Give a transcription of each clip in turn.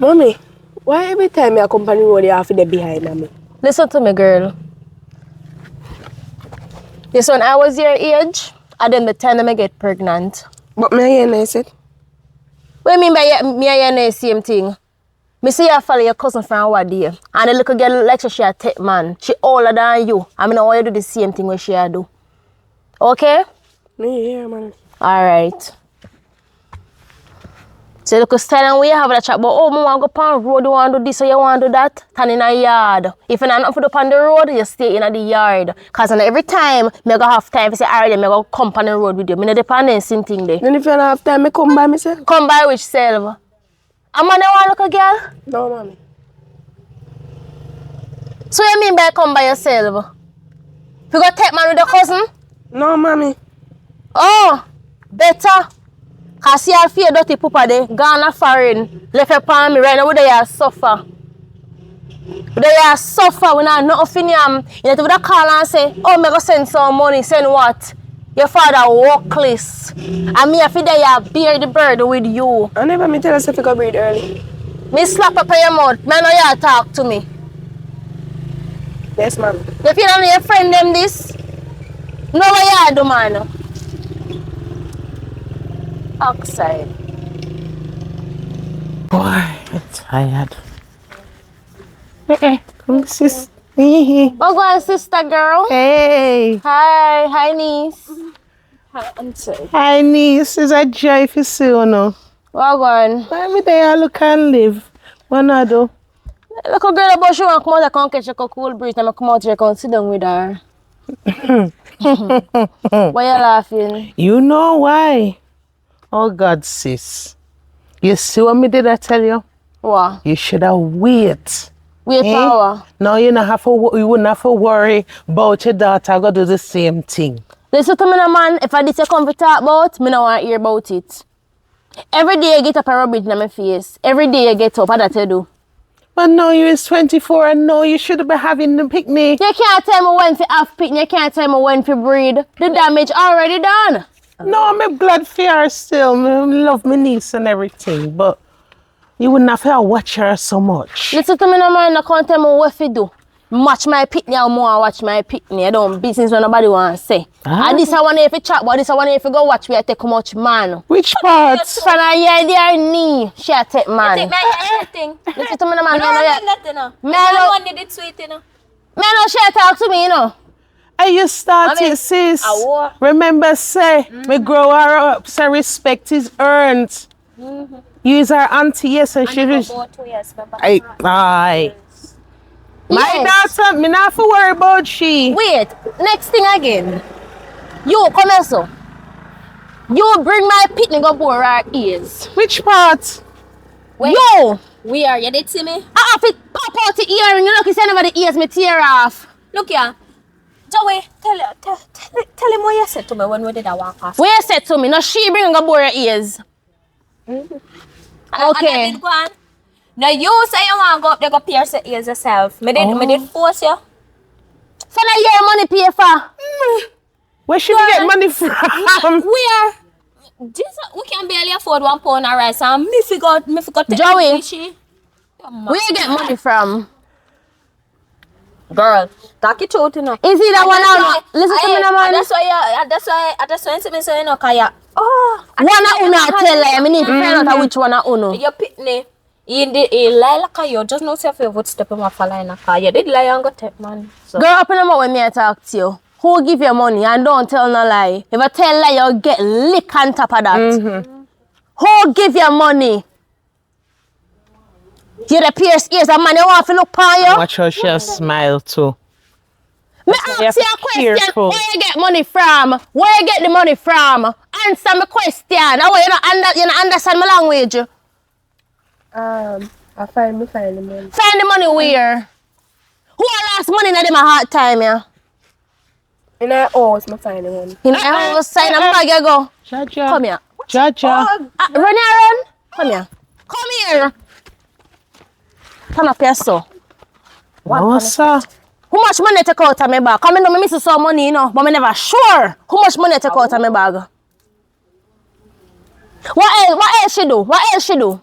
Mommy, why every time you accompany road you have to be behind me? Listen to me, girl. Yes, when I was your age, I didn't the time I get pregnant. But me I said. What do you mean by me and you the same thing? Me see you follow your cousin from our day. And the little girl lecture she a take man. She older than you. I mean I want you to do the same thing what she a do. Okay? Yeah, man. Alright. So look style and we have that chat about oh, I want to go on road, you want to do this or you want to do that. Turn in a yard. If you're not up on the road, you stay in the yard. Because every time I go have time to say alright, I go come on the road with you. I don't depend on same thing there. Then if you don't have time, I come by myself. Come by which self? I'm on the one look a girl? No, mommy. So you mean by come by yourself? You go take man with your cousin? No, mommy. Oh, better. Cause see all fear dirty papa there, gone a foreign, left your palm me right now, they are suffer. They are suffer when I nothing you need to call and say, oh, me go send some money, send what? Your father workless. And me if they bear the burden with you. I never me tell us if you go breathe early. Me slap up your mouth, man, know you talk to me. Yes, ma'am. You feel on your friend them this? No what you do, man. Outside. Boy, I'm tired. Come, sis. Oh, go on, sister girl. Hey. Hi niece. Hi, auntie. Hi, niece. It's a joy for see you now. What going? Every day I look and live. What I do? Look a girl about she want to come out, I can't catch a cool breeze and I come out here, I can sit down with her. Why you laughing? You know why? Oh, God, sis. You see what me did I tell you? What? You should have wait. Wait power. No, you wouldn't have to worry about your daughter go do the same thing. Listen to me now, man. If I did you come to talk about, me don't want to hear about it. Every day you get up and rub it in my face. Every day you get up, how that you do? But now you is 24 and now you should be having the picnic. You can't tell me when to have picnic, you can't tell me when to breed. The damage already done. No, I'm glad for her still. I love my niece and everything, but you wouldn't have to watch her so much. Listen to me now, man. I can't tell me what to do. Watch my picnic or more watch my picnic. I don't business when nobody want to say. And this I want if you chat, but this I want if you go watch we take much man. Which part? From a year their knee, she a take man. You take my everything. Listen to me now, man. No, nothing, no. Me I want the sweet, you know. Me no she talk to me, you know. And you started, sis. Remember, say, me grow her up, so respect is earned. Use her auntie, yes, and she was. Aye. My daughter, me not for worry about she. Wait, next thing again. You come here, so. You bring my picnic up over our ears. Which part? Wait. Yo! Where? You did see me? I have to pop out the earring. You know, you say nobody ears me tear off. Look here. Joey, tell him what you said to me when we did that walk past. What you said to me? No, she bring up over your ears. Okay. And I did go on. Now you say you want to go up there go pierce your ears yourself. Me did force you. So now your money pay for? Where should we get money from? Where? We can barely afford £1 of rice and me forgot Joey, where you get money from? Girl, talk it out, you know. Is it that one out? Listen to me now, man. That's why you say you know, kaya. Oh, one out uno tell her. I need to find out which one out uno. You pick me. You lie like you just know if you would step in my fella in a car. You did lie and go take man. So. Girl, up in the mouth when me I talk to you. Who give you money and don't tell no lie? If I tell lie, you'll get lick on top of that. Who give you money? You the pierce ears and man, you want to look on you? Watch how she smile too. Me ask you a question, where you get money from? Where you get the money from? Answer my question. Now you don't understand my language. I find the money. Find the money where? Who lost money in them a hard time, yeah? In our house, I find the money. In our house, sign a bag, you go. Jaja. Come here. Jaja. Run. Come here. Come here. Turn up your so. No, sir. How much money take out of my bag? Come in, I miss some money, you know, but I'm never sure how much money take out of my bag. What else she do?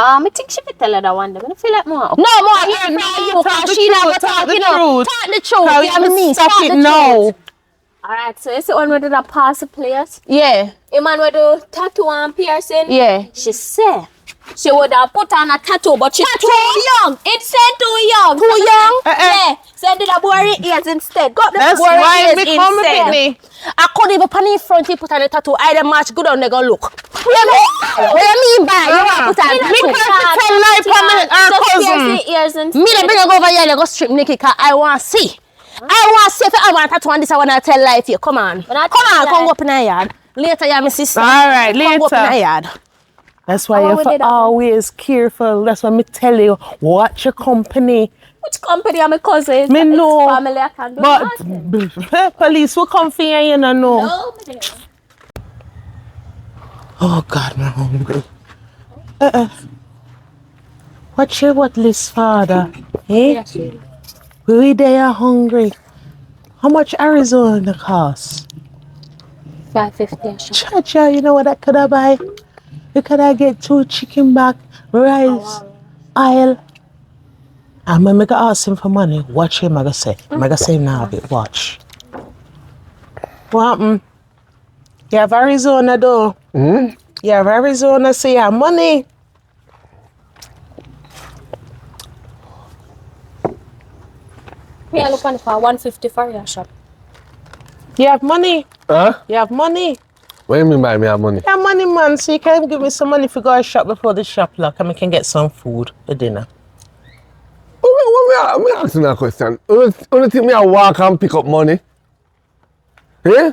I think she could tell her that one day. I feel like more. No, more here from you, because she never talk, you know. Talk the truth. How Yeah, me niece. stop Talk it the now. truth. Alright, so it's the one with the pass the players. Yeah, The man with the tattoo and piercing. yeah. She said she would have put on a tattoo, but she's too young. It said too young. Too young? Yeah. Said did a boy ears instead. Got the That's boy why ears me come with instead. me. I couldn't even put in front, he put on a tattoo. I the match good on they go look. What you mean by you want put on Me tattoo? can't tell lie for me, our cousin. Ears instead. Me the bring her over here, they go strip Nikki, cause I want to see. I want to see if I want to tattoo on this, I want to tell lie to you. Come on. When I Come tell on, lie- come go up in the yard. Later, yeah, my sister. All right, Come go up in the later. yard. That's why How you we have did to that? always careful. That's why me tell you, watch your company. Which company are my cousins? Me It's know. family, I can do But nothing. police will come for you, you know. No, me don't. Oh God, I'm hungry. Watch your what list, father? Eh? We there hungry. How much Arizona cost? 550. Cha-cha, you know what I could have buy? You could have get 2 chicken back, rice, oil. And when I go ask him for money, watch him, I go say. I go say now, bit watch. What happened? You have Arizona though. You have Arizona, so you have money. Me I look on for 150 for your shop. You have money. Huh? You have money. What do you mean by me have money? You have money, man, so you can give me some money for go to shop before the shop lock and we can get some food for dinner. What me asking that question? Only think me I walk and pick up money? Eh?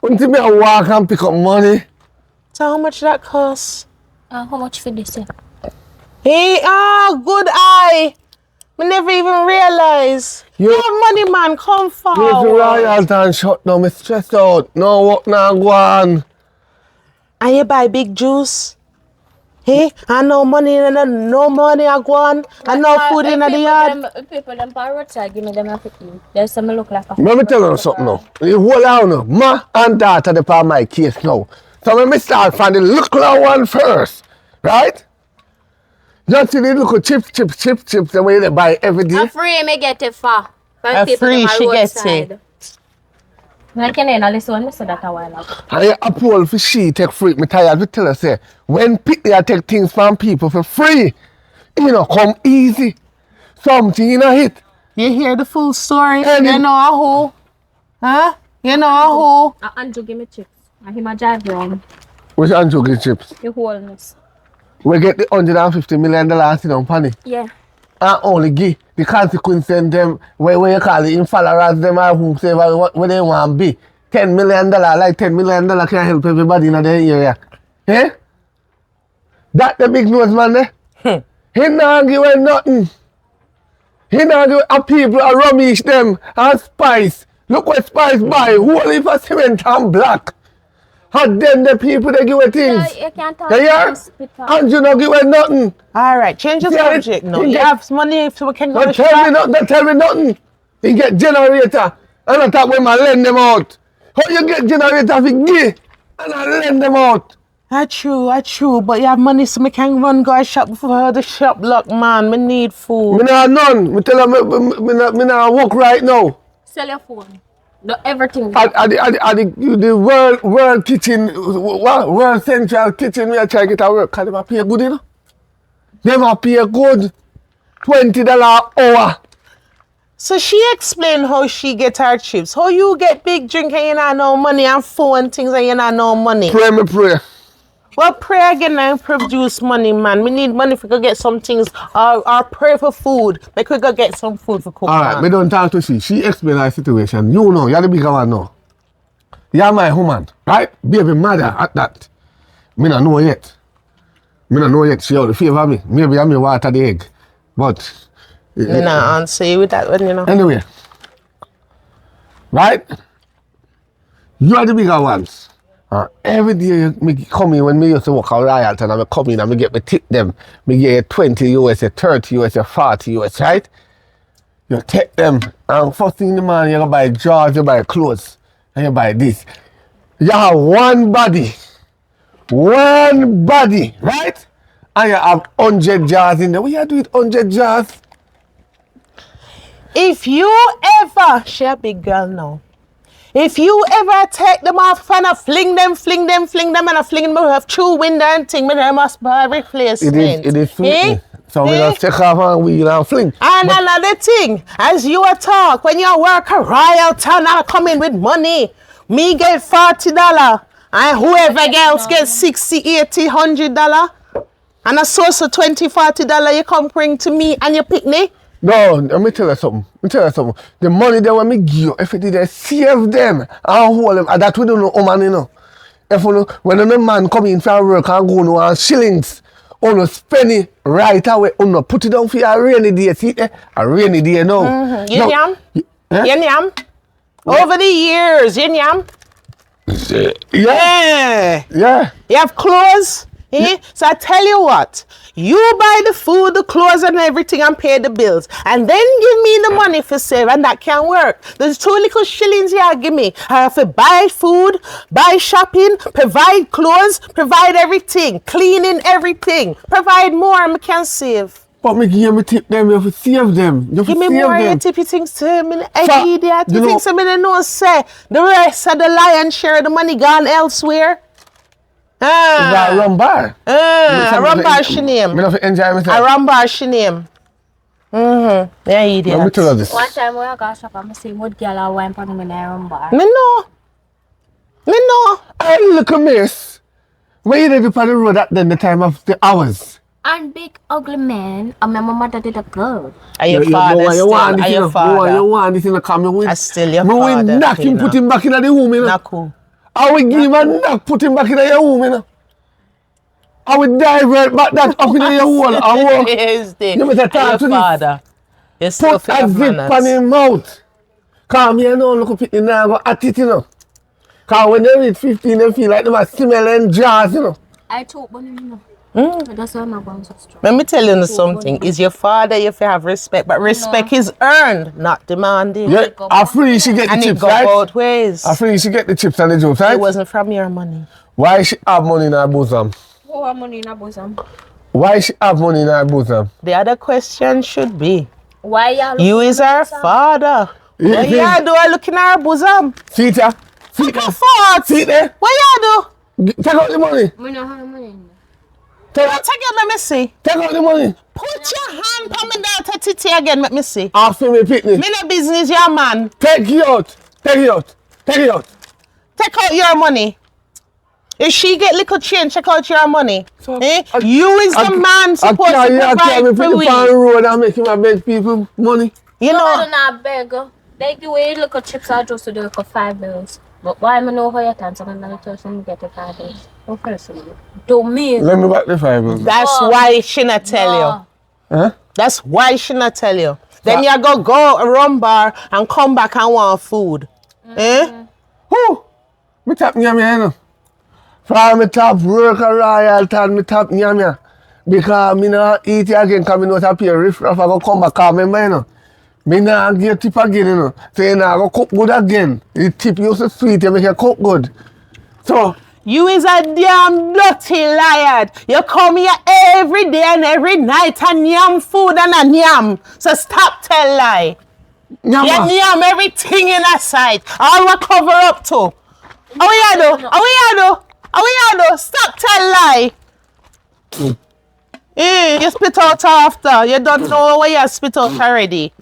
Only think me I walk and pick up money? So how much that costs? How much for this? Hey, good eye. Me never even realize. You have money, man. Come You're forward. royal and shut now, me stressed out. No work now go on. And you buy big juice. Hey, and no money, no money I go on. And no food in the yard. People them by roadside give me them a eat. There's some look like a Let me tell you something now. You hold on now. Ma and daughter they part my case now. So let me start from the little one first. Right? Just see the little chips, the way they buy every day. a free me get it for. A free she gets it. I can end listen one so that a while ago. And you approve for she take free. Me tired to tell her say, when people take things from people for free, you know, come easy. Something in a hit. You hear the full story? And You it- know a who? Huh? You know a who? Andrew give me chips. And him a drive round. Which Andrew get chips? The wholeness. We get the $150 million sit down funny. Yeah. And only give the consequence in them where you call it infollowers them or whosoever what they want to be. $10 million, like $10 million can help everybody in the area. Eh? That the big nose man there? He not give away nothing. He not give a people a rubbish them and spice. Look what spice buy. Whole for cement and black. And then the people they give away things. You can't talk You hear? hospital. And you not give away nothing. All right, change the Yeah, subject now. you You get- have money so we can go Don't to tell me shop. nothing, don't tell me nothing. You get generator, and I talk when I lend them out. How you get generator for give, and I lend them out. That's true, but you have money so we can run go to shop before the shop lock, man. We need food. Me not none. Me tell them me not work right now. Sell your phone. No, everything. At the world kitchen, world central kitchen, we are trying to get a work. Cause them a pay good, you know. Them a pay good. $20 hour. So she explained how she get her chips. How you get big drink and you not no money and phone things and you not no money. Pray me pray. Well, pray again and produce money, man. We need money if we go get some things or pray for food. Like we go get some food for cook. Alright, me don't talk to she. She explain her situation. You know, you're the bigger one now. You're my woman, right? Baby mother at that. Me not know yet. She out the favor me. Maybe I may water the egg. But You not answer you with that one, you know. anyway. Right? You are the bigger ones. Every day me come in when me used to work out Royalty and I come in and me get me tip them. Me get you 20 US, 30 US, 40 US, right? You take them and first thing in the morning you go buy drawers, you buy clothes, and you buy this. You have one body, right? and you have 100 jars in there. What you do with 100 jars? If you ever, she a big girl now. If you ever take them off and fling them, and fling them have true window and thing, I must buy replacement. It is sweet. Eh? So we just take off and wheel and fling. And another thing, as you a talk, when you work a royalty and I come in with money, me get $40 and whoever else gets 60, 80, $100 and a source of $20, $40 you come bring to me and you pick me. No, let me tell you something. The money they want me give you, if you did save them and hold them, and that we don't know, man, you know. If you know, when a man come in for work and go no and shillings, you spend it right away, you put it down for a rainy day, see, a rainy day now. Mm-hmm. You yam? You yam? Over the years, you yam? Yeah. You have clothes? Eh? So I tell you what, you buy the food, the clothes and everything and pay the bills. And then give me the money for save and that can work. There's 2 little shillings you give me. I have to buy food, buy shopping, provide clothes, provide everything, cleaning everything. Provide more and I can save. But me give me tip them, you have to save them. Give me more of your tip, you think so, me idiot. You think so, me no say the rest of the lion share the money gone elsewhere? That rum bar. A rum bar she name. Me not enjoy myself. A rum bar she name. Mm-hmm. Yeah, idiot. Let me tell you this. One time when I got shop, I see what girl I went on in a room bar. Me know. Hey, look at miss. Where you did on the road at then the time of the hours? And big ugly man, and my mother did a girl. Are your father still? Are your father? You want this in the car, me win. I still your me father. win knock him, put him back in the home, you know. Not cool. I will give him a knock, put him back in your home, you know. I will divert back that up in your hole. I will. You better talk to this. Father. You still Put a zip on his mouth. Cause me and no look up in there go at it, you know. Cause when they reach 15, they feel like they must smell and jars, you know. I told one, you know. That's why my bones are strong. Let me tell you something. Is your father if you have respect, but respect is earned, not demanded. Yeah, after she get the And it chips, go right? both ways. After she get the chips and the juice, right? It wasn't from your money. Why she have money in her bosom? Who have money in her bosom? Why she have money in her bosom? The other question should be, Why y'all you is her father. What you do looking at her bosom? See it here? See it Look there? at fault. See it there? What you do? Take out the money. We don't have money in there. Take Take it, let me see. out the money. Put your hand on me daughter titty again, let me see. After me picnic. Me no business, your man. Take it out. Take it out. Take it out. Take out your money. If she get little change, check out your money. So, You is the man supposed to provide for me we. on the road and make him beg people money. You No, I know, do not beg. They give away little chips or just to do like $5. But why I know how you turn someone and tell them get the $5? No person. Do me. Let me back the $5. that's why she not tell you. Huh? That's why she not tell you. Then you go a rum bar and come back and want food. Who? Me tap nyam ya, you know. From me tap work a royal and me tap nyam ya. Because me not eat it again because me not a pay riff raff I go come back. Cause remember, you know. Me not get tip again, you know. So you know, I go cook good again. The tip used to sweet, you make you cook good. So, You is a damn dirty liar. You come here every day and every night and yam food and a yam. So stop tell lie. nyama. You yam everything in a sight. All we cover up to. How you do? How you do? How you do? Stop tell lie. You spit out after. You don't know where you spit out already.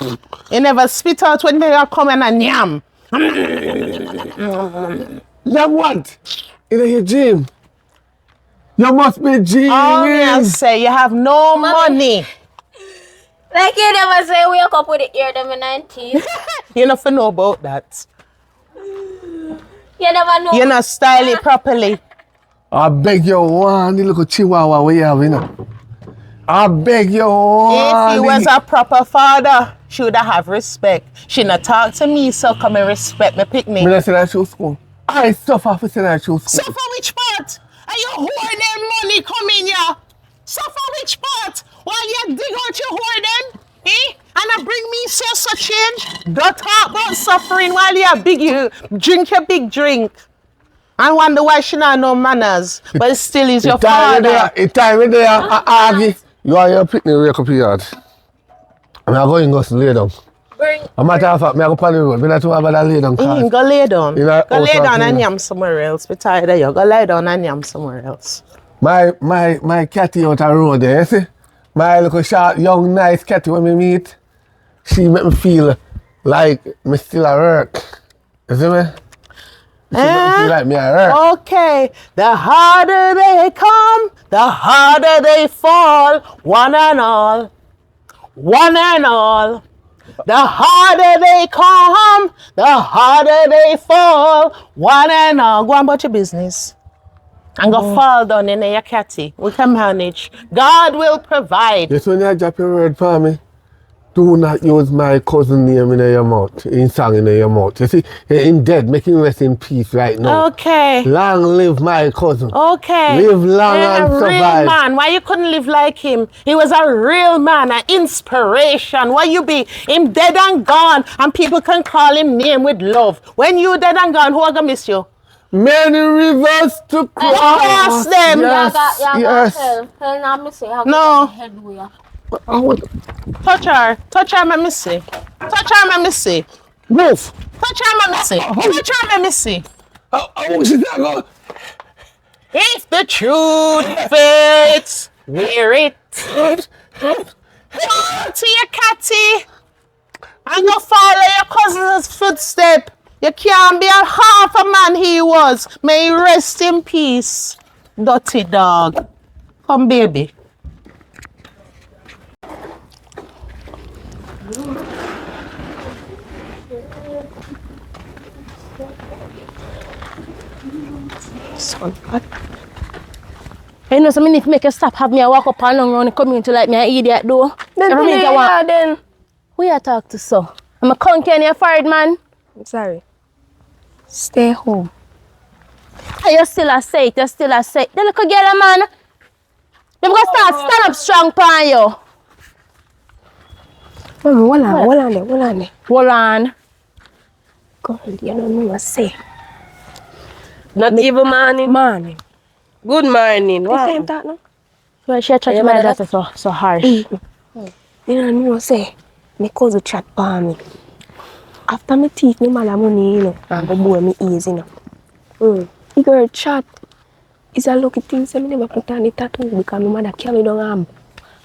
You never spit out when they are coming and yam. Yam what? In your gym. You must be dreaming. All I say, you have no money. Like you never say wake up with the ear them in 90s. You never know about that. You never know. You not style it properly. I beg you one little chihuahua where you have, you know. I beg you one. If he was a proper father, she would have respect. She not talk to me, so come and respect me, pick me. Me not say that she school. I suffer for saying that she school. Suffer which part? Are you hoarding money coming here? Suffer which part? While you dig out your hoarding? And I bring me so change? Don't talk about suffering while you drink your big drink. I wonder why she not no manners, but it still is your father. It's time when they are argue. You are your picnic wake up yard. I'm going to go lay down. A matter of fact, I'm going to the road. I'm not too about to lay down. Go lay down. Go lay down and clean. yam somewhere else. We're tired of you. Go lay down and yam somewhere else. My catty out the road there, you see? My little short, young, nice catty when we meet, she make me feel like me still at work. You see me? She make me feel like me at work. Okay. The harder they come, the harder they fall. One and all. One and all. The harder they come, the harder they fall. One and all. Go on about your business. And go fall down in your catty. We can manage. God will provide. Yes, when you drop your word for me, do not use my cousin name in your mouth, in song in your mouth. You see, him dead, make him rest in peace right now. Okay. Long live my cousin. Okay. Live long and a real survive. man. Why you couldn't live like him? He was a real man, an inspiration. Why you be him dead and gone, and people can call him name with love. When you dead and gone, who are gonna miss you? Many rivers to cross. them. Yes. Tell now me say how No. head we are. Touch her. Touch her, let me see. Touch her, let me see. Move. Touch her, let me see. Touch her, let me see. Oh, she's not going. If the truth fits, wear it. To your catty. And go follow your cousin's footstep. You can't be a half a man he was. May he rest in peace. Dirty dog. Come, baby. You know, so I need to make you stop have me walk up and down around the community like me an idiot though. Then Every minute I want. then. Who you talk to so? I'm a conky and you're forehead man. I'm sorry. Stay home. And you still a say it, you still a say it. The little girl man, them gonna start stand up strong pan you. Mama, hold on there. Hold on. Girl, you don't know what I say. Not even morning. Morning. Good morning. This Wow. time talk now. Well, she tried to my daughter so harsh. You don't know what I say. My cousin chat for me. After me teach me mother money, you know, and go boy me easy, you know. The girl chat. It's a lucky thing, so I never put on the tattoo because my mother carry down arm.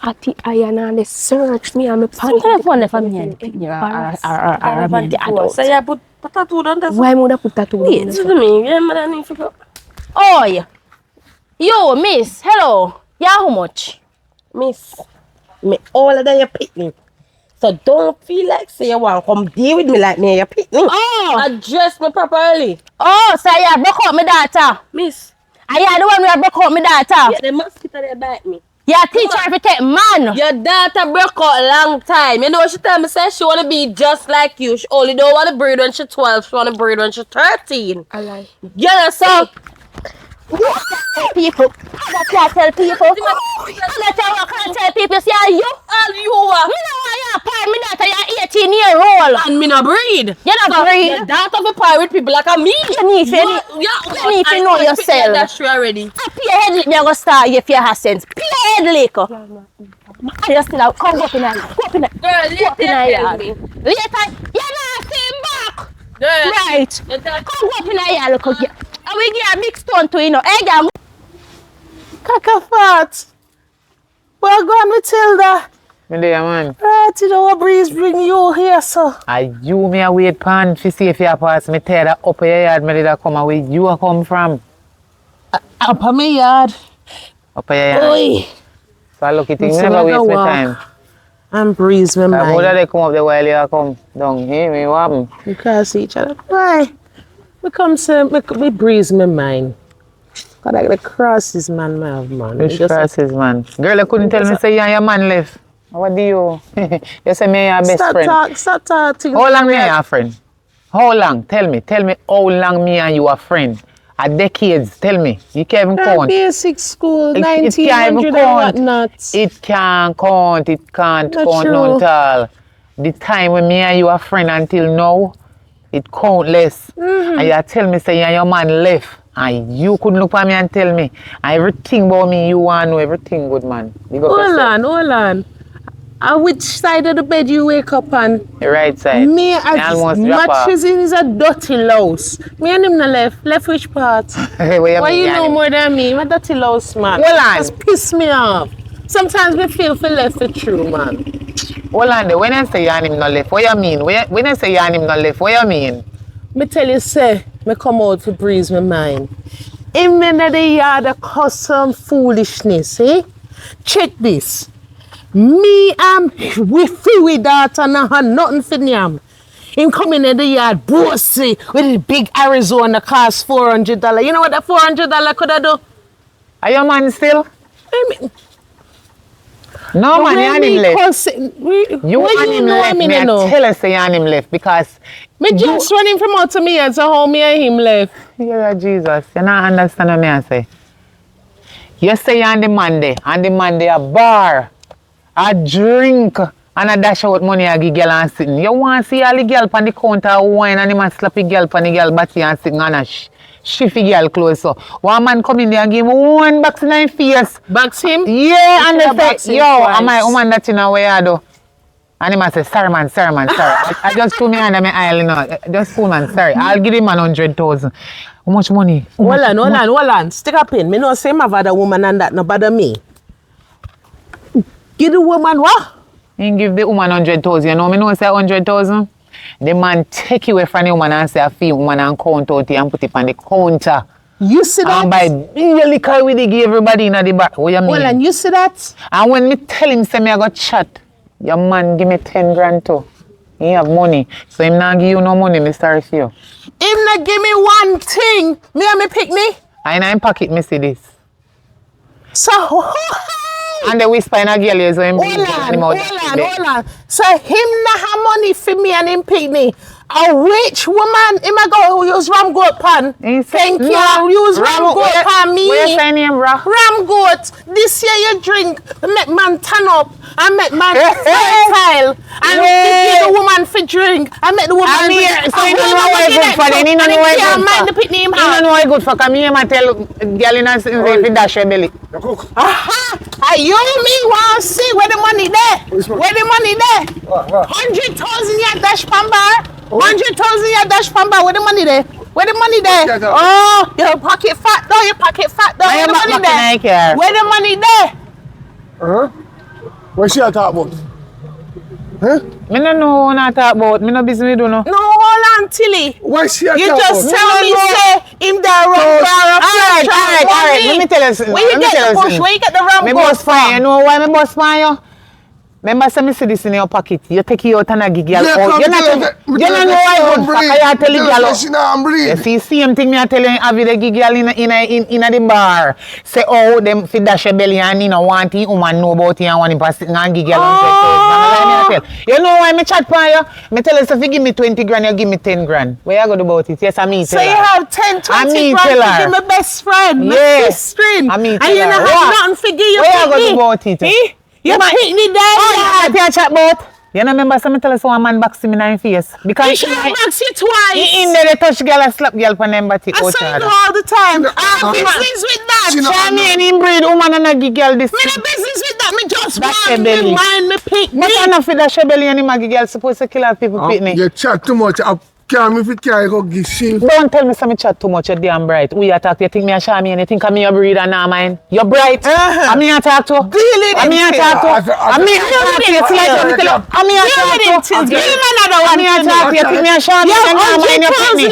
At the iron and they search me and me panic. Sometimes one for me and the adult. So you put tattoo on this. Why would I put tattoo on? Wait, to me, yeah, mother need to go. Oi! Yo, miss, hello. Yeah, how much? Miss, me all of them you pick me. So don't feel like say you want to come deal with me like me you pick me. Oh! Address me properly. Oh, so you broke up my daughter. Miss, Are you the one who broke up my daughter? yeah, the mosquito they bite me. Your teacher if you take man. Your daughter broke out long time. You know she tell me say she wanna be just like you. She only don't wanna breed when she 12, she wanna breed when she 13. I lie. You know so People. I can't tell people. I can't tell people. See, are you? all you are. Me know why you're part me daughter. You're 18-year-old. And me no breed. You're not breed. Your daughter for pirate people like a me. You need to know yourself. That's true already. Pay your head lick, me go start if you have sense. Pay your head lick. You still out. Come go up in there. Go up in there. Girl, Go up in there. tell me. Later, you're not seeing back. Girl, Right. your daughter- Come go up in there, look. And we get a big stone to you know. Hey, girl. Kakafat. Well, go on, Matilda. Me there, man. Right, you know what breeze bring you here, sir. Are you me a wait pan to see if you pass me tear that up your yard me did I come away you a come from? Up on my yard. Up your yard. Oi. So I look at things So never like waste a my walk. time. And breeze my How would mind. they come up the while you come down here? Me what happen? We can't see each other. Why? We come to me breeze my mind. Cause like the crosses man, my have man. Which crosses, man? Girl, you couldn't tell me say you and your man left. What do you? You say me and your best friend. Stop talking. How long me and your friend? How long? Tell me how long me and you are friend? A decades, tell me. You can't even count. Basic school, It can't even 1900 and count. whatnot. It can't count. It can't Not count true. no at all. The time when me and you are friend until now, it countless. And you tell me say you and your man left And you couldn't look at me and tell me. And everything about me, you want to know everything good, man. Hold on. And which side of the bed you wake up on? The right side. Me as much as it is a dirty louse. Me and him the left which part? Why you know more than me? I'm a dirty louse, man. Hold on. Just piss me off. Sometimes me feel for left for true, man. Hold on there. When I say you and him not left, what you mean? When I say you and him not left, what you mean? Me tell you, say, me come out to breeze my mind. Him in the yard a custom foolishness, eh? Check this. Me we free with that and I had nothing for him. Him coming in the yard, bossy, with his big Arizona cost $400. You know what that $400 could have done? Are your man still? No man, you and him left. You and him left. Me I tell us you and him left because me just running from out to me and so how me and him left. Yeah, Jesus. You not understand what me I say. You say you and the man there a bar, a drink, and a dash out money a give girl and sitting. You want to see all the girl on the counter wine and the man slap the girl on the girl body and sitting and a shiffy girl clothes. So one man come in there and give him one box in his face. Box him? Yeah, and they say, yo, am I woman that you know where I do? And the man say, sorry man, sorry. I just put me under my aisle, you know. Just pull man, sorry. I'll give him 100,000. How much money? Hold on. Stick a pin. Me no say my father woman and that no bother me. Give the woman what? He give the woman 100,000. You know me know say 100,000? The man take you away from the woman and say a fee woman and count out and put it on the counter. You see that? And buy big liquor with give everybody in the back. What you mean? Well, and you see that? And when me tell him say me I got chat, your man give me 10 grand too. He have money. So him not give you no money, me sorry for you. Him not give me one thing. Me and me pick me. And in him pocket me see this. So and the whisper in a girl is so him bring him out. Hold on. So him not have money for me and him pick me. A rich woman, him a go use ram goat pan. Thank you. Use ram goat pan me. Where's your name, bro? Ram goat. This year you drink, make man turn up. I make man fertile. And give the woman for drink. I make the woman drink. So you don't know why good for them. You don't know why good for. Mind the pit name. You don't know why good for. Come here and tell girl in a if you dash your belly. Aha! You me want to see where the money there? Where the money there? 100,000 you dash pan bar. 100,000 you dash pan bar. Where the money there? Where the money there? Oh, your pocket fat though. Your pocket fat though. Where the money there? Where the money there? What she talk about? Huh? Me no know what I talk about. Me no business me do no. No, hold on, Tilly. What she You talk just about? tell me say him the wrong bar of Alright. Let me tell you something. Where you get the bush? Where you get the wrong Me bush boss fine. You know why me boss fine you? Remember, say me see this in your pocket. You take it out and I give girl out. You don't know why good fuck. I tell you girl. You see, same thing me I tell you. Have you the give girl in the bar. Say them fit dash your belly and you know want the woman know about it and want him pass it and give girl 100,000. You know why me chat for you? Me tell you if you give me 20 grand, you give me 10 grand. Where you go do about it? Yes, I mean tell her. So you have 10, 20 grand to give my best friend, my best friend. I mean and you don't have nothing to give you. Where you go do about it? You pick me there. Oh, yeah, chat about. You know, remember some tell us one man box him in the face because he should box you twice. He in there they touch girl and slap girl on them body. I say no all the time. I have business with that. She me and him breed woman and I give girl this. Me no business with that. Me just that's want me mind me pick me. But enough with that belly and him a give girl supposed to kill her people pick me. You chat too much. Can't if you can't go give shit. Don't tell me some chat too much. You're damn bright. We attack you think me a Shami and you think I'm your breed and not mine. You're bright. I'm me attack to. I'm me attack to. I'm me attack to. I'm me attack to. I'm me attack to. You think me a Shami and not mine. You pick me. You're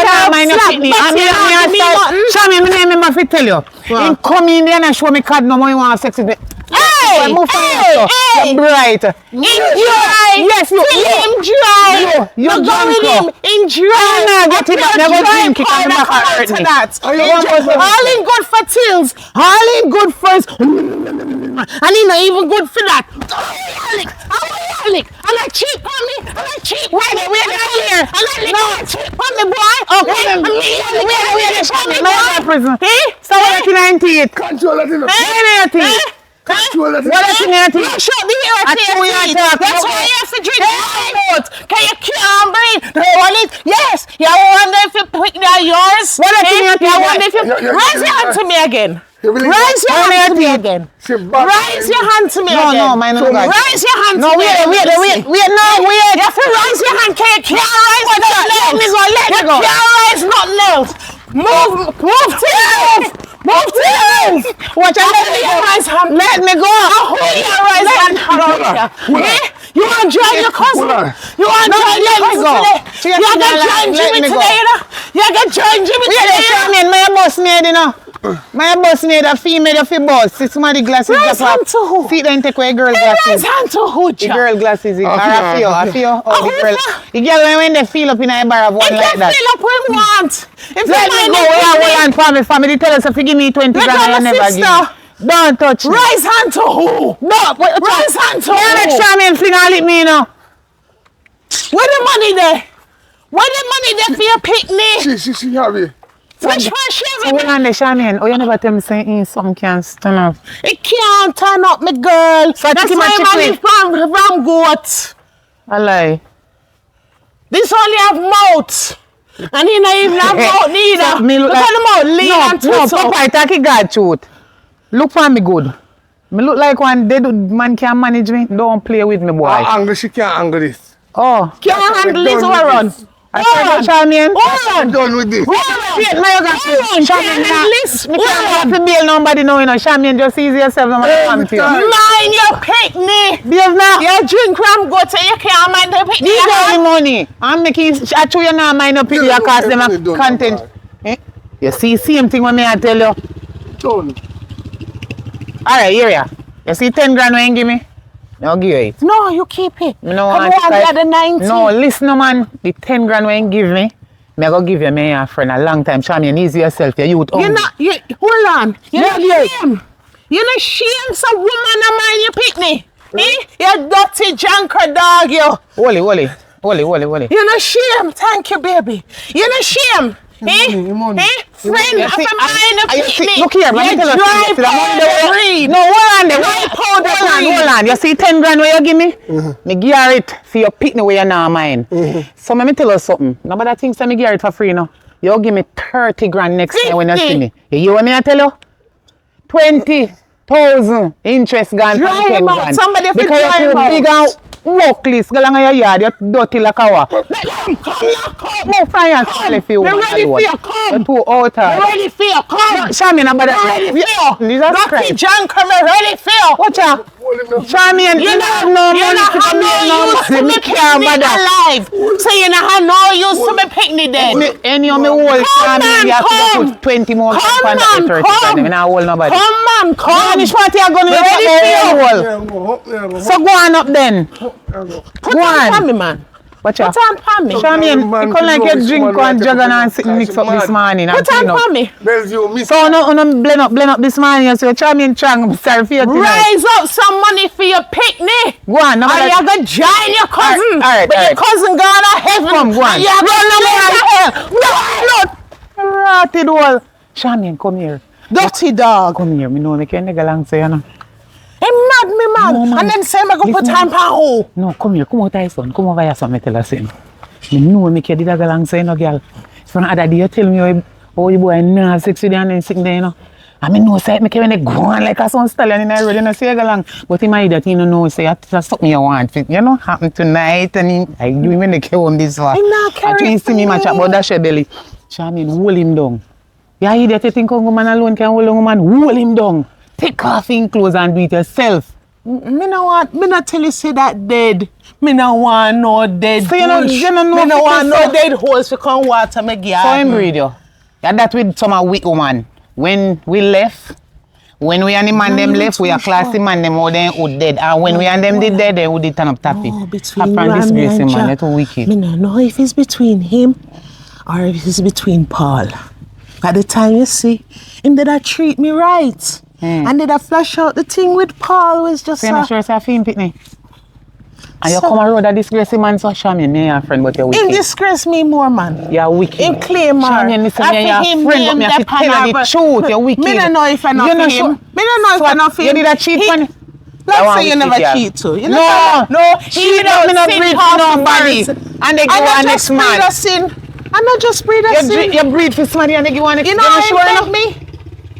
not mine. You pick me. I'm me attack. Shami, my name is tell you. Him come in there and show me card no more. You want sex with me. Hey! You're bright. Yes, you. Him dry. You're drunk. In dry. Get him up. Never drink. He can't hurt me. All in good for tills. All in good for and he not even good for that. And I cheap on me. And I cheap. Wait here. And I cheap on me, boy. Okay. Wait. Prison. So what you 98? Control it. Control that. What else you need to You should be irritated. That's why you have to drink out. Can you can't breathe? Do you want it? Yes. You wonder if you pick that yours? What else you need to You wonder if you... Raise your hand to me again. Raise your hand to me again. Raise your hand to me again. No, mine not God. Raise your hand to No, me again. wait. No, wait. You have to raise your hand. Can you can't raise nothing else? Let me go. You can't raise nothing else. Move to the move. Move to the move. Watch out. Let me go. Raise hand. You want to join your cousin? You want to join your cousin today? You got to join Jimmy today, you know? You got to join Jimmy today, you know? My boss made, you know. My boss made a female of a boss. See somebody glasses. Raise hand to who? See them take away girl Raise glasses. hand to who, The Jack? girl glasses. I feel. Oh, the girl. The girl when they feel up in a bar of one like that. Feel up when you want. If Let me go. Hold on, family. Tell us if you give me 20 grand, I never give you. Don't touch me. Raise hand to who? No, Raise hand to can't let who? Charmaine fling and lick me, you know. Where the money there? Where the money there for your picnic? She have it. Which one she So have hold on there, Charmaine. Oh, you never tell me saying something can't stand up. It can't turn up, me girl. So I That's take him a why chicken. I'm ram goat. I lie. This only have mouth. And he not even have mouth neither. So me look Look like- at the mouth, lean and No, twist Papa, I take it God truth. Look for me good. Me look like one dead man can manage me. Don't play with me, boy. Angle, she can't angle this. Oh. Can't handle this done or with run. this. I said, Charmaine. I'm done with this. Wait, my yoga. Charmaine, Handless. me can't have to bail nobody know, you know. Charmaine, just easy yourself. No matter what you. Mind your picnic. Behave now. You drink ram goat so you can't mind the picnic. These are the money. I'm making, I show you now, mind up in your cost them a Don't content. Eh? You see, same thing when me I tell you. Done. Alright, here ya. You see 10 grand when you give me? I'll give you it. No, you keep it. Me no Come want on, to the other 90. No, listen, no, man. The 10 grand when you give me, I go give you me a friend a long time. Charmaine, easy yourself. Your youth You're hungry. not, hold on. You're Yeah, not yeah. shame. You're not shame some woman a mind your picnic. Eh? You dirty junker dog, you. Wally. You're not shame. Thank you, baby. You're not shame. money. Friend You of see, a mind of picnic. look here, let me tell you dry something. powder breed. No, hold on there. Dry powder breed. Hold on. You see 10 grand where you give me? Me give her it for your picnic where you not mine. So let me tell you something. Nobody thinks that me give her it for free now. You give me 30 grand next time when you see me. You hear what me I tell you? 20,000 interest gone for Dry 10 him out. grand. Somebody have to Because dry you're him too out. big and workless. Go along your yard, you're dirty like a wa. Move from here and call if you We're want. ready for your You're come. too out We're ready for your come. Charmaine, I'm Ready for you. Jesus Dirty Christ. junker, me ready for you. Watch out. Charmaine, you don't have no You money not to have come no here, use to no me money. Can't picnic bother. alive. So you not have no use to me picnic dead. Any of me whole Come Charmaine, on, you have to come. put 20 more Come on on, the 30 come. grand. I not hold nobody. Come on, come. Finish what you're going to Ready do. So go on up then. Put Go on on. me, man. Watch Put out. on for me. Charmaine, Man, you come like you you drink know, one this jug man and sit mix up this morning. and Put on clean up. for me. There's you, miss. So no blend up this morning. So Charmaine trying sorry for you tonight. Raise up some money for your picnic. Go on. Or you're going to join your cousin. All right, But all your right. cousin gone to heaven. Come, go on. And you're going to hell. No, Rotted wall. Charmaine, come here. dirty dog. Come here. Me know me can nigga lang say no. He mad me, man. No, man. And then say me go put Listen, time for who? No, come here. Come out here, son. Come over here, son. Me tell her something. Me know me can did a galang say no, girl. From other day you tell me how you boy nah sex with you and then sick there, you know. I mean, no, say me can go on like a son stallion in a road, you know, say a galang. But in my that you know, say that's something you want. You know, happen tonight and I do when they come home this far. He not I carry see me match up about that share belly. Charmaine, hold him down. Yeah, you that you think a woman alone can hold a woman, hold him down. Take off him clothes and do it yourself. Me no want, me not tell you say that dead. Me no want no dead So you know, bush. you know Me no if want you no say- dead holes to come water me So garden. him breed you. Yeah, that with some weak woman. When we left, when we and the man them left, we are classy man them all them who dead. And when we and them did dead, then we did turn up tappy. Oh, between Happen Rami disgrace and him, man. Jack. That's too wicked. Me no know if it's between him or if it's between Paul. At the time you see, him did that treat me right. And did I flash out the thing with Paul was just So you're not sure it's a film pitney? And you come around a disgrace man, so Charmian, me your friend, but you're wicked. Him disgrace me more, man. You're wicked. Him claim her. Charmian, listen, you're your friend, but me have to tell you the truth. You're wicked. Me don't know if I know him. Me don't know if I know him. You did a cheat on him? Let's say you never cheat too. You No, he don't breed for nobody. And they go on next man. I not just breed a sin. You breed for somebody and they give one next. You know how you me?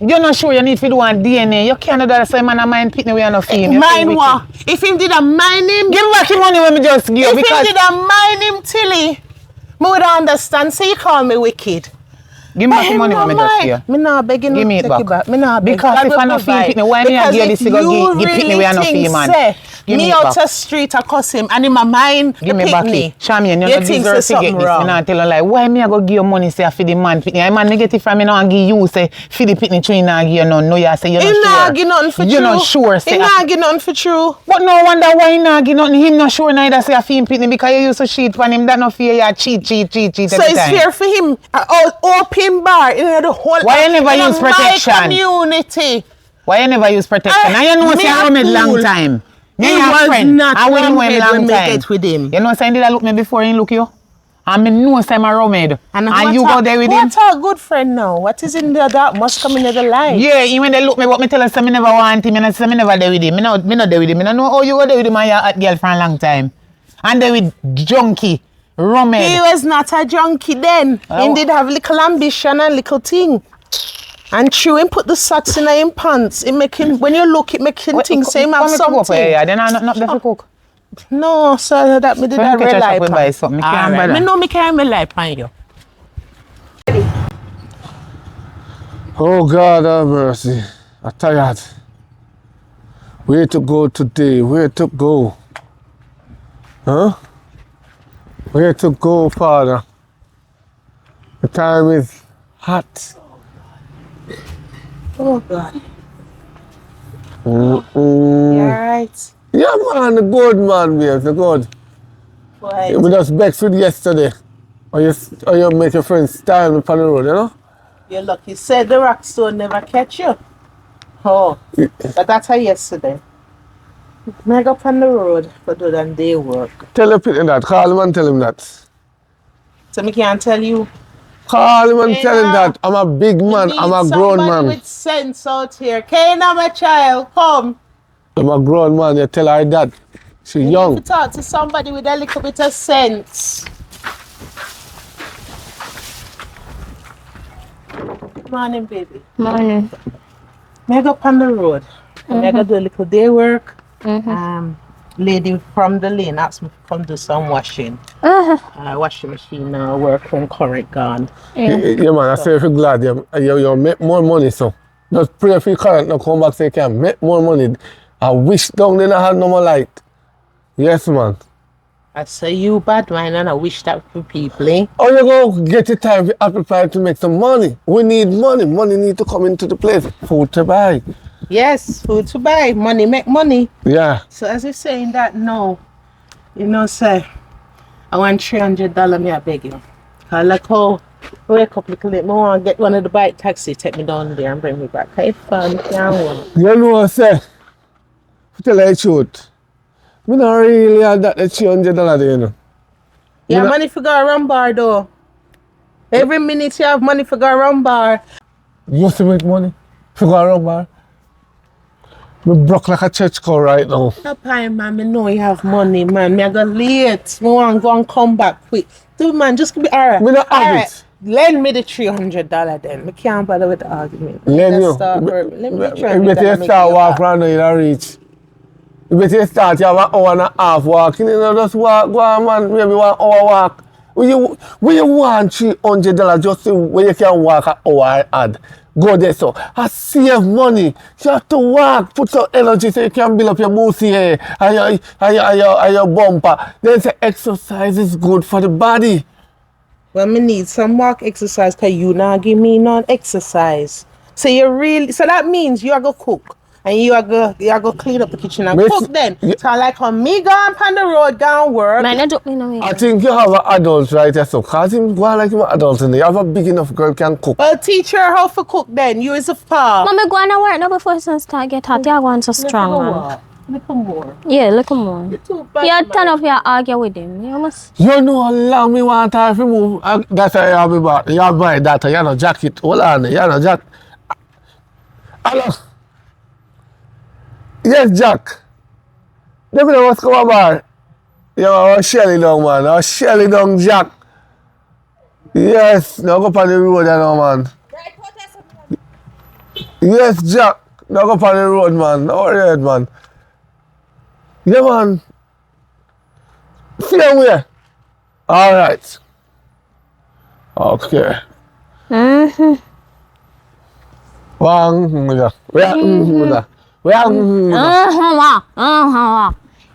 You're not sure you need to do one DNA. You can't do that same man a mind pitney we are not feeling. Mind what? If him did a mind him. Give back the money when me just give. If him did a mind him tilly, me would understand. So you call me wicked. Give me back the money when me just give. Me not begging. Give me it back. Me not begging. Because if I not feel pitney, why me I give this to go give pitney we are not feeling, man. Me out the street I cuss him and in my mind give me back it. Charmian, you you not deserve to get this. Me not tell her like why me I go give you money say for the man pitney. I man negative from me now and give you say for the pitney tree now give you none. No you say you not sure. He not give nothing for true. You not sure say. He not give nothing for true. But no wonder why he not give nothing. Him not sure neither say a fee pitney because you used to cheat on him. That not fear you cheat So every it's time. fair for him. Open bar in the whole. Why you never use protection? My community. Why you never use protection? And you know say I met long time. He was not I will know him long when we time. get with him. You know say he did look me before he look you? And me know say I'm a roommate. And you go there with him? What's our good friend now? What is in there that must come in the line? Yeah, he when they look me but me tell us say me never want him. And say me never there with him. Me not there with him. I don't know how you go there with him and you're a girl for a long time. And there with junkie, roommate. He was not a junkie then. He did have little ambition and little thing. And true, him put the socks in him pants. It make him, when you look, it make him think say him have something. Yeah, then I'm not there to cook. No, sir, that me did So that you catch rely up with buy something. Me can't buy that. Me know me can't rely upon you. Oh God have mercy. I'm tired. Where to go today? Where to go? Huh? Where to go, Father? The time is hot. Oh God. Mm-mm. You alright? Yeah, man, the good man, babe, the good. Right. You just vexed with yesterday. Or you make your friends stand up on the road, you know? You're lucky. Said the rock stone never catch you. Oh, but that's how yesterday. I go up on the road for do than day work. Tell your people that. Call him and tell him that. So me can't tell you. Call him and tell him that. I'm a big man. I'm a grown man. Somebody with sense out here. Kaina, my child, come. I'm a grown man. You tell her that. She's You young. need to talk to somebody with a little bit of sense. Morning, baby. Morning. Me go up on the road. Me go do a little day work. Lady from the lane asked me to come do some washing. Washing machine now working current gone. Yeah, man. I say if you're glad you make more money, so. Just pray for your current now come back so you can make more money. I wish down then I had no more light. Yes, man. I say you bad man and I wish that for people, eh? Oh, you go get the time for Apple Pie to make some money. We need money. Money need to come into the place. Food to buy. Yes, food to buy. Money make money. Yeah. So as you're saying that no, you know, say, I want $300 me I beg you. I like how wake up little bit more and get one of the bike taxi, take me down there and bring me back. Hey fun, You know what I say? To tell you the truth. I don't really have that $300 there, you know. Yeah, money for go around bar though. Every minute you have money for go around bar. You used to make money? For go around bar? I'm broke like a church cow right now. No time, man. Me know you have money, man. Me I go late. Me want to go and come back quick. Dude, man, just give me alright. Me not have it. Lend me the $300 then. Me can't bother with the argument. Lend you. Let me You better start walk around and you don't reach. You better start, you have an hour and a half walking. You know, just walk, go on, man. Maybe 1 hour walk. When you want $300 just to where you can walk an hour and go there, so I save money. You have to walk, put some energy so you can build up your booty here and your bumper. Then say exercise is good for the body. Well, me need some walk exercise because you not give me none exercise. So that means you are going to cook. And you are go clean up the kitchen and cook then. So like how me go on the road, go and work. I think you have an adult right there, so cause him go on like you're an adult in there. You have a big enough girl can cook. Well, teach her how to cook then. You is a pa. Mommy, go on and work now before the sun start get hot. You're going so strong, man. Little more. Yeah, look more. You're too bad. You turn off your argue with him. You must. You know how long me want to remove. That's why you have me back. You have my data. You know jacket. Hold on. You know Jack. Hello. Yes, Jack. Let me know what's going on, man. You know, Shelly down, man. Oh, Shelly down, Jack. Yes. Now go up on the road, you know, man. Yes, Jack. Now go up on the road, man. Now worry, man. Yeah, man. Same way. All right. Okay. Where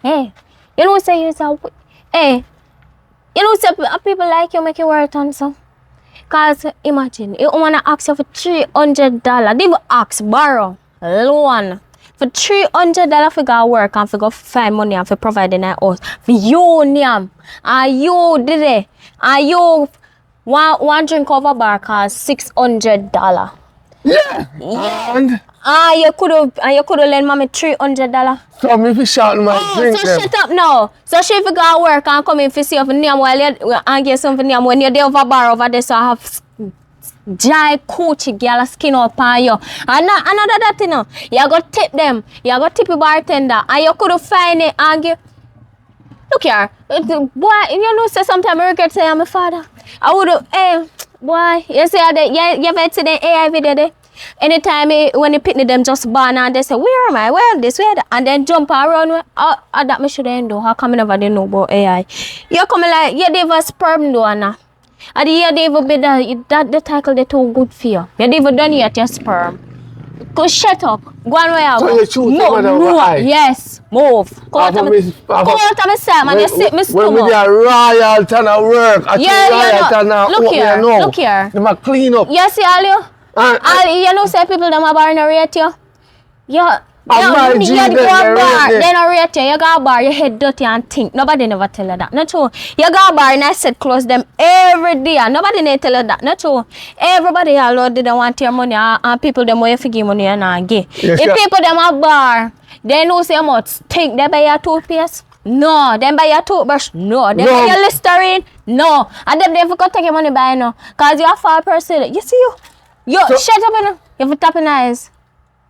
Hey, you know say yourself. Hey, you know say people like you make you work on so. Cause imagine you wanna ask you for $300. They will ask borrow loan for $300 for go work and for go find money and for provide in a house for you Niam. And you did it. And you one drink over bar cost $600. Yeah. And you could have lent mommy $300. so me fi shout my drink So them. shut up now. So she fi go work and come in for see of Niam while you and get something Niam when you're there over bar over there so I have dry coochie girl skin up on you. And another that you know, you go tip them. You go tip the bartender and you could have find it and give. Look here, boy, you know say sometimes I regret say I'm a father. I would have, boy, you see that you ever see the AI video there? Anytime when you pick them just born and they say, where am I? Where this? Where that? And then jump around. That me should end though. How come I never didn't know about AI? You come like, you never sperm though, Anna. And you never be that the tackle they too good for you. You never done yet your sperm. Go shut up. Go on where I So go. you choose move. Yes, move. Go out of my Sam and you sit me when we stomach. are royal turn of work, I Look here. They might clean up. You see all you know say people them a bar no rate you. You go a bar, they no rate you. You go a bar, your head dirty and think. Nobody never tell you that. Not true. You go a bar and I said close them every day. Nobody never tell you that. Not true. Everybody alone didn't want your money and people them way you give money and not give. Yes, If people them a bar, they know say much think they buy your toothpaste. No, them buy your toothbrush. No, them buy your Listerine. No, and them they forgot take your money buy no. Cause you a foul person. You see you. Yo, shut up and you have to tap in eyes.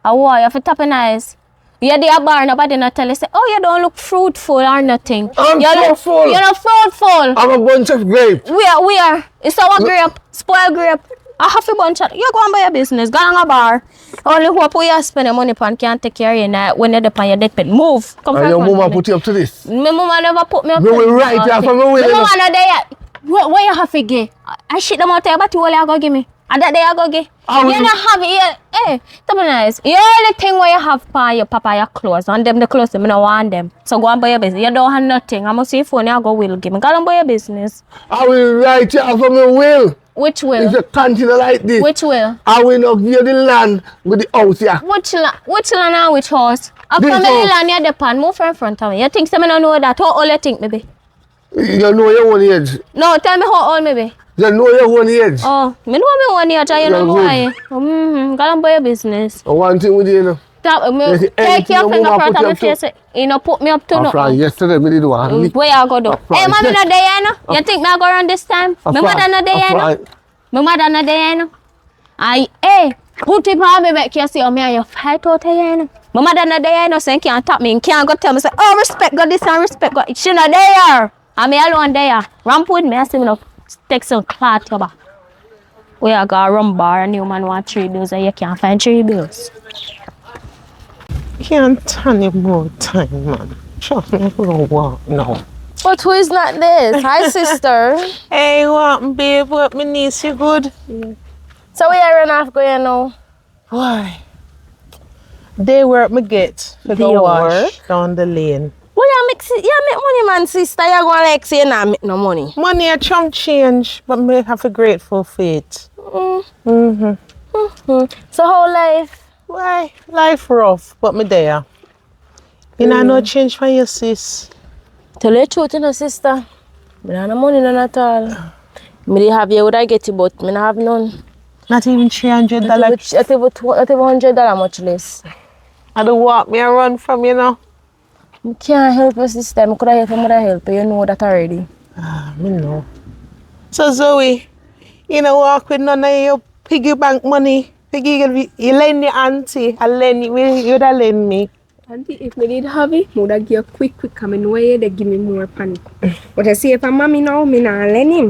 You have to tap in eyes. You're there bar, nobody not tell you say, oh, you don't look fruitful or nothing. I'm fruitful. You're not fruitful. I'm a bunch of grapes. We are. It's our grape. Spoiled grape. I have a bunch of you go and buy your business. Go on a bar. Only hope you spend your money upon can't take care of you now when you're upon your deathbed. Move. Come and your mama put you up to this? My mama never put me up to this. We will write you for me. My mama not there. What you have to get? I shit them out there, but you all you go give me. And that they are go get. You don't have it. Hey, to be nice. The only thing where you have for your papa your clothes. And them the clothes, them, I don't want them. So go and buy your business. You don't have nothing. I must see your phone, you go will give me. Go and buy your business. I will write you for my will. Which will? If you continue like this. Which will? I will not give you the land with the house here. Which land and which house? After me the land you depend, move in front of me. You think I don't know that? How old you think maybe? You know your own age. No, tell me how old maybe. You know your own age. Oh, I know my own age, you know why. Go and buy your business. One thing with you, know. Take your fingerprint of my face. You know, put me up to no. Yesterday, I did one. Where you go do? Hey, mommy not there, you know. You think I go around this time? My mother not there, you know. My mother not there, you know. Hey, put it on me, make you see me and you fight out here, you know. My mother not there, you know, so you can't tap me. You can't go tell me, say, oh, respect God this and respect God. She not there. I'm alone there. Ramp with me, I see me no. Take some cloth over. We are going to run bar and you man want 3 bills and you can't find 3 bills. Can't turn it more time, man. Trust me, I don't walk now. But who is not this? Hi, sister. Hey, what, babe? What, my niece, you good? Yeah. So we are run off going now? Why? They work me get to go wash down the lane. Well, you make money, man, sister. You're going to like say you not make no money. Money a chunk change, but me have a grateful faith. So how life? Why? Life rough, but me there. You know, no change for your sis. Tell you the truth, you know, sister. I don't have no money none at all. I have you would I get it, but I don't have none. Not even $300? Not even $100 much less. I don't walk me and run from, you know. I can't help your sister. I could have helped you, help you. You know that already. Me know. So Zoe, you know, walk with none of your piggy bank money. Piggy, you lend your auntie. I lend you. You'd have lend me. Auntie, if me did have it, I would have give quick, come in way, they give me more panic. But I see if I'm mommy now, me not lend him.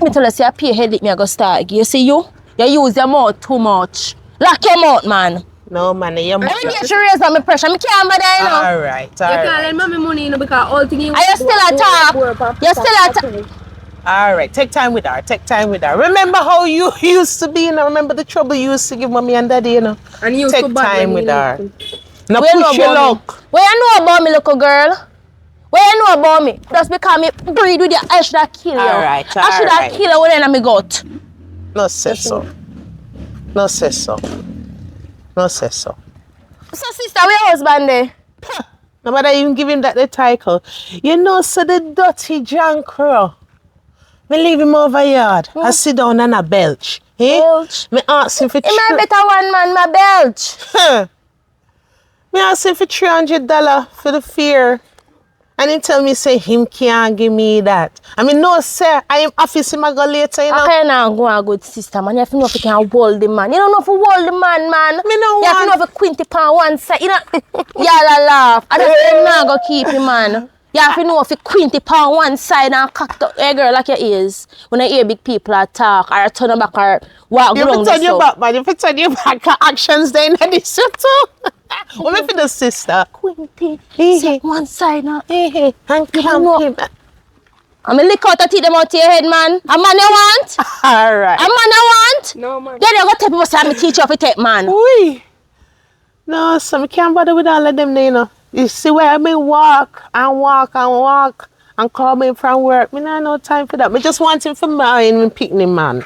Me tell you, say, I pay headache, me I go start. You see you use your mouth too much. Lock your mouth, man. No, man, you're Every day she raise on me pressure. Me can't bother, you know. All right. You can't lend mommy money, you know, because all things you Are you still at talk? You still at talk? All right, take time with her. Take time with her. Remember how you used to be, you know. Remember the trouble you used to give mommy and daddy, you know. And you take time with her. Now Where push your luck. What you know about me, little girl? What you know about me? Just because me breed with you, I should have killed you. All right, I should have killed you when I got. No say so. No say so. No say so. So sister, where your husband there? Nobody even give him that the title. You know, so the dirty jankro. Me leave him over yard. I sit down and a belch. Eh? Belch? Me ask him for He might better one man, my belch. Me ask him for $300 for the fear. And he tell me, say, him can't give me that. I mean, no, sir, I am office him, I go later, you know. Okay, now go and good sister, man. You have to know if you can hold the man. You don't know if you hold the man, man. Me no you have to know if you quint it on one side. You know, y'all laugh. I just say, nah, go keep him, man. You have to know if you quint it on one side and cock up a girl like your ears. When I hear big people talk, or turn back or walk You around have to turn your back, man. You have to turn your back. Actions there in this too. What if it's the sister? Quinty, sit one side now. And know. him. I'm going to lick out and teeth them out to your head, man. A man you want? All right. A man you want? No, man. Then you go tell people say I'm a teacher of a tech, man. Oi. No, so I can't bother with all of them, you know. You see where I mean walk and come in from work. Me not no time for that. Me just want him for mine and picnic, man.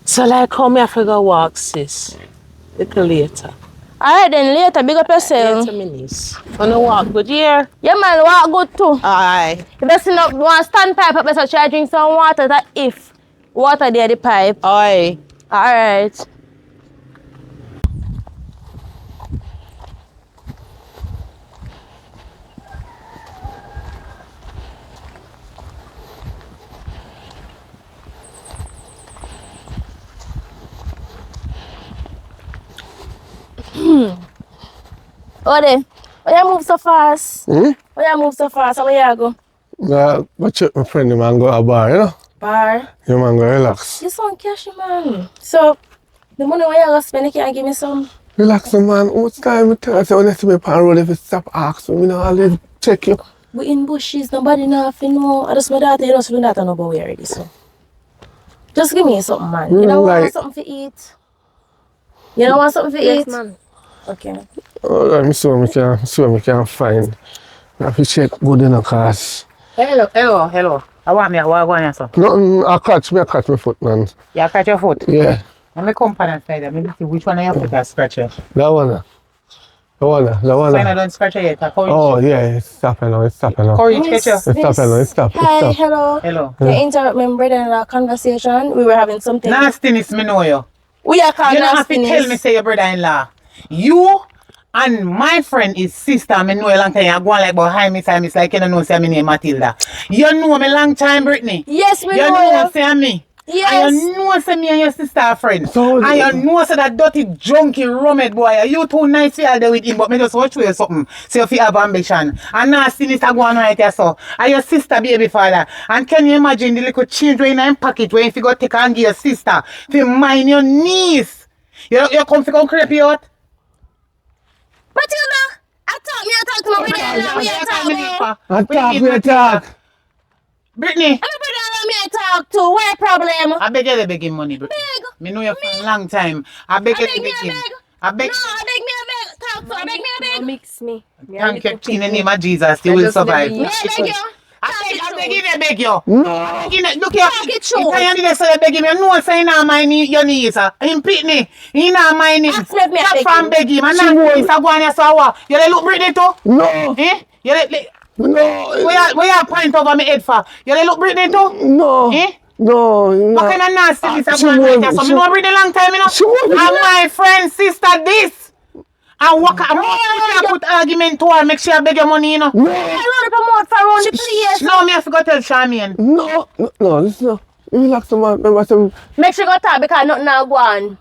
So like how me have to go walk, sis. Little later. Alright then, later, big up yourself. 30 minutes. Wanna walk good here? Yeah, man, walk good too. Aye. If there's enough, one stand pipe up, so try drink some water, that if water there the pipe. Aye. Alright. Ode, why you move so fast? Why you move so fast? Where you go? Go check my friend, the man go to a bar, you know? Bar? You man go relax. You sound cashy, man. So, the money where you go spend, you can't give me some? Relax, man. How much time I tell you? When you see me on the road, if you stop asking me, you know, I'll just check you. We in bushes, nobody know if you know. I just my daughter, you know, so that I know about where already, so. Just give me something, man. You don't want something to eat? You don't want something to eat? Yes, man. Okay. Let me see what I can find. I have to check good in the cars. Hello. I want me a walk on yourself. Nothing, I catch my foot, man. You catch your foot? Yeah. Let me come on side. Let me see which one of your foot has scratch you. That one. So I don't scratch you yet. Oh, yeah, it's stopping now. Courage, catch you. It's stopping now. Hi, hello. Hello. You interrupt my brother in our conversation. We were having something. Nastiness, me know you. We are called You don't have to nastiness. tell me say your brother-in-law. You and my friend is sister. I know a long time. You go on like behind me, like you don't know say my name Matilda. You know me long time, Brittany. Yes, we You know know you. say me. Yes. And you know say me and your sister are friends. So, and you know say that dirty junky rummed boy. You too nice to there with him, but me just want to show you something. So if you have ambition. And nastiness are going right here so. And your sister baby father. And can you imagine the little change in your pocket when you go take and give your sister to mind your niece? You come to come creep you out? Matilda, I talk to my brother-in-law. We talk. Brittany. I'm a brother-in-law me I talk to. What problem? I beg you to beg him money, Brittany. Beg? Me know you for a long time. I beg you to beg him. I beg. No, I beg me a beg. Talk to her. Beg me a beg. Mix me. Thank you. In the name of Jesus, you will survive. Me I beg you. I beg you to beg you. No. Look here. Talk it true. You can't say beg him. You know say now my your knees. Him pick me. He not mind him. Ask me if me a Stop beg from him. beg him. And now he's a go on your sour. You dey look Brittany too? No. Eh? You dey No. where you point over my head for? You dey look Brittany too? No. Eh? No. What kind of nasty this She a go on won't- like that? So she- me know Brittany long time, you know? she won't- And my friend, sister, this. And what kind of put argument to her, make sure I beg your money, you know? No. I run up a month for around the place. No, me have to go tell Charmian. No, listen. Relax, man. Remember some. Make sure you go talk because nothing now go on.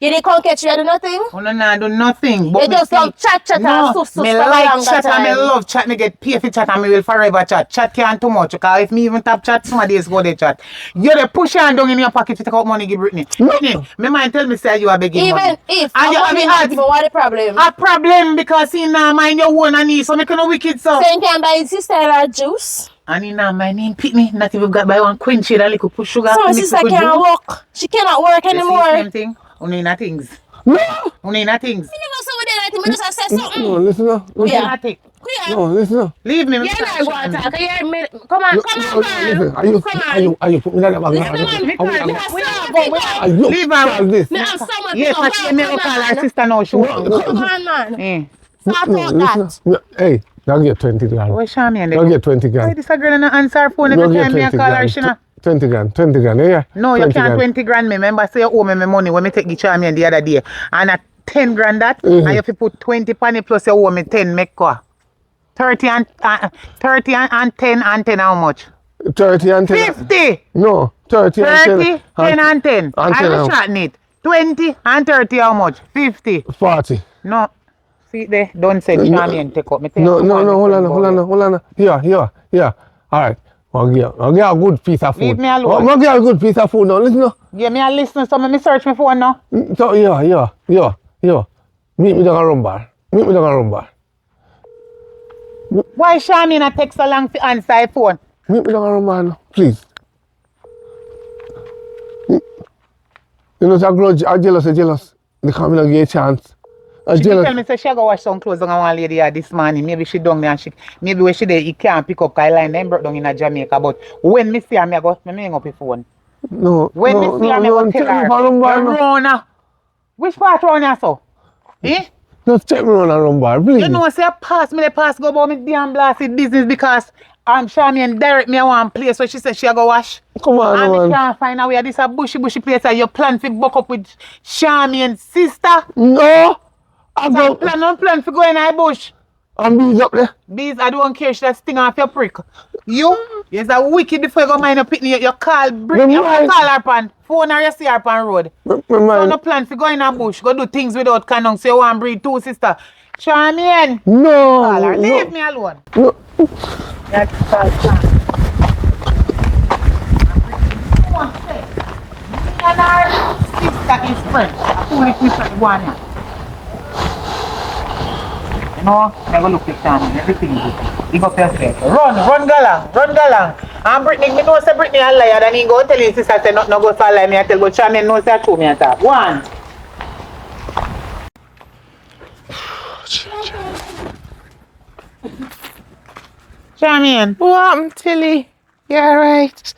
You didn't come catch you, you do nothing? Oh, no, do nothing. You just love chat and sus me for like longer chat time. and me love chat. Me get paid for chat and me will forever chat. Chat can't too much. Because if me even tap chat, some days go they chat. You dey push your hand down in your pocket to take out money give Brittany. Brittany, me mind tell me say you are begging money. Even if and you have it what the problem? a problem because he now mind your own and need so make no wicked so. So you can buy his sister a juice? And he now my name Pitney. Not even got buy one quench shade and little push sugar. So my sister can't work. She cannot work anymore. Same thing. Only nothings. No. Only nothings. You never saw that thing. I just say something. No, listen up. Yeah. Nothing. No, listen up. Leave me. You're not going to talk. Come on, Listen, are you put me like that? Leave her. This. Yes, but she never call her sister now. She won't. Come on, man. Start No, out listen. that. Hey, I'll get 20 grand. Where's Charmian? I'll get 20 Why grand. this a girl and answer her phone every time me I call her? She not. 20 grand, yeah. No, you 20 can't grand. 20 grand me. Remember, say you owe me my money when me take the Charmian the other day. And at 10 grand that, and you have to put 20 penny plus you owe me 10 make quoi? 30 and 10 and 10 how much? 30 and 10. 50! No, 30 and 30, 10. 10 and 10. And 10 I'm how? chatting it. 20 and 30 how much? 50. 40. No. See there, don't say Charmian take up. Me take No, up hold on. Here. All right. I'll get a good piece of food. Leave me alone. I'll get a good piece of food now. Listen now. Yeah, me a listen, so me search my phone now. So, yeah. Meet me down a rum bar. Why Charmian a text so long to answer her phone? Meet me down a rum bar now, please. You know, a grudge, I'm jealous. They come in and give a chance. I'm She jealous. tell me say she go wash some clothes on one lady here this morning. Maybe she down there and maybe when she there he can't pick up Kyle line them broke down in Jamaica. But when me see her, me go hang up the phone. No. When me see her, me go tell her. Rona. Which part round here so? Eh? Just take me around a rum bar, please. You know say pass go about me damn blasted business because Charmian direct me a one place where she said she go wash. Come on, and man. me can't find out where this a bushy place and you plan to buck up with Charmian's sister. No. I So go. plan for go in the bush. I'm bees up there. Bees, I don't care if that sting off your prick. You're a wicked before you go mind up pitney. You call Brittany, you call her pan phone or you see her pan road. So no plan for go in a bush, go do things without condom, so you want to breed two sister. Charmian, No. call her, leave me alone. No. That's called Charmian. Me and her sister is friends. I pull it with one here. You know, never look at Charmian, everything is good. Big up yourself. Run galang. And Brittany, me know say Brittany a liar, then he go tell his sister say not no go for lie me I tell, but Charmian knows say true me I talk. One. Charmian. What, Tilly? You alright?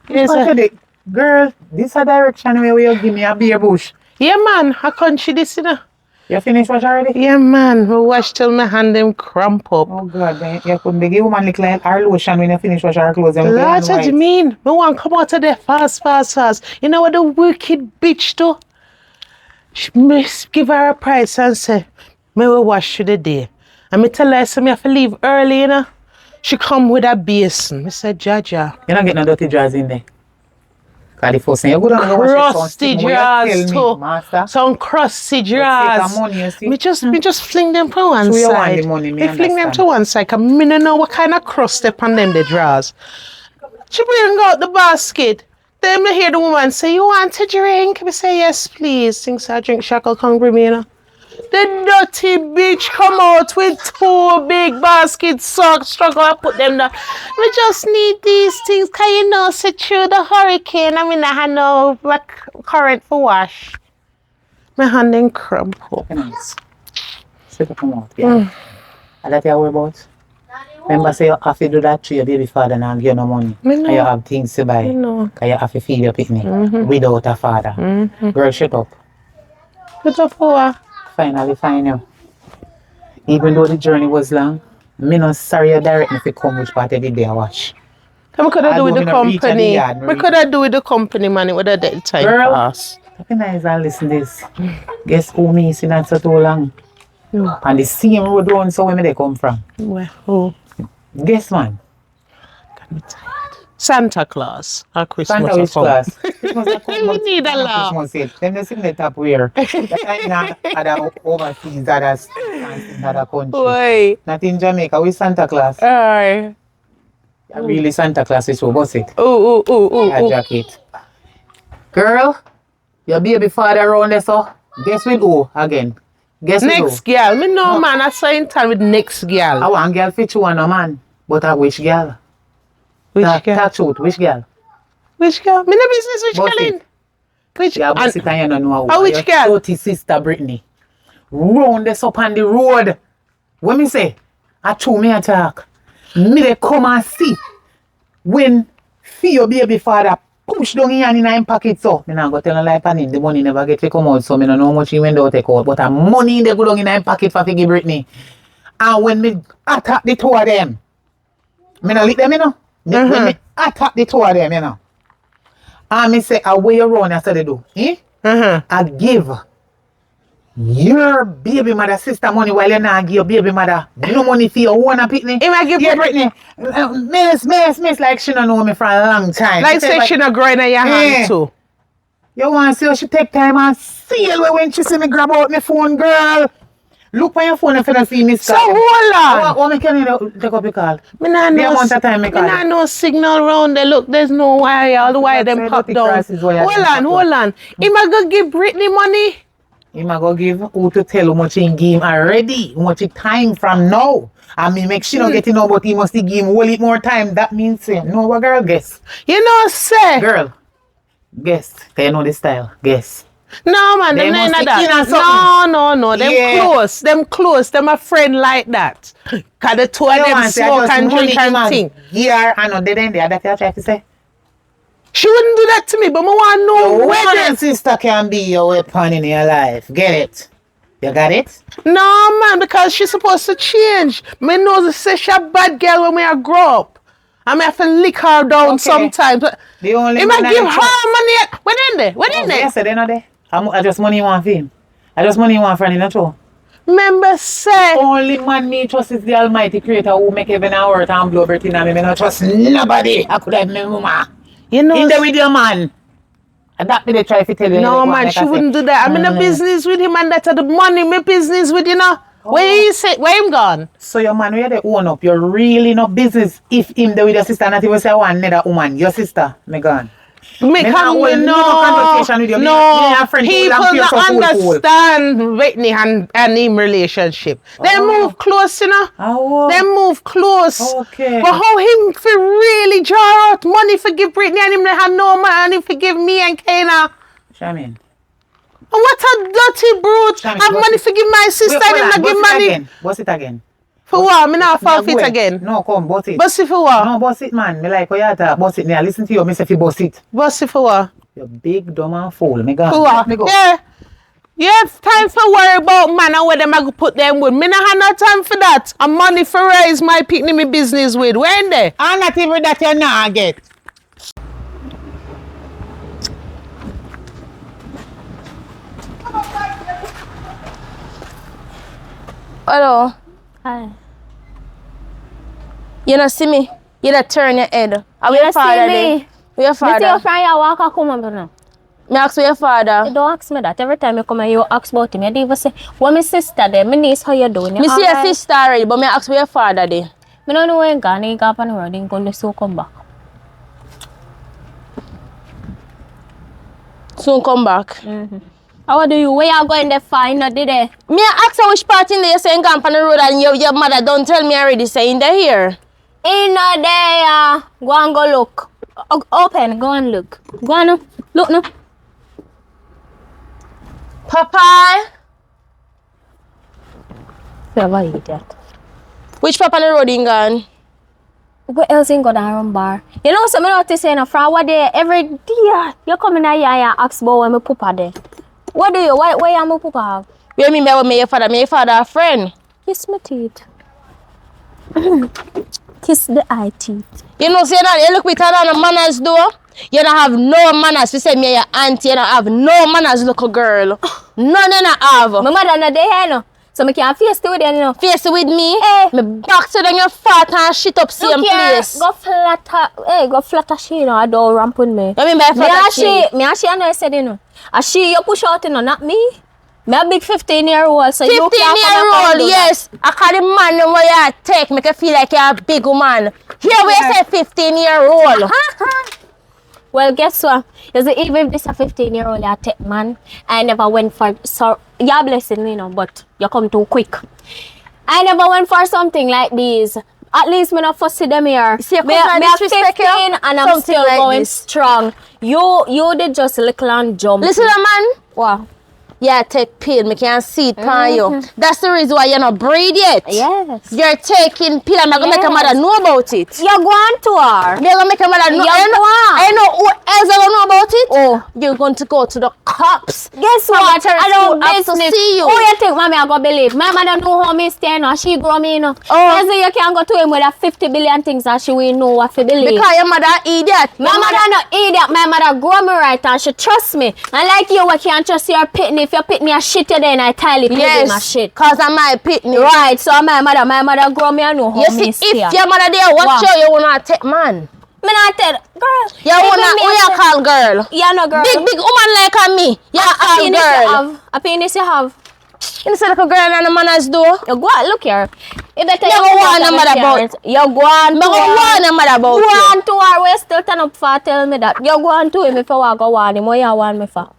Yes, girl, this a direction where you give me a beer bush. Yeah, man. I country this, you know. You finished wash already? Yeah, man. I wash till my hand them cramp up. Oh God, then you couldn't give woman like our lotion when you finish wash our clothes. That's what you mean. Me want come out of there fast. You know what the wicked bitch do? She me give her a price and say, me will wash you the day. And me tell her, say me have to leave early, you know. She come with a basin. Me say, Jaja. You're not getting no dirty drawers in there. Cause the first thing you go down and Crusty drawers too. Some crusty drawers. Me just fling them to one So you want side. the money, me fling them understand. to one side. Cause me don't know what kind of crust they on them the drawers. She bring out the basket. Then me hear the woman say, "You want a drink?" Me say, "Yes, please." Thinks I drink shackle come bring me, you know. The dirty bitch come out with 2 big baskets, socks, struggle and put them down. We just need these things, cause you know, sit through the hurricane. I mean, I had no current for wash. My hand in crump up. Sit up come out, yeah. And that you worry about? Remember say you have to do that to your baby father and give you no money. Me know. And you have things to buy. Me know. Cause you have to feed your picnic without a father. Girl, shut up. Put up for Finally find you. Even though the journey was long, me not sorry you direct me to come which part of the day I watch. we could have do with the Although me not reach at the company. yard, me We reach- could have do with the company, man. It would have dead time Girl. pass. Be nice and listen this. Guess who me seen that so too long? And the same road down so where me they come from. Well, who? Guess man. Santa Claus or Christmas. Santa which or class? We need a laugh. Christmas it. Them they sing the top where. That time in other overseas, other states, other countries. Why? Not in Jamaica, we Santa Claus. Aye. Really Santa Claus is what's it? Oh. A jacket. Girl, your baby father around there so. Guess with who again? Guess with Next who? girl. Me no man. I saw in time with next girl. I want girl fit you and a man. But a which girl? Which Talk girl? truth, which girl? Which girl? Me no business which Boss girl it. in. Which Yeah, but and- sit and you don't know which your girl? dirty sister Brittany. Round this up on the road. What me say? I told me attack. Me they come and see. When your baby father push down in hand in him pocket so. Me not go tell a lie pan him. The money never get to come out so me don't know how much he went out take out. But the money they go down in him pocket for give Brittany. And when me attack the two of them. Me not lick them you know. When me attack the two of them you know. And me say away you run after they do. I give your baby mother sister money while you not give your baby mother no money for your own picnic. Him I give Yeah, Brittany. Miss, like she don't know me for a long time. like say she not growing in your hand too. You want to see how she take time and seal when she see me grab out my phone, girl. Look on your phone if you don't see me. So hold on. What me can you take up your call? Me nah The know. amount of time me Me call. nah know signal round there. Look, there's no wire. All the wire them That's pop why down. dirty crosses wire Hold them on, pop hold on. Him a go give Brittany money. You might go give who to tell how much he give already, how much time from now. I mean, make sure not getting know, but he must give him whole it more time. That means say, no, what girl, guess. You know, say. Girl, guess. Can you know the style? Guess. No, man, They them ain't must that. be in or something. No. Them Yeah. close. Them close. Them a friend like that. Cause the two of them smoke and drink and thing. Yeah, I know they then there. That you try to say. She wouldn't do that to me, but I want to know Your where one them. sister can be your weapon in your life. Get it? You got it? No, man, because she's supposed to change. Me know the say she a bad girl when we a grow up. I may have to lick her down Okay. sometimes. The only He might man give I her money. When in there? When in there? Yes, they not there. I just money you want for him. I just money you want for him, not true. Remember say. Only man me trust is the Almighty Creator who make heaven and earth and blow everything and me not trust nobody. I could have my mama. You know. In there with your man. And that me they try to tell you. No, man, she wouldn't do that. I'm in a business with him and that's the money, me business with, you know. Where he say, where him gone? So your man, where they own up, you're really no business if him there with your sister, not even say one another woman, your sister, me gone. Me not come hold with no conversation with you. Me no. a friend who People will appear don't so cool. understand Whitney and him relationship. They move close, you know. Oh. They move close. Okay. But how him for really draw out money for give Brittany and him they have no money and him for give me and Kena. Shamin. What a dirty brute. Shamin, Have boss money it. for give my sister and him not give money. Boss it again. For what? Me not Yeah, forfeit go again. No, come, boss it. Boss it for what? No, boss it, man. Me like how you talk. Boss it. Me I listen to you. Me say fi boss it. Boss it for what? You big dumb and fool. Me gone. For what? Me go. Yeah. You have time for worry about man and where them I go put them with. Me not have no time for that. And money for raise my picnic me business with. Where in there? And not even that you not get. Hello. Hi. You not see me? You not turn your head. Are we You your see father me? there? We your You see your father. friend you walk and come over now. Me ask where your father. You don't ask me that. Every time you come here, you ask about him. You don't even say, what my sister there? My niece, how you doing? Me see your sister already, but me ask where your father there. I don't know where he gone. He got on the road. He going to come back. Soon come back. How do you? Where you going there for? You not did it? Me ask her which part in there you saying gone on the road and your mother don't tell me already saying they here. He not there. Go and go look. Open. Go and look. Go on. Look now. Papa? You're a idiot. Which papa on the road in gone? Where else in go down bar? You know something I to say in a fraud day every day. You come in here and ask about where my papa there. What do you? Why am my papa have? What you mean by what me your father? Me your father a friend. Kiss my teeth. Kiss the eye teeth. You know say that you look with her on the manners though. You don't have no manners. You say me your auntie, you don't have no manners, little girl. None you don't have. My mother not there, no. So I can't face it with you, no. Face it with me. Hey. Me back to them your fat and shit up same place. Go flatter she, you know. I don't ramp with me. You mean by flatter she? Me and she, I know I said, you know. And she, you push out, you know, not me. Me a big 15-year-old, so you can't 15-year-old, yes. I call the man where you take, make you feel like you're a big woman. Here we say 15-year-old. Well, guess what? You see, even if this a 15-year-old I take man, I never went for, so, you're blessing, you know, but you come too quick. I never went for something like this. At least me not fussy them here. See, me 15 and I'm something still like going this. strong. You did just little and jump. Listen, man. Wow. Yeah, take pill. Me can see it on you. That's the reason why you're not breed yet. Yes. You're taking pill and I'm going to make a mother know about it. You're going to her. You're going to make a mother know. I know who else going to know about it. Oh. You're going to go to the cops. Guess what? I don't business. See you. Who you think mommy I go believe? My mother know how me stay now. She grow me, you know. Oh. You you can go to him with a 50 billion things that she will know what to believe. Because your mother idiot. My mother not idiot. My mother grow me right and she trust me. And like you, I can't trust your pitney. If your pitney a shit you then I entirely play my shit. Cause I'm my pitney. Right, so my mother grow me and know how you me see, stay. if your mother there watch you wanna take man. Me not tell girl. You wanna who you call girl? Yeah, no girl. Big woman like me. You call girl. A penis you have. You see like a girl and a manners do? You go on, look here. You better you go on a mother about. You go on to her. a mother about. Go on to her. We still turn up for tell me that. You go on to him if you want to go on him. What you want me for?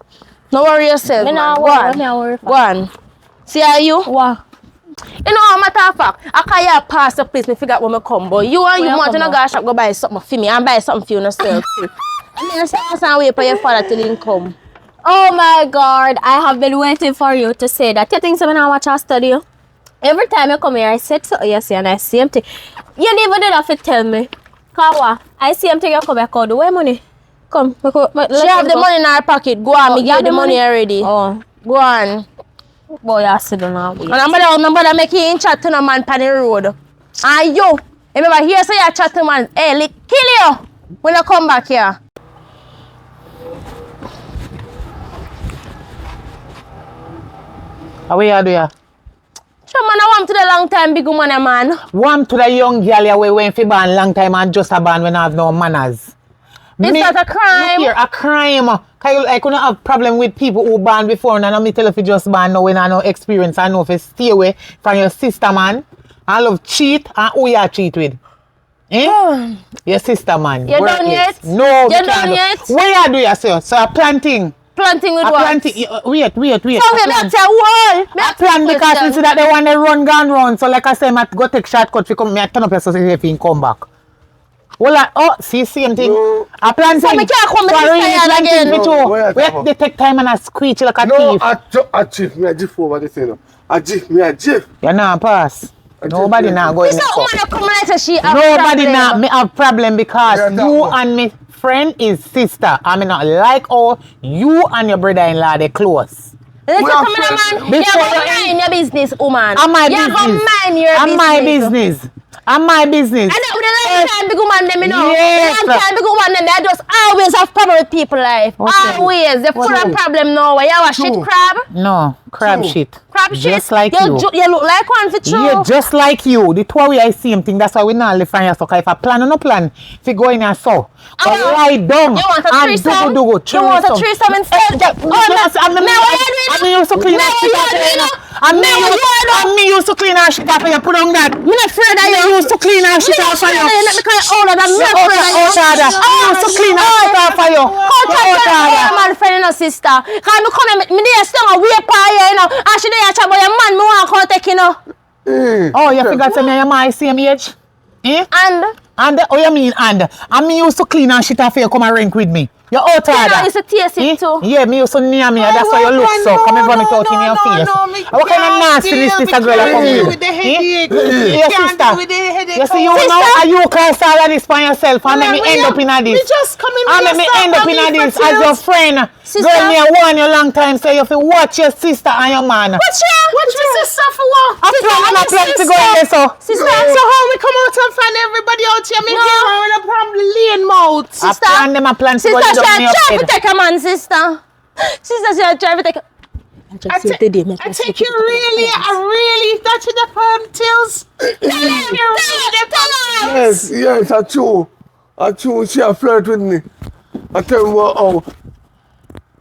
No worry yourself, Me man. not worry. Go on. See how you? What? You know, matter of fact, I can't pass the place, me figure out when I come, but you and you want to go shop, go buy something for me and buy something for you yourself too. I mean, I wait for your father till he come. Oh my God, I have been waiting for you to say that. You think someone watch our studio? Every time you come here, I said so, you see, and I see him. You never did have to tell me. Kawa, I see him you come back out. Where money? Come. She have the money in her pocket. Go on, me give you the money already. Oh. Go on. Boy, I sit down now. And I'm gonna make you in chat to no man on the road. And you, remember here say you chat to man, hey, kill you when you come back here. How you do ya? Sure man, I want to the long time big woman, man. Want to the young girl ya we went for ban long time and just a ban when I have no manners. It's not a crime. Look here, a crime. I couldn't have problem with people who ban before and I me tell if you just ban now when I know experience. I know if you stay away from your sister man. I love cheat and who you cheat with. Eh? Your sister man. You done yet? No, you done yet? Where you do yourself? So a planting. Planting with what? Planting. Wait. So we better wall. I plan because you see that they want to run gone round. So like I say, I go take shortcut to come. I turn up your society if you come back. Well, see, same thing. No. I plan So thing. me can't come and again. No, they take time and I screech like a thief. No, I jiff me a jiff over the thing. I jiff me a jiff. You not pass. Nobody not going This to woman come and say she have Nobody problem. not me have problem because Yeah, you that and me friend is sister. I mean not like all you and your brother-in-law they close. Listen, We are come on, friends. man. You Before go you mind your business, woman. I'm my you business. go mind your I'm business. my business. I'm my business. And that with the long time big woman them, you know. Yes. The long time big woman them, they just always have problem with people life. Okay. Always. They're full of problem now. You have a shit True. crab. No, crab True. shit. Crab shit. Just like you. You look like one for true. Yeah, just like you. The two way I see him thing. That's why we not live from your so if I plan or no plan, if you go in and so. But lie down. You want a and threesome? do. You want a threesome instead? I me used to clean our shit off and you put on that. I'm not afraid that you used to clean our shit off for you. Let me call you older than me. You used to clean our shit off for you. Man, friend and sister. Can me come and me there still a way par you know. And she there chat about your man me want to take you know. Oh, you forgot to me your my same age? Eh? And oh you mean and me used to clean and shit off for you come and rank with me. You're out of You know, that. used to taste it too. Yeah, me used to near me, that's why you look so. Come and run it out in your face. What kind of nastiness this a girl come with? Your sister. You see, you know, you cause all of this for yourself and let me end up in this. And let me end up in this as your friend. Girl, me I warn you a long time, so you have to watch your sister and your man. What's Watch me, sister, for what? I plan to go in there, so. Sister, so how we come out and find everybody out here? Me here on a probably lean mouth. I plan to go Sister, in she try to take a man, sister. Sister, she try to take a... I take you really, touching the palm tills. Yes, I true. She a flirt with me. I tell you what, oh,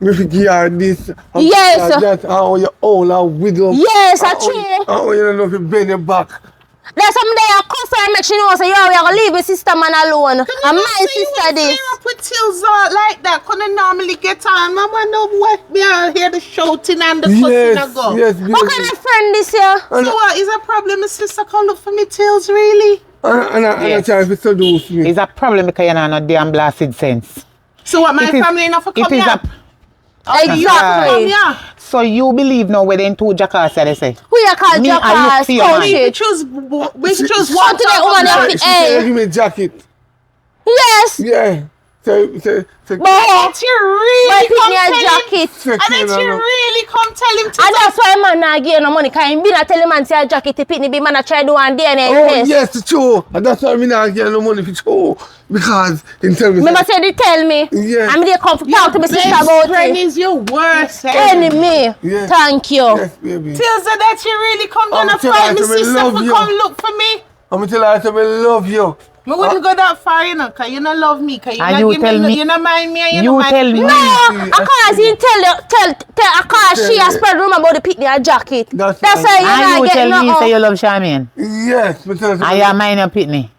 me give her this. Yes. That, how you old and widow. Yes, I true. How you don't know if you bend your back. There's some day I cuss her and make she know say, yo, we are going to leave your sister man alone. And my sister this. You put tills out like that. Couldn't normally get on. I wonder what me out here the shouting and the cussing I go. Yes, What kind of friend this here? So what is a problem? My sister come look for me tills, really? And I try to seduce me. It's a problem because you're not no damn blasted sense. So what, my family enough for come here? Exactly. So you believe now where the two jackass they say? Who you call Me, I jackass? look for your man. We choose one to the woman She hey. give me a jacket. Yes. Yeah. But that you really pick come me a tell him. jacket. And that you really come tell him to And that's why man not give no money. Because he be not tell him man say a jacket to pick me. Be man not try do one DNA Oh, test. yes, it's true. And that's why I'm not getting no money for true. Because in tell me. Remember say they tell me. Yeah. I'm there come talk to my sister about friend it. is your worst Enemy. Yes. Thank you. Yes, baby. Tells her that you really come down I'm and telling fight me her to sister love for you. come look for me. I'm going to tell her I love you. Me wouldn't go that far, you know, because you don't love me, because you And don't you give tell me- you don't mind me, and you You don't mind tell me. No, because he tell she has spread rumor about the picnic and jacket. That's That's right. why And you you not tell get me no. say you love Charmaine. Yes, but tell her And you mind your pitney.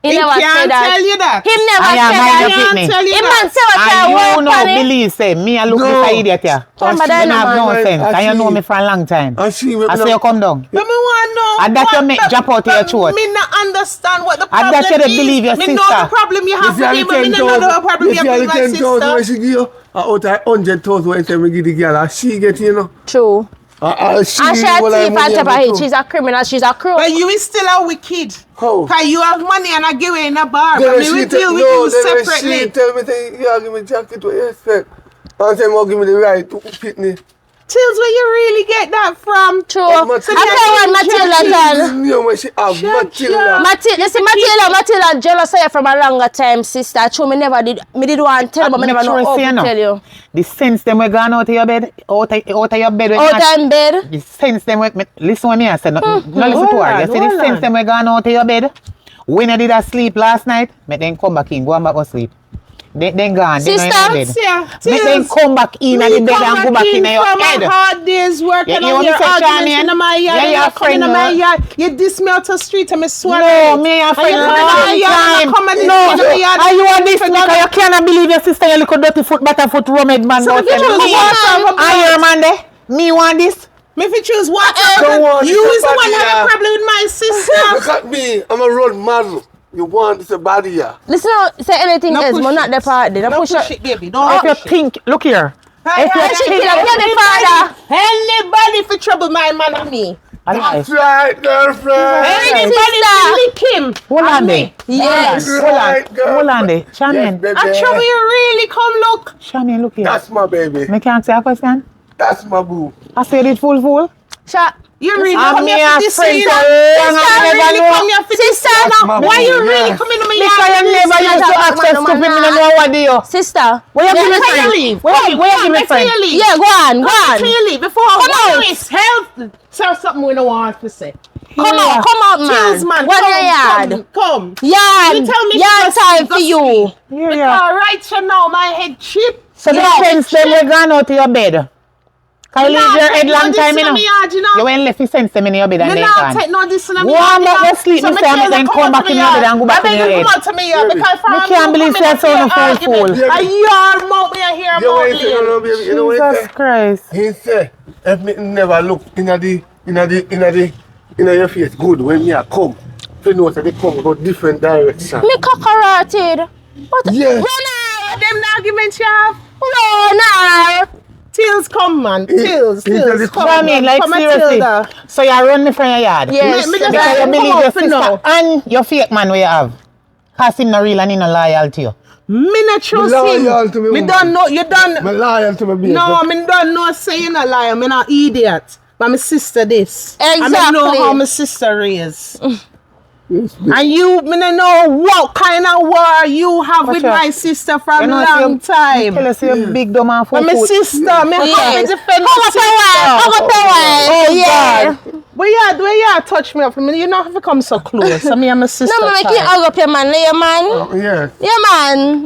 He He never can't said that. tell you that. Him never I am said mind that. your pitney. tell you Him that. man say what I And you work no on it. believe say me I look No. this idiot here. Remember You that have no man. sense. And you know me for a long time. And she I say you come down. But me want to know And that you what make the- drop out of your but throat. Me not understand what the And problem that you don't is. believe your Me know sister. the problem you have with him, but me not know the problem you have with my 10,000 when sister. she give you out of 100,000 when she give the girl, and she get, you know. True. She And she a will thief have on top of money it. She's a criminal. She's a crook. But you is still a wicked. How? Because you have money and I give you in a bar. Then But me she will tell- deal with no, you then when separately. she tell me, say, you give me jacket, what you expect? And say, give me the right to pick me. Tills, where you really get that from? True. Oh, I Matilda. tell what Matilda done. You know when she have Matilda. Matilda jealous of you from a longer time, sister. True, me never did. Me did want to tell, but me never know how to tell you. The sense them we gone out of your bed, out of your bed. when Out you in bed. The sense them we, listen what me I say, no listen to her. You see the sense them we gone out of your bed. When I did a sleep last night, make them come back in, go and back to sleep. Then gone, they Sister, go in the bed. Yeah, Make them come back in and the bed and go back in your from head. a hard day's work Yeah, and you all want your me to say, arguments Charmian? in my yard. Yeah, and you're you a come in friend, my no? yard. You diss me out the street and me swear. No, me a friend you long come in my yard and time. I come and No, diss me in my yard. and you want this because you cannot believe your sister, your little dirty foot, butterfoot, rummage man. So don't if you tell choose me. water, And your man there, me want this. Me if you choose water, Don't want you this is the one body, that have a problem with my sister. Look at me, I'm a road model. You want this a body, yeah. Listen, say anything No else, push but it. not the party. Don't push it. it, baby. Don't If you push it. think, look here. Hey, If you hey, she think, kill her, the father. Anybody for trouble my man and me. alive. That's right, girlfriend. Anybody sister. to lick him. Hold on there. Yes. That's Hold on. right, girl. Hold on there. Charmaine. Yes, baby. And trouble you really come look. Charmaine, look here. That's my baby. Me can't say a question. That's my boo. I said it full. Shut. You really I'm come here here for this friend scene. for long, Sister, I never really know. come here for this Sister, scene. That's my Why boo, you really yes. coming to me? Because you never used to access stupid me, no know what do you. Sister. Where you give me Can you friend? leave? Where you give me friend? leave? Yeah, go on, go on. Can you leave? Before Come I out. is health. Tell something we don't want to say. Come out, man. Cheers, man. What your yard? Come. Yard. You tell me Yard she time just for you. Because right you now, my head chip. So the sense them we gone out of your bed. Can you leave your head long time, you know? You went left your sense them in your bed and Me then not gone. take no this in Go me. on back to sleep, So me say, and then come back in your bed and go back in your head. Come out to me here because Me can't believe you're so no fool. A yard mouth me here You know what he say, mouth. no, baby? You know what he Jesus say? Christ. He say, if me never look in your face good when me a come. You know that they come go different direction. Me cockarated. What? Yes. Run Them arguments you have. her. Tills come, man. Tills. Come, Charmaine, like come and seriously. Tilda. So you run me from your yard? Yes. Me just Because you come believe out your for sister now. and your fake man where you have. Cause him no real and he no loyal to you. Me not trust loyal to him. me, Me woman. don't know. You don't. I'm loyal to my baby. No, me don't know. Say you not liar. Me not idiot. my sister this. Exactly. I know how my sister is. And you, me don't know what kind of war you have with my sister from long time. Tell us you're big dumb and But my sister, me have to defend my sister. Yeah. But yeah, where you touch me up, you don't have to come so close. I mean, I'm a sister. No, make you hug up your man, yeah, man. Yes. Yeah,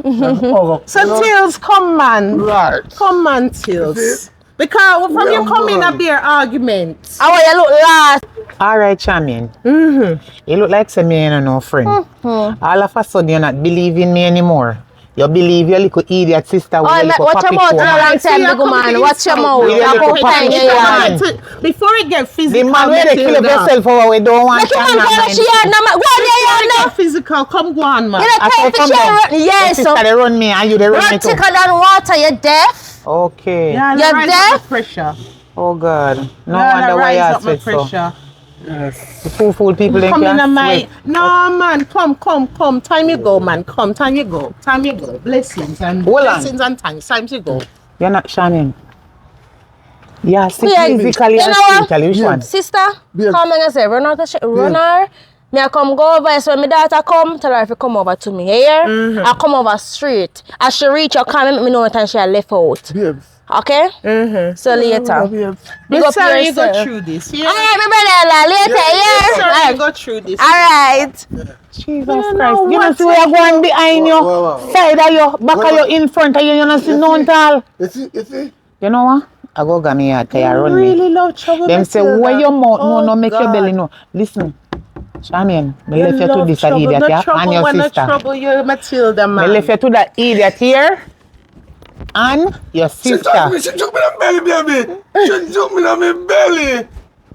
man. So, Tails, come, man. Right. Come, man, Tails. Because from you come in a beer argument. How you look last? Alright, champion. You look like some me and no friend. All of a sudden you're not believing me anymore. You believe your little idiot sister with your little watch your mouth a long time, big man. Watch your mouth. Before it get physical, the man where they kill up yourself over we don't want Make your man go to share. Go there, physical, come go on, man. you don't care to share. Yes, so. Sister, they run me and you they run me Run too. thicker than water, you deaf. Okay. Yeah, You're rise deaf? up my pressure. Oh God. No Yeah, wonder why you rise are up my sweat so. pressure. The fool people they Come in can't my sweat. no man, come. Time you go, man. Come, time you go. Blessings and Hold on. blessings and thanks. Time to go. You're not shamming. Yeah, see Yeah, physically you and know what? spiritually. Which one? Sister, come and say, run out of run her. Me I come go over, so when my daughter come, tell her if you come over to me, here. I come over straight. As she reach, you come and let me know what time she left out. Babes. Okay? So later. Big up Sorry you yourself. go through this. Yeah. Alright, my brother, later, yeah? Sorry you go through this. Alright. Jesus Christ. You know see where you're going behind you, side of you, back of you, in front of you, you know see none at all. You see? You know what? I go get me yard, cause you run me. Really love trouble. Them say, Matilda. where your mouth Oh, no make your God. belly no. Listen, Charmian, me You left you to love this trouble. idiot No here trouble and your when no sister. trouble you, Matilda, Me man. left you to that idiot here and your She took sister. me in the belly, baby. She took me in my belly.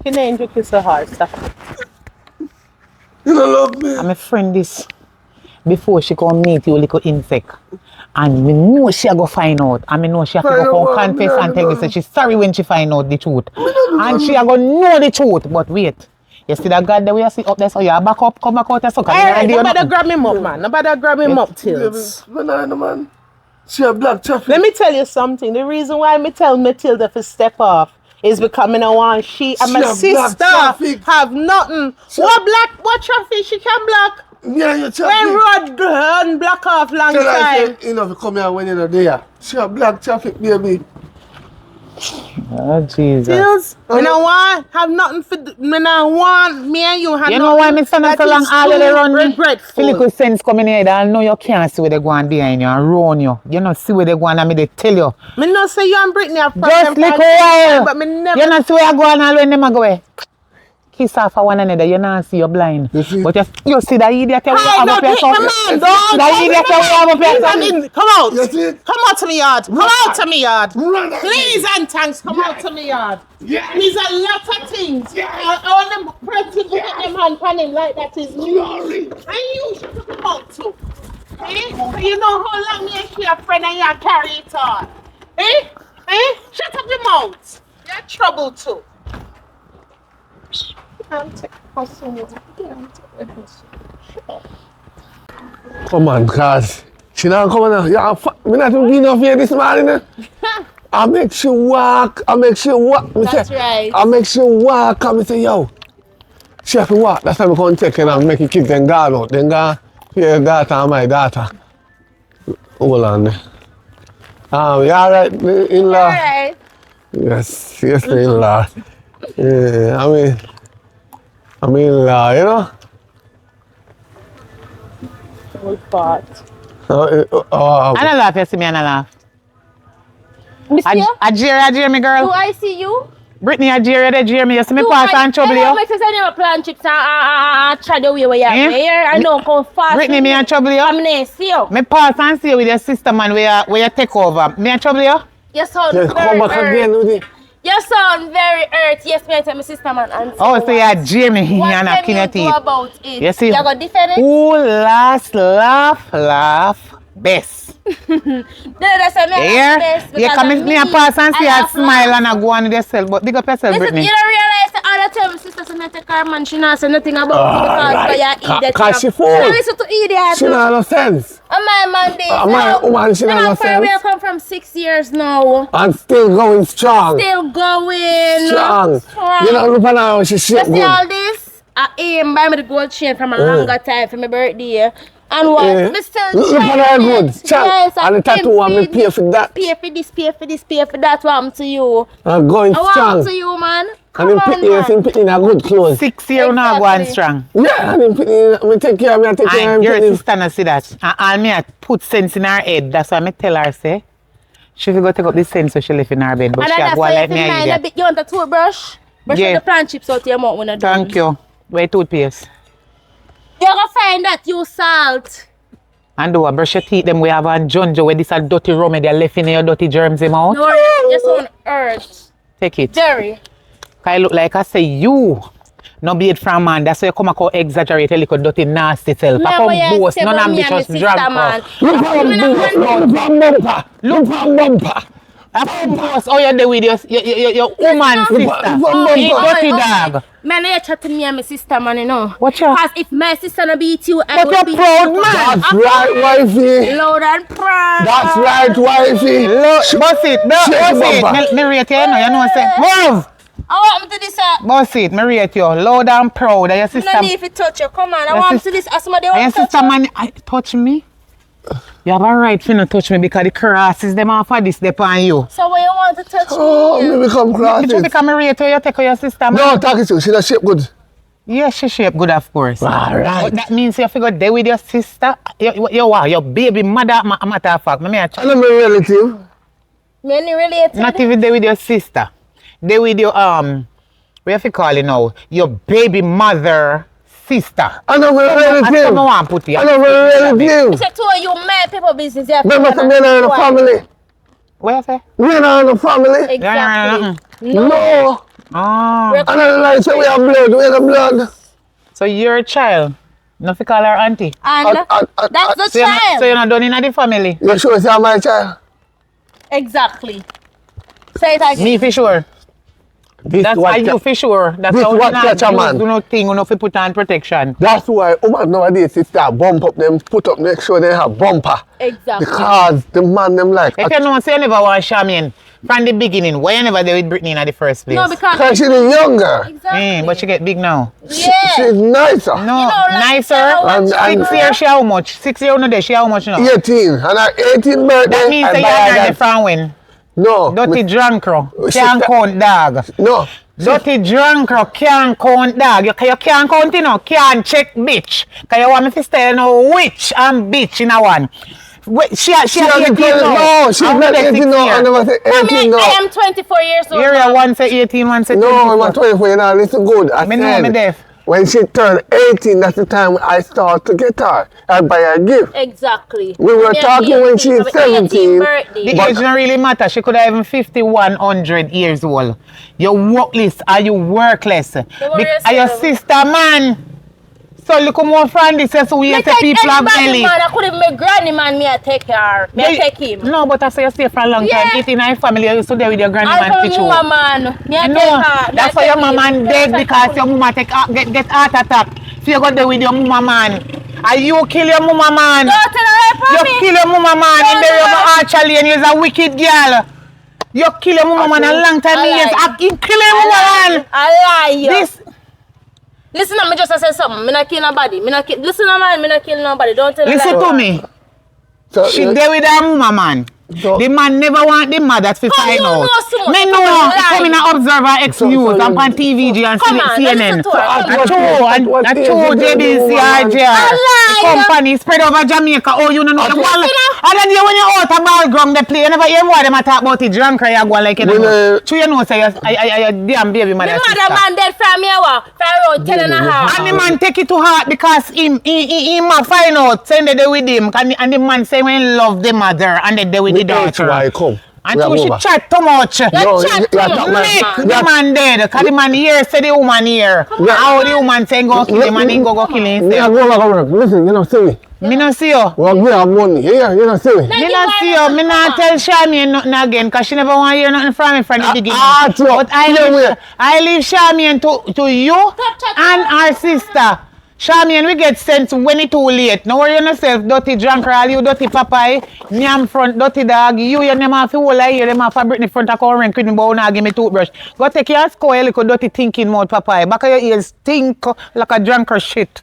You ain't took you so hard, stop. You don't love me. I'm a friend this before she come meet you little insect. And me know she a go find out. And me know she have to Find go out come confess what? and tell me say she's sorry when she find out the truth. And she a go know the truth. But wait. You see that God that we are see up there, so you back up, come back out there, so can Hey, you nobody grab him up, man. Nobody grab him up, Tills. Banana, man. She a black traffic. Let me tell you something. The reason why me tell Matilda to step off is because I don't want she and She my a black sister traffic. have nothing. What traffic she can block? Yeah, you When traffic. road run block off long Tell her, time. say, you know, if you come here when you're not there. She a black traffic, baby. Oh Jesus. Tills, me don't want have nothing for. Me don't want me and you have. You know why me stand up so long all of the run me? Regretful. Little sense coming here that I know you can't see where they go and behind you and run you. You know see where they go and me they tell you. Me not say you and Brittany have Just problem, little while. but me never. You know see where I go and all when them a go away. Kiss off one another, you not see you blind. You see? But you see that idiot you Hey, have no, up here. take my man, don't. That idiot you have up here. Come out. You see? Come out to me yard. Come out to me yard. Run at me. Please and thanks, come out to me yard. Yeah. There's a lot of things. Yeah. All them pressing to get them hand on him like that is Glory. and you should come out too. Eh? So you know how long you see a friend and you carry it on. Eh? Shut up your mouth. You're trouble too. Come on, cuz. She not coming now. Yeah, me not even enough here this morning. I make she walk. That's right. I make she walk. And me say, yo, she have to walk. That's why I come take her and make the kids then go out. Then go here, daughter and my daughter. Hold on there. You alright, in-law? Alright. Yes, the in-law. Yeah, I'm in-law, you know? We fought. I don't laugh, you see me and I laugh. Monsieur, I jeer me do girl. I see you? Brittany, I jeer me. You see me Do pass I- and trouble I you. make sense I never plan trips and try the way where you're Eh? here. I know come fast. Brittany, me and trouble you. I'm near see you. Me pass and see you with your sister man where you take over. Me and trouble you. You sound Yes, very come back hurt. again with it. You sound very hurt. Yes, me I tell my sister man. And Oh, so you jeer me what and can knocking your you do teeth. about it? You see? You got defend it? Who last laugh best? That's a Yeah? You come in me and pass and see her smile and I go on with yourself. But big up yourself, Listen, Brittany. you don't realize that all the time my sister say take her man, she not say nothing about it because right. you're idiot. Cause she fool. Don't listen to idiot. She not have no sense. my man this. My woman, she Them never a friend sense. will come from 6 years now. And still going strong. Still going. Strong. You know, look at her, she shit You see good. all this? I aim buy me the gold chain from a longer time for my birthday. And what? Yeah. Me still Look at her good. it. Chat. Yes, And the tattoo, I me pay for that. Pay for this, pay for this, pay for that. What happened to you? I'm going I want strong. to you, man. And Come him on, put in a good clothes. 6 years now Exactly. going strong. Yeah, and him put in, me take care of me, I take care of And him. your put in- sister not see that. And all me I put sense in her head. That's why I tell her say she will go take up the sense so she left in her bed. But And she then a that's go why like you me feel a mine a idiot. bit. You want a toothbrush? Brush Yeah. the plant chips out your mouth when I do. Thank you. Where toothpaste? You're gonna find that you salt. And do a brush your teeth them we have on Junjo where this a dirty rum they left in your dirty germs them out. No, just on earth. Take it. Jerry. I look like I say you. No be it from man. That's why you come and exaggerate a little dirty nasty self. I come boast, non-ambitious drunk. Look from bumper. Look from bumper. I come boast. Oh, you're there with your woman sister. You dirty dog. Man, you chat to me and my sister, man, you know. What you? Because if my sister no beat you, I But will you're beat proud you. man. That's right, wifey. Loud and proud. That's right, wifey. Boss it. Boss it. Me rate you, you know say. Move. I want me to this. Boss it. Me rate you. Loud and proud. Your I sister. don't need to touch you. Come on, I Your want me sister- to this. As somebody And your want to touch sister you. man touch me. You have a right to not touch me because the crosses them off of this depend on you. So when you want to touch Oh, me? me become It crosses. will become a rate you take your sister man. No, talk it to you. She does shape good. Yeah, she shape good, of course. All right. But that means you have to go there with your sister. Your baby mother, matter of fact. Me I know my relative. Many related. not even there with your sister. There with your, what you have to call it now? Your baby mother sister. I know my That's what I relative. want to put you. I know my relative. Say two of you mad people business. You have to Remember, run me and and the go on. family. What you say? Me and the family. Exactly. No. Oh. I don't like say we have blood. We have blood. So you're a child. Not to call her auntie. And that's the So you're, not, child. so you're not done in the family. You sure say I'm my child? Exactly. Say it again. Me for sure. This That's what why you ca- for sure. That's this how what you catch a not man. do nothing, you know, to put on protection. That's why woman nowadays sister bump up them, put up, make sure they have bumper. Exactly. Because the man them like. If you know, say you never want Charmaine from the beginning, why you never there with Britney in the first place? No, because Because she's younger. exactly. But she get big now. Yeah. She's nicer. No, You know, like nicer. And- 6 years, she how much? 6 years no day, she how much now? 18. And her 18th birthday. That means I that buy her you're not that- from when? No. Dirty drunk crow. She Can't ca- count dog. No. Dirty drunk crow can't count dog. You can't count, you know, can't check bitch. Because you want me to stay, you know, witch and bitch in a one. Wait, she 18 now. No, she's I'm not there 18 6 no. I years. never say 18 no. I am 24 years old. Area one say 18, one say 24. No, I'm 24, you know, listen good. I Me know, me deaf. when she turned 18, that's the time I start to get her. I buy her a gift. Exactly. We were Me talking when 18, she's my 17. 18th birthday. The age don't really matter. She could have even 5100 years old. You're workless or you workless. worry Are your yourself. sister, man. So look more friendly, so we Me have the take people have anybody, belly. man. I could have my granny man. Me I take her. Me I Yeah, take him. No, but I say you stay for a long time. Yeah. Eating in your family, you used to there with your granny I man from teach you. you, man. Me I You take know, her. Me that's I why your take mama him. dead because your mama get heart attack. So you go there with your mama man. And you kill your mama man. Don't tell her You for me. kill your mama man Don't and there you tell go her. actually and you're a wicked girl. You kill your mama man a long time I years. lie. You kill your mama man. I lie. This Listen to me just say something. Me not kill nobody. Me not kill. Listen to me. Me not kill nobody. Don't tell her. listen to me. So, She there with her mama man. So- The man never want the mother to How find you out. know so much? Me Come know. on, He lie. come in and observe her ex-youth So and you- on TVG and Come on, CNN. listen to her. So That's true. And what that's is true. it that you JBC, want? RJR. I lie. The company spread over Jamaica. Oh, you know the Okay. ball. And then when you're out of ball ground, they play. You never hear more them talk about it. Drunk cry, you go like you When, know. True, you know, say I damn baby The mother mother sister. man dead from me. Pharaoh telling her. And the man take it to heart because him find out, send it there with him. And the man say when he love the mother and they there with the That's daughter. why I come. And We are so she over. chat too much. No, chat you too are much. not my- Nick, you the are- man dead. Cause the man here say the woman here. How the woman say go kill him and he go kill Me are himself. going back to work. Listen, you know, see me. Me no see you. Well, we have money. Here, you know, see me. Me not see you. Me not tell Charmaine nothing again cause she never want to hear nothing from me from the beginning. so, But yeah, I leave Charmaine to you Touch. and our sister. Charmian, we get sense when it's too late. Now worry yourself, dirty drunk, all you dirty papai, nyam front, dirty dog. You them have to hold here, them have to bring in front of current, couldn't bow now, give me toothbrush. Go take your score, little dirty thinking mouth, papai. Back of your ears stink like a drunk or shit.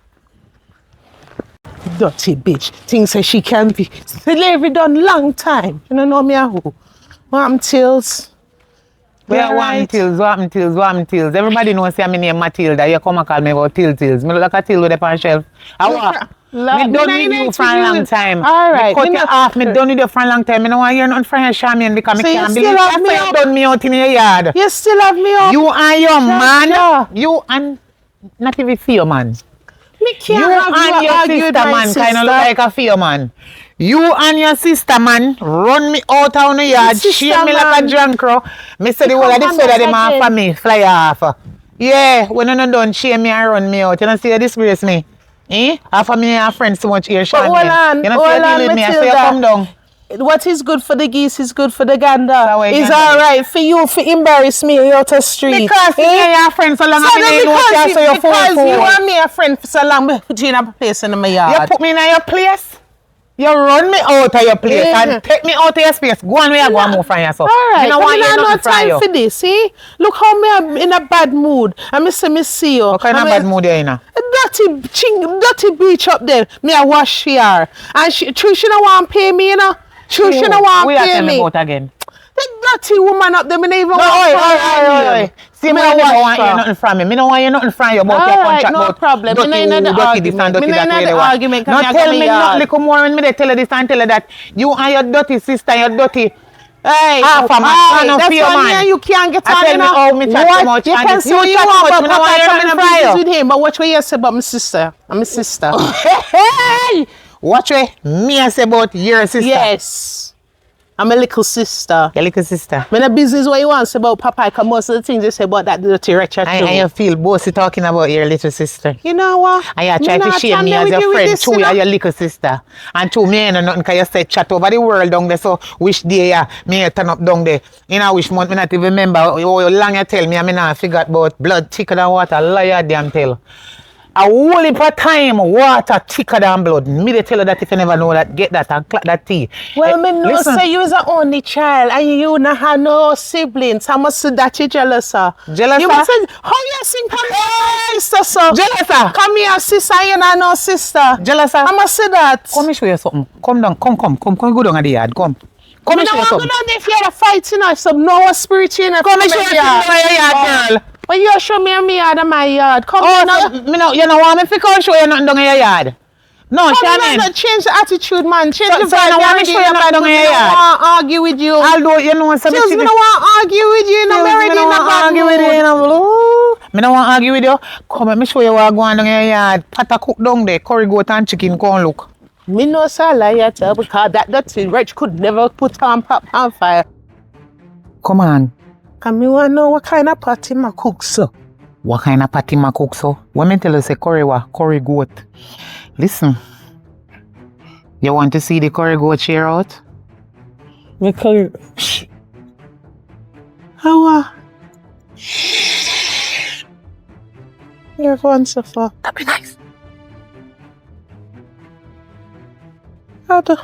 Dirty bitch. Things say she can be. Slavery done long time. You don't know me a who. What tills? What happened tills? Everybody knows say my name Matilda. You come and call me about tills. Me look like a till with a on shelf. I walk. Me done with you for a long time. Alright. Me cut you off. Me done with you for a long time. Me don't want to hear nothing from you, Charmian, because So me you can't still believe have that's me why you up? done me out in your yard. You still have me up. You and your man. sure. You and not even fear man. Me can't You have and your argue with sister my man sister. kind of look like a fear man. You and your sister man run me out on the yard, sister shame me like a man. drunk crow. Me say the whole of the soda them off for me, fly off. Yeah, when you not done, shame me and run me out. You don't see you disgrace me. Eh? After me and friends too much here, Sean. hold on, You don't hold see you on, deal with me. I say you Matilda. come down. What is good for the geese is good for the gander. how you It's gander alright for you to embarrass me out the street. Because you and your friends so long, So I mean, know what you say because you fool. and me a friend for so long, but put you in a place in my You yard. put me in your place. You run me out of your place and take me out of your space. Go on where you go and move from yourself. Alright, You know I why mean, I you're no not from time you. for this, see? Look how me am in a bad mood. And me say me see you. What kind of bad mood you in? Dirty beach up there. Me a wash here. And she don't want to pay me, you know? She don't want We to are pay telling me. about again. The dirty woman up there, me not even No, want to See, me a don't wash want you her. nothing from me. Me don't want you nothing from you about your Alright, contract. no about problem. Me dirty no in the dirty this and argument. dirty Me no that in way the they want. argument, 'cause Now me a tell go me me not yard. little more when me they tell you this and tell you that. You and your dirty sister, your dirty Hey, half a man, no that's fear why me man. and you can't get I on, tell you me know. how me chat too much You and can if say you what you chat too want, much, but me don't want Papa you come in nothing and from business you. with him. But watch what you say about my sister. I'm my sister. Hey! Watch what me I say about your sister. Yes. I'm a little sister. Your little sister. When a business what you want say about Papa, because most of the things they say about that dirty wretched And you feel bossy talking about your little sister. You know what? And you try Me to not shame me tandem as with your you with friend, this, two you know? are your little sister. And two me ain't nothing because you said chat over the world down there. So which day me turn up down there. You know which month me not even remember how long you tell me and me not figure about blood thicker than water. Liar damn tell. A whole heap of time, water thicker than blood. Me they tell you that if you never know that, get that and clap that tea. Well, me know listen. say you is the only child and you not have no siblings. I must say that you jealous of. Jealous You of? must say, how you sing come here, sister, so. Jealous of? Come here, sister, you not no sister. Jealous of? I must say that. Come and show you something. Come down, come go down at the yard. Come Me and no show you want to go something. down there if you had a fight, you know, some no spirit in it. Come and show you something in your yard, girl. But you show me and me out of my yard. Come Oh, on, no, me no, you know want me to come show you nothing down in your yard. No, Come Shannon. on, change the attitude, man. Change So- the so you vibe. don't want You me show already you in a nothing bad down mood. in Me your don't yard. want to argue with you. Although you know something. Just me don't want to argue with you. I'm already in a bad mood. Me don't want to argue with you. Come let me show you what going on down in your yard. Pata cook down there. Curry goat and chicken. Come look. Me no say lie at you because that rich could never put on pop on fire. Come on. And me want to know what kind of party my cook, so. What kind of patty ma cook so? When me tell you say curry what? Curry goat. Listen. You want to see the curry goat share out? Me curry. How you're going so far. That'd be nice. How do?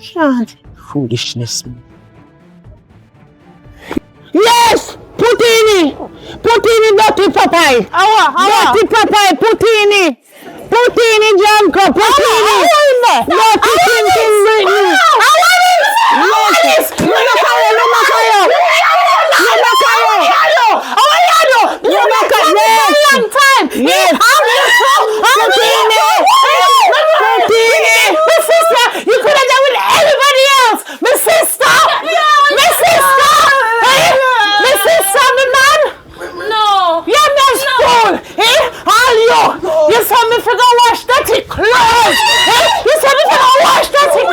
Can't. Foolishness, man. Yes! Putini! Putini dirty papai! Dirty papai, Putini! Putini Janko, Putini! Dirty thinking Britney! Yes! Long time! Yes! Putini! My sister! You could have done with everybody else! My sister! My sister! My sister, my man! No. You're not school! Eh? All you! You saw me for go wash dirty clothes! Eh? You saw me for go wash dirty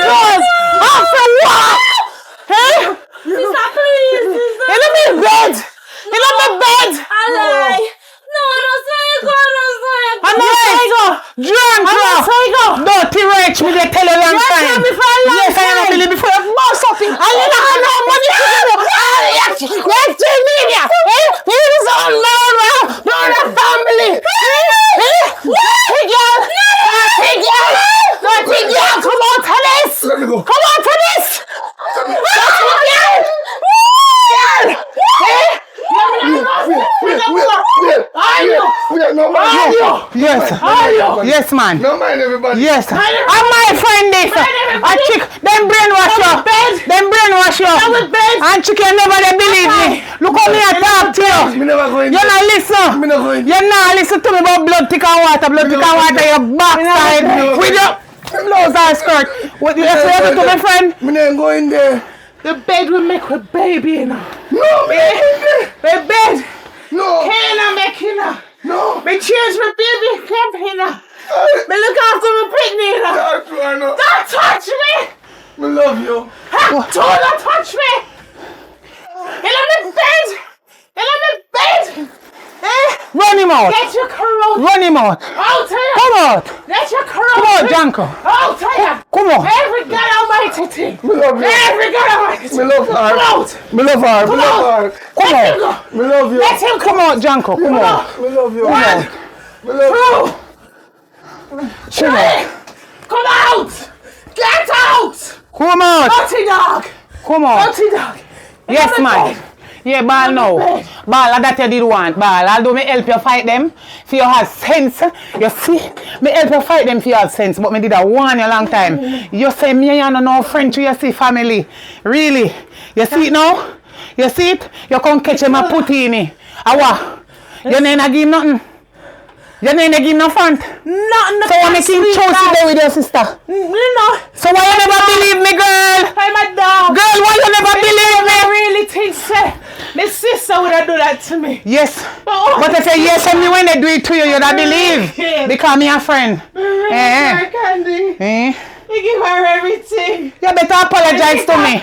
me go. Come on for this! Yes, man. No mind everybody. Yes. I'm my friend this. A chick, them brainwash you. Them brainwash you. And chick, you never they believe me. Look how me I talk to you. Me never going. You not listen. Me not going. You not listen to me about blood thick and water. Blood thick and water, your backside. With your blouse and skirt. What you say to my friend? Me not going there. The bed will make with baby, you know. No, me not going there. The bed No. can't make, you know. No. Me change my baby camp, you know. Me look after my pregnant, you know. Don't touch me. Me love you. Don't touch me. Get on the bed. Get on the bed. Run him out. Get your corona. Run him out. Out here. Come out. Get your corona. Come on, Janko. Out here. Come on. Every God Almighty thing. Me love you. Every God Almighty. Me love her. Come out. Me love her. Me love her. Come Let him on. go. Me love you. Let him Come on, Janko. Come on. Me love you. Come on. Me love you. Come on. Come out. Get out. Come on. Dirty dog. Come on. Dirty dog. Yes, man. Yeah, ball now. Ball, that you did want. Ball, I'll do me help you fight them. For you have sense. You see? Me help you fight them for you have sense. But me did a warn you a long time. You say me and no friend to you see family. Really? You see it now? You see it? You come catch him and put in it. Awa. You never give him nothing. You never give him no front. Nothing. So what make him choose to go with your sister? No. So why you never believe me, girl? I'm a dog. Girl, why you never believe me? I really think so. My sister would have done that to me. Yes. Oh. But if you hear something when they do it to you, you don't believe. Yeah. Because me a friend. Her candy. Eh? You give her everything. You better apologize to me.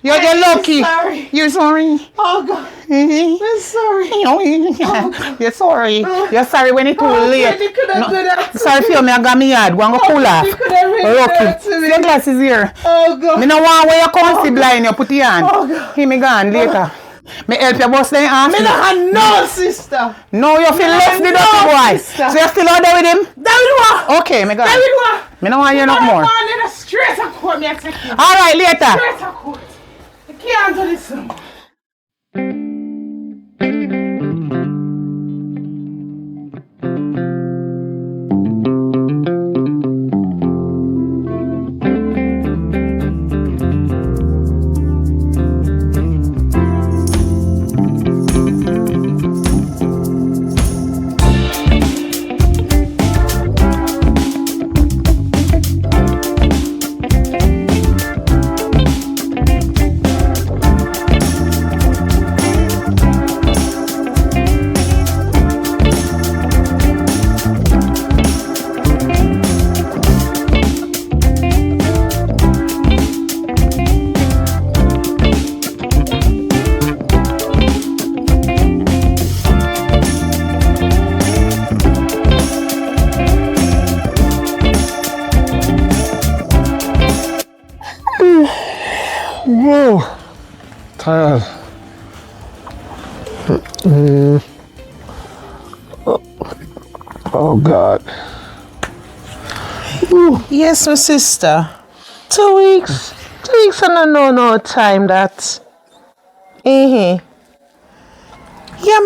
You're lucky. Sorry. You're sorry. Oh God. Eh? I'm sorry. You're sorry. You're sorry when it's too late. You could have done that to Sorry for you, me I got me yard. Go and go cool off. You could have really done that to Lucky. me. Your glasses here. Oh God. Me no want where you come see blind. You put your hand. Oh, God. Here me gone later. Me help you bust them off. Me not have no sister. No, you feel less the No, dirty boy. sister. So you still out there with him? David what? Okay, me gone. David what? Me no want you no more. Man, in a straight to court, me I take you. Alright, later. Straight to court. I can't do this no more. Whoa. Tired. Oh God. Yes, my sister. 2 weeks. 2 weeks and I know no time that. Yeah,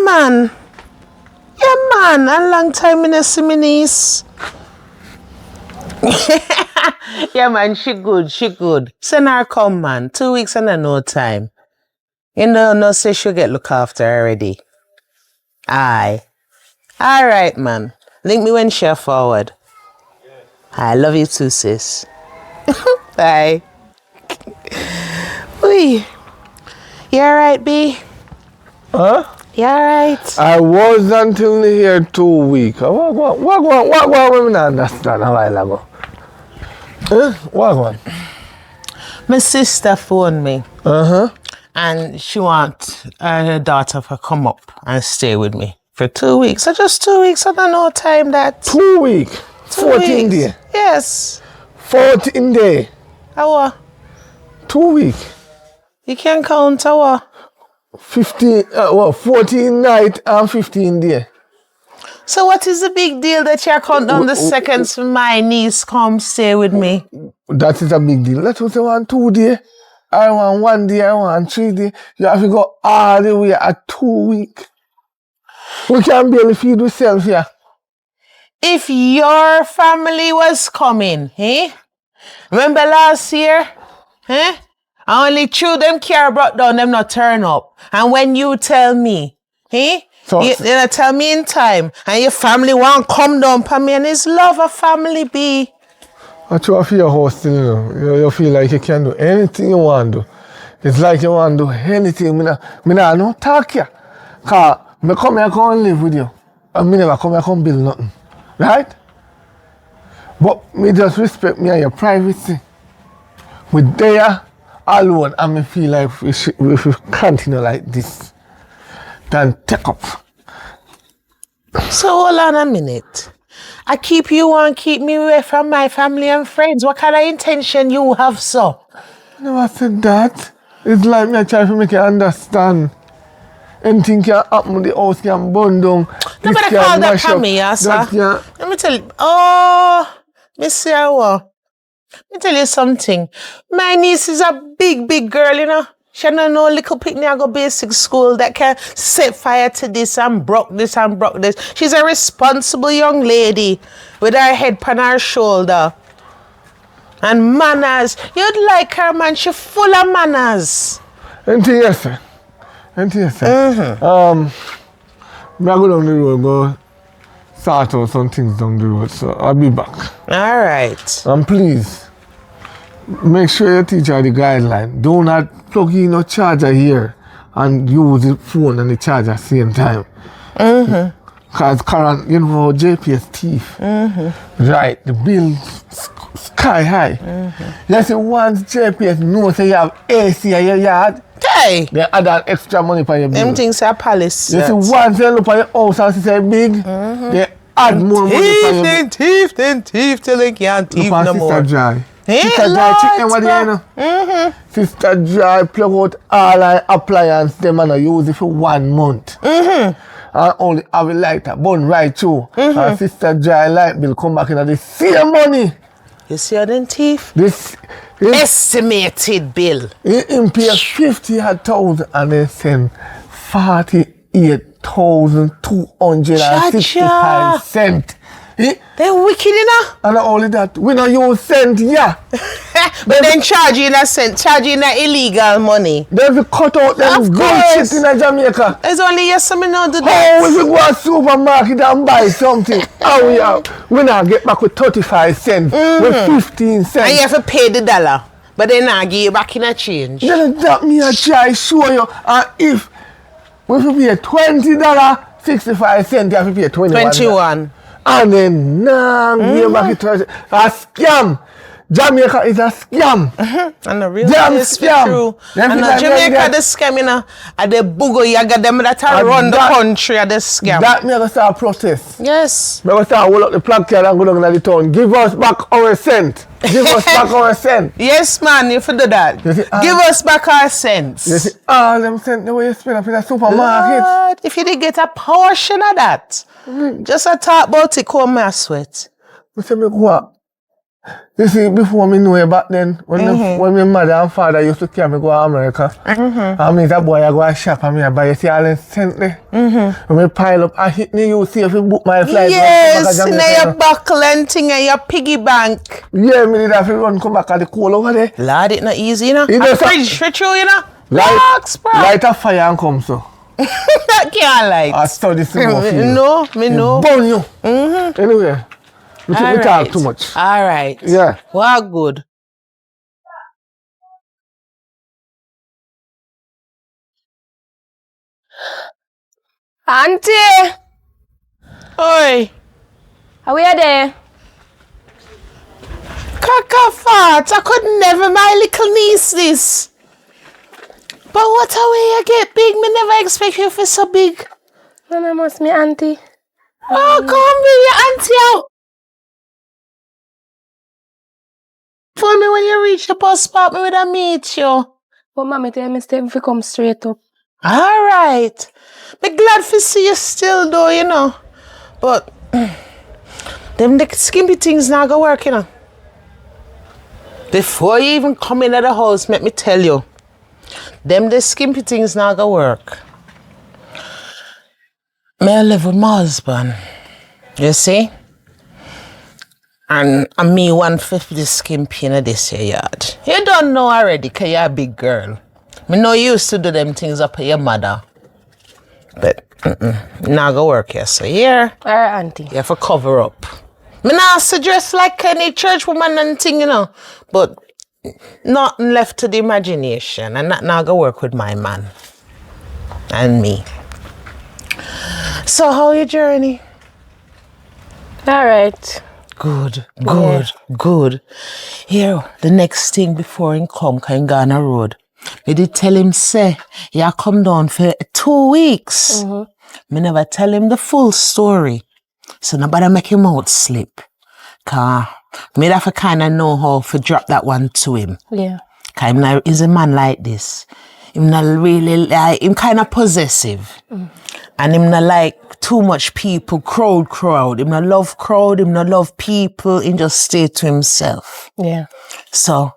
man. Yeah, man. A long time in a see me niece. Yeah, man. She good. She good. Send her come, man. 2 weeks and I no time. You know, no say she'll get look after already. Aye. All right, man. Link me when she's forward. I love you too, sis. Bye. Oi. You alright, B? Huh? You alright? I was until here 2 weeks. What women understand a while ago? What? My sister phoned me. Uh-huh. And she wants her daughter to come up and stay with me for 2 weeks. So just 2 weeks. I don't know time that. 2 weeks. 14 days. Yes. 14 days. How? 2 weeks. You can count how? 14 nights and 15 days. So what is the big deal that you count down the seconds my niece come stay with me? That is a big deal. Let us say 1 2 days. I want 1 day, I want 3 days. You have to go all the way at 2 weeks. We can barely feed ourselves here. If your family was coming, Remember last year? Only 2 them car brought down, them not turn up. And when you tell me, So, you not tell me in time, and your family won't come down for me, and it's love a family be. I try for your house still, you know. You feel like you can do anything you want to do. It's like you want to do anything. Me nah no talk here. Cause me come here come live with you. And me never come here come build nothing. Right? But me just respect me and your privacy. We there alone and me feel like we should continue like this. Then take up. So hold on a minute. I keep you and keep me away from my family and friends. What kind of intention you have, so? Never said that. It's like me try to make you understand. Anything can happen, the house can burn down. Nobody call that for me, sir. Let me tell you. Miss Yawa. Let me tell you something. My niece is a big girl, you know. She don't know little picnic I go basic school that can set fire to this and broke this and broke this. She's a responsible young lady with her head on her shoulder. And manners. You'd like her, man. She's full of manners. Anything else, sir? Anything else, sir? Me I go down the road, go sort out some things down the road, so I'll be back. All right. And please, make sure you teach her the guideline. Do not plug in no charger here and use the phone and the charger at the same time. Because current, you know, JPS thief. Right, the bill sky high. You see, once JPS knows you have AC in your yard, Hey! they add an extra money for your bill. Them things are palace. You see, once you look at your house and see big, they add more money for your bill. Thief till they can't thief no more. Sister Joy. Hey, Sister Joy, chicken what you know? Sister Joy plug out all our appliances, them and use it for 1 month. And only have a lighter, burn right through. And Sister Joy light bill come back in the same money. You see how them thief? This Estimated bill. in pay 50,000 and they send 48,265 cents. They're wicked, you know? And not only that, we don't use cent, yeah. But then charge you in a cent, charge you in a illegal money. They have cut out them bullshit in Jamaica. It's only yes, I know do How that. if we go to supermarket and buy something? How we now get back with 35 cents, with 15 cents. And you have to pay the dollar. But then I give you back in a change. Then that me a try show you. And if we pay $20, 65 cents, you have to pay 21. And then give back it 30. A scam. Jamaica is a scam. And the real Damn is scam. true. Them And people Jamaica the scam, you know. And the bugo yaga them that are run the country are the scam. That me gonna start protest. Yes. Me gonna start hold up the placard and go down to the town. Give us back our cent. Give us back our cent. Yes, man, if you do that. You see, Give us back our cents. You see, all them cent the way you spend up in a supermarket. Lord, if you did get a portion of that, just a talk about it, come my sweat. Me say me go up. You see, before me know back then, when my mother and father used to carry me go to America, and me that boy I go to shop and me I buy, you see all them cent there. When me pile up, I hit me, you see if you book my flight. Yes, now your buckle and thing and your piggy bank. Yeah, me did have to run come back at the coal over there. Lord, it's not easy, you know. You A know, fridge for true, you know. Light, bro. light a fire and come so. That can't light. I study some more for you. No, me no. Burn you. Anyway, we talk too much. All right. Yeah. Well, good. Auntie! Oi. Are we there? Kakafat, I could never my little niece this. But what a way you get big, me never expect you for so big. No, that must be auntie. Oh, come bring your auntie out. For me when you reach the bus stop, me with a meet you. But mommy tell me stay if you come straight up. All right. Me glad to see you still though, you know. But them the skimpy things not gonna work, you know. Before you even come into the house, let me tell you, them the skimpy things not gonna work. May I live with my husband, you see? And me 150 skimpy in this yard. You don't know already, cause you're a big girl. Me know you used to do them things up at your mother. But not gonna work here, so yeah. Alright, auntie. You have to cover up. Me not suggest like any church woman and thing, you know. But nothing left to the imagination. And that not gonna work with my man. And me. So how your journey? Alright. Good. Here, the next thing before him come, can go on a road. Me did tell him, say, yeah, come down for 2 weeks. Me never tell him the full story. So nobody make him out slip. Cause me have to kind of know how to drop that one to him. Yeah. Cause he's a man like this. Him not really like, him kind of possessive. And him not like too much people, crowd. Him not love crowd, him not love people, him just stay to himself. Yeah. So,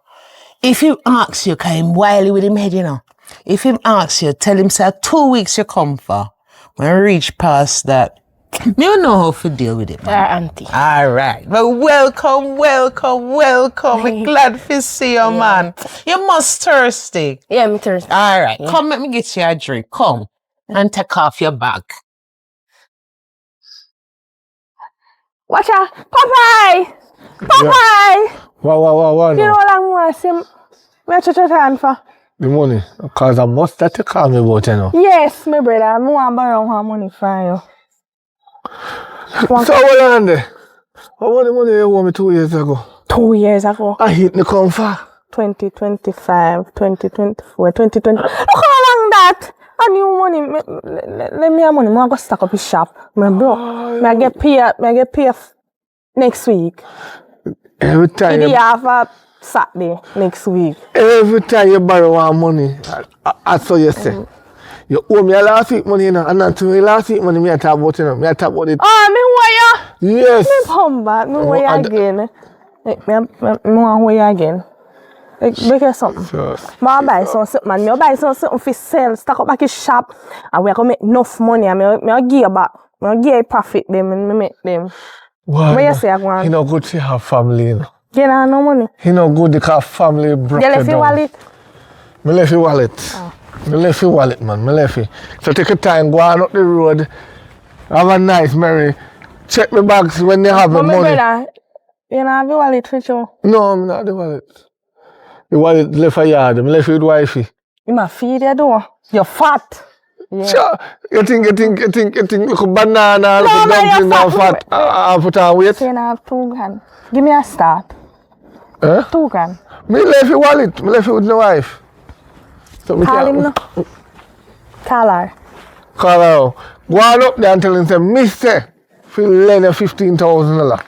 if he asks you, cause him wily with him head, you know. If him asks you, tell him, say, 2 weeks you come for. When we reach past that, me don't know how to deal with it, man. Auntie. All right. Well, welcome. I'm glad to see you, man. You must thirsty. Yeah, me thirsty. All right. Yeah. Come, let me get you a drink. Come. And take off your bag. Watch out. Popeye! Wow. You know what I'm going to say? Where you turn for? The money. Because I must have to call me about, you know. Yes, my brother. I want to borrow my money from you. So what on there? How about the money you owe me 2 years ago? 2 years ago? I hit the come for 2025, 2024, 2020. Look how long that! I need money. Let me have money. I'm going to stack up his shop. My bro. I get paid next week. Every time you have a Saturday next week. Every time you borrow one money, I saw you say. You owe me a last week money, you know, and not to me last week money, me I talk about, you know, me I talk about it. Oh, me wire? Yes. Me come back, me wire again. Me want wire again. Make it something. Sure. I buy something, man. Me buy something for sale, stack up back his shop, and we are gonna make enough money, and me give back. Me give a profit them, and me make them. Wow. What you say, I want? He not good to have family, you know. You know, no money. He not good because family broke you down. left your wallet? Me left your wallet. Oh. Me left your wallet, man. Me left it. So take your time, go on up the road, have a nice merry. Check my bags when they have the money. Brother, you know, have your wallet with you? No, I'm not the wallet. The wallet left a yard. Me left with wifey. You must feed your door. You're fat. Yeah. Sure. You think, look a banana, look a dumpling now fat. I put on weight. You have 2 grand. Give me a start. 2 grand. Me left your wallet. Me left it with my wife. So call him no. Call her. Call her. Go on up there and tell him, say, Mister, for lend you $15,000.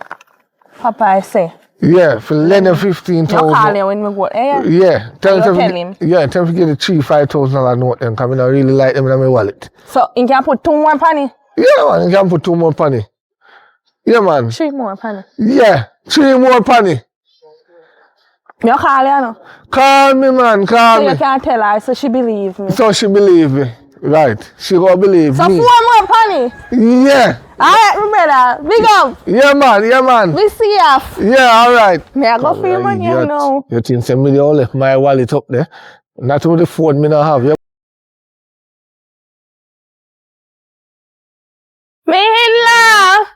Papa, I say. Yeah, for lend you $15,000. You call him when we go there? Yeah. Tell him. Yeah, tell him to get the $5,000 note then, because I don't really like them in my wallet. So, you can put 2 more penny? Yeah, man, you can put 2 more penny. Yeah, man. 3 more penny? Yeah, 3 more penny. You call her, no? Call me, man, call me. So you can't tell her, so she believe me. So she believe me. Right. She gonna believe so me. So 4 more penny? Yeah. Alright, my brother. Big up. Yeah, man. We see you. Yeah, alright. May I go for your money, you know? You think send me the whole left my wallet up there? Not only the phone me not have. Yeah. Me in love.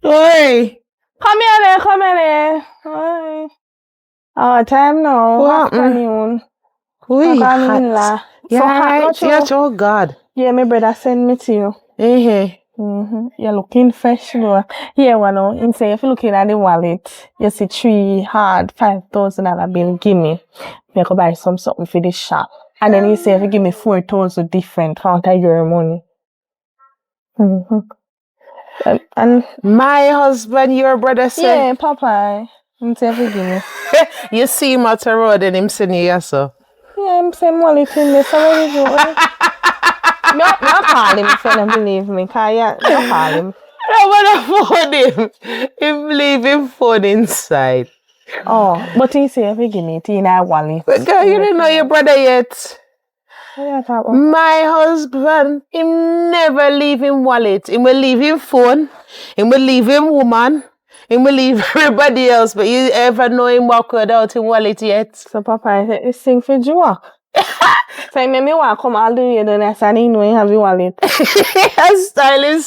Oi. Come here. Oi. Our time now. Afternoon. Oi, hot. Yeah, so hot, yes, oh God. Yeah, my brother send me to you. Hey. You're looking fresh, though. Here, he say if you're looking at the wallet, you see 3 hard $5,000 bill, give me. I could buy something for this shop. And then he say if you give me 4,000 different, count your money. And my husband, your brother said. Yeah, Papa. He say if you give me. You see him at the road and him saying yes, sir. Yeah, I'm saying wallet in this already. No, call him if you don't believe me. Call him. I want to phone him. Him leaving phone inside. Oh, but he say if you give me it in a wallet. But girl, you don't know your brother yet. What you talk about? My husband, him never leave him wallet. He will leave him phone. He will leave him woman. He will leave everybody else. But you ever know him walk without him wallet yet? So Papa, I said, this thing for joke. So me want to come all the way down there and he know he have your wallet. Styling,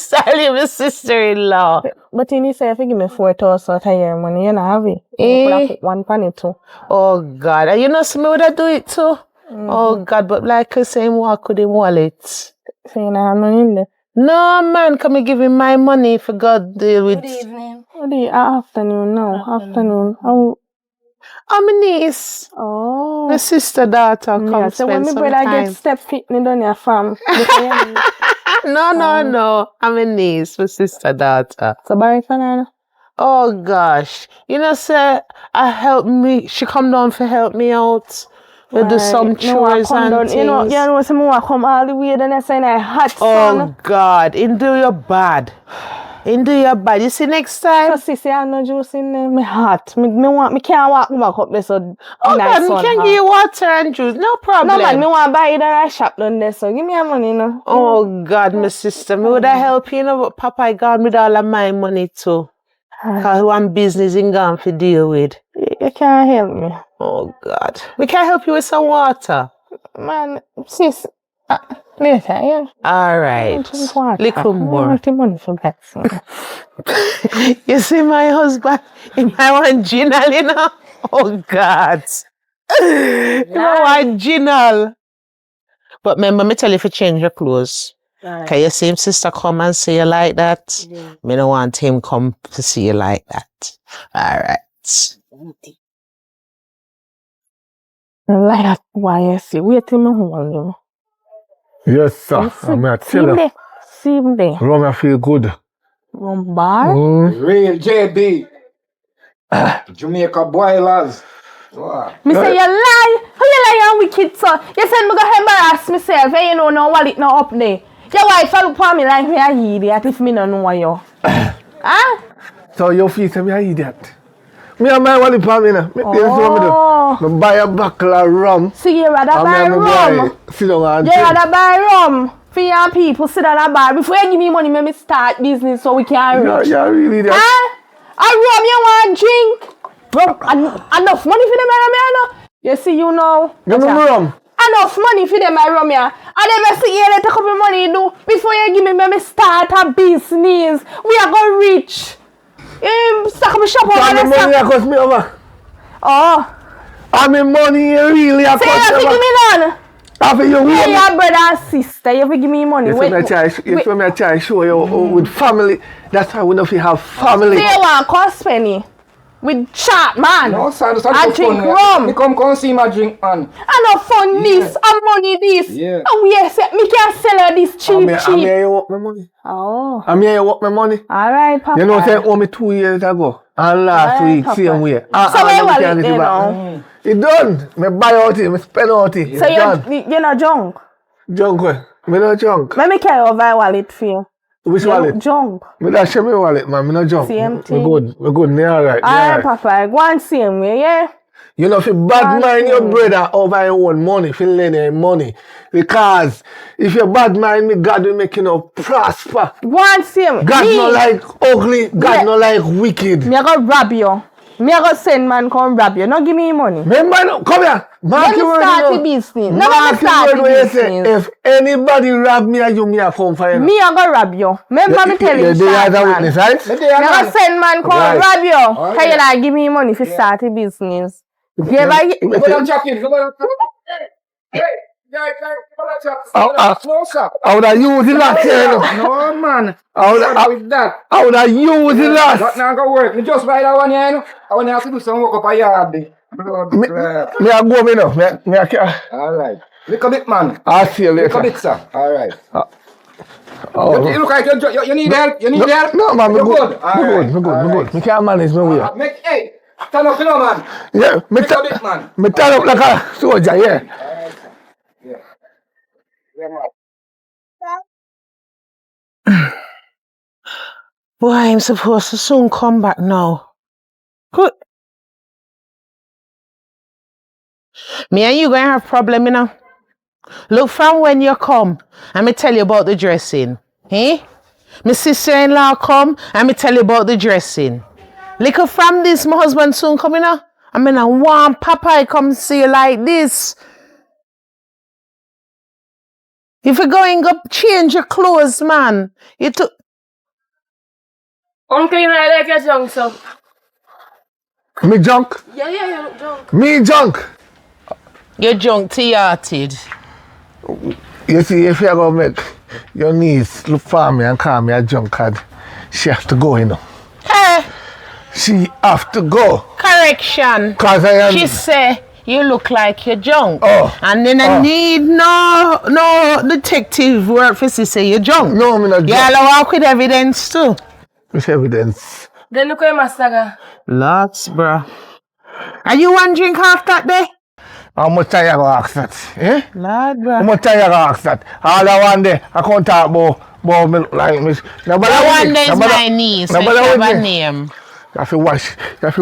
my sister-in-law. But he say if you give me 4,000 a year money, you not have it. You could have put one penny too. Oh God, and you know some would do it too. Oh God, but like I say, him walk with him wallet. So you not have money in there. No man, come and give him my money for God deal with. Good evening. What do you afternoon now? Afternoon. I'm a niece. Oh. My sister daughter come Yeah, so when spend my some brother time. get step fit me down your farm. No. I'm a niece, my sister daughter. So Barry Fanana. Oh gosh. You know, sir, she come down for help me out. We do some chores and things. You know, some more come all the way down there saying I hot sun. Oh God, in do your bad. You see next time? So see, I no juice in there. Me hot. Me can't walk back up there so Oh nice God, sun we can hot. give you water and juice, no problem. No man, me want to buy it at a shop down there, so give me your money now. Oh God, my sister, me would have helped you, know, but Papa I gone with all of my money too. Cause one business in gone to deal with. You can't help me. Oh God. We can help you with some water. Man, sis, later, yeah. Alright. Little I more. want the money for that. So. You see my husband? He might want Ginal, you know? Oh God. He might want Ginal. But remember, me tell you to change your clothes. Can you see him sister come and see you like that? Yeah. Me don't want him come to see you like that. Alright. Like why you see? Wait till me hold you. Yes, sir. I'm going to tell you. See him there. Rum, I feel good. Rum bar? Real JB. Jamaica boilers. Wow. Me say you lie. How you lie and wicked so? You said me go embarrass myself and you know no wallet no up there. Your wife follow upon me like me a idiot if me no know you. Huh? So you feel say me an idiot? Me and my wallet for me now. Me do. Me buy a bottle of rum. So you rather buy rum? Sit down and You rather buy rum for your people sit down and buy before you give me money make me start business so we can reach. Yeah, really that. Huh? A rum you want drink? Rum enough money for them I know. You see you know. Give me rum. Enough money for them I rum ya. And then I see you let a couple money do before you give me start a business. We are going rich. Stuck my shop over there. The money that cost me over. Oh. I mean money really cost me over. So you give me none? After you hey, your brother and sister, you have to give me money. Yes, when I try to show you with family, that's why we don't have family. So you want cost penny? With chat, man. No, sir, I drink rum. Me come see my drink on. I know fun this, and money this. Yeah. Oh yes, me can sell her this cheap. I'm here you work my money. Oh. I'm here you work my money. Alright, Papa. You know what I owe me 2 years ago. And last week, same way. So where wallet there now? It done. Me buy out it, me spend out it. So you're not junk? Junk where? Me not junk. Let me carry over wallet for you. Which wallet? Junk. Me not share me wallet, man. Me not junk. Same thing. Me good. Me alright. Alright, Papa. Go and see him, yeah? You know, if you bad mind your brother over your own money, if you lend him money. Because if you bad mind me, God will make you know prosper. Go and see him. God not like ugly, God not like wicked. Me I go rob you. Me I go send man come rob you. No give me money. Remember now, come here. Let me start the business. No, let me start the business. If anybody rob me or you, me I come for you. Me I go rob you. Remember me tell you. They are the witness, right? Me I go send man come rob you. Can you like give me money if you start the business? You ever Go and chop in. Hey. I would have used the last year. No, man. With that. I would have used the last. That not gonna work. Me just buy that one here, you know. I want to have to do some work up a yard. Me I go me now. Me I can. Alright. Look a bit, man. I'll see you later. Look a bit, sir. Alright. You look like you need help. You need help? No, man. You're good. Me good. Me can't manage my way. Hey, stand up, you know, man. Yeah, me Look a bit, man. Me stand up like a soldier, yeah. Yeah, man. Boy, I'm supposed to soon come back now. Good. Me and you gonna have problem, you know. Look, from when you come, let me tell you about the dressing. Eh? My sister-in-law come, and me tell you about the dressing. Little from this, my husband soon coming up. I mean, I want Papa come see you like this. If you're going up, change your clothes, man. You took. Uncle, you like your junk, so. Me junk? Yeah, you look junk. Me junk? You're junk-hearted. You see, if you're going to make your niece look for me and call me a drunkard, she have to go, you know. Hey, She have to go. correction. Because I am... She say you look like you're drunk. Oh. And then I need no detective work for say you're drunk. No, I'm not drunk. Yeah, I'll walk with evidence too. With evidence. Then look at your master. Lots, bro. Are you one drink half that day? How much time you going to ask that? Eh? Lord, How bro. much time you going to ask that? All that one day, I can't talk about me like me. That one day is my niece. So you have a name. You have to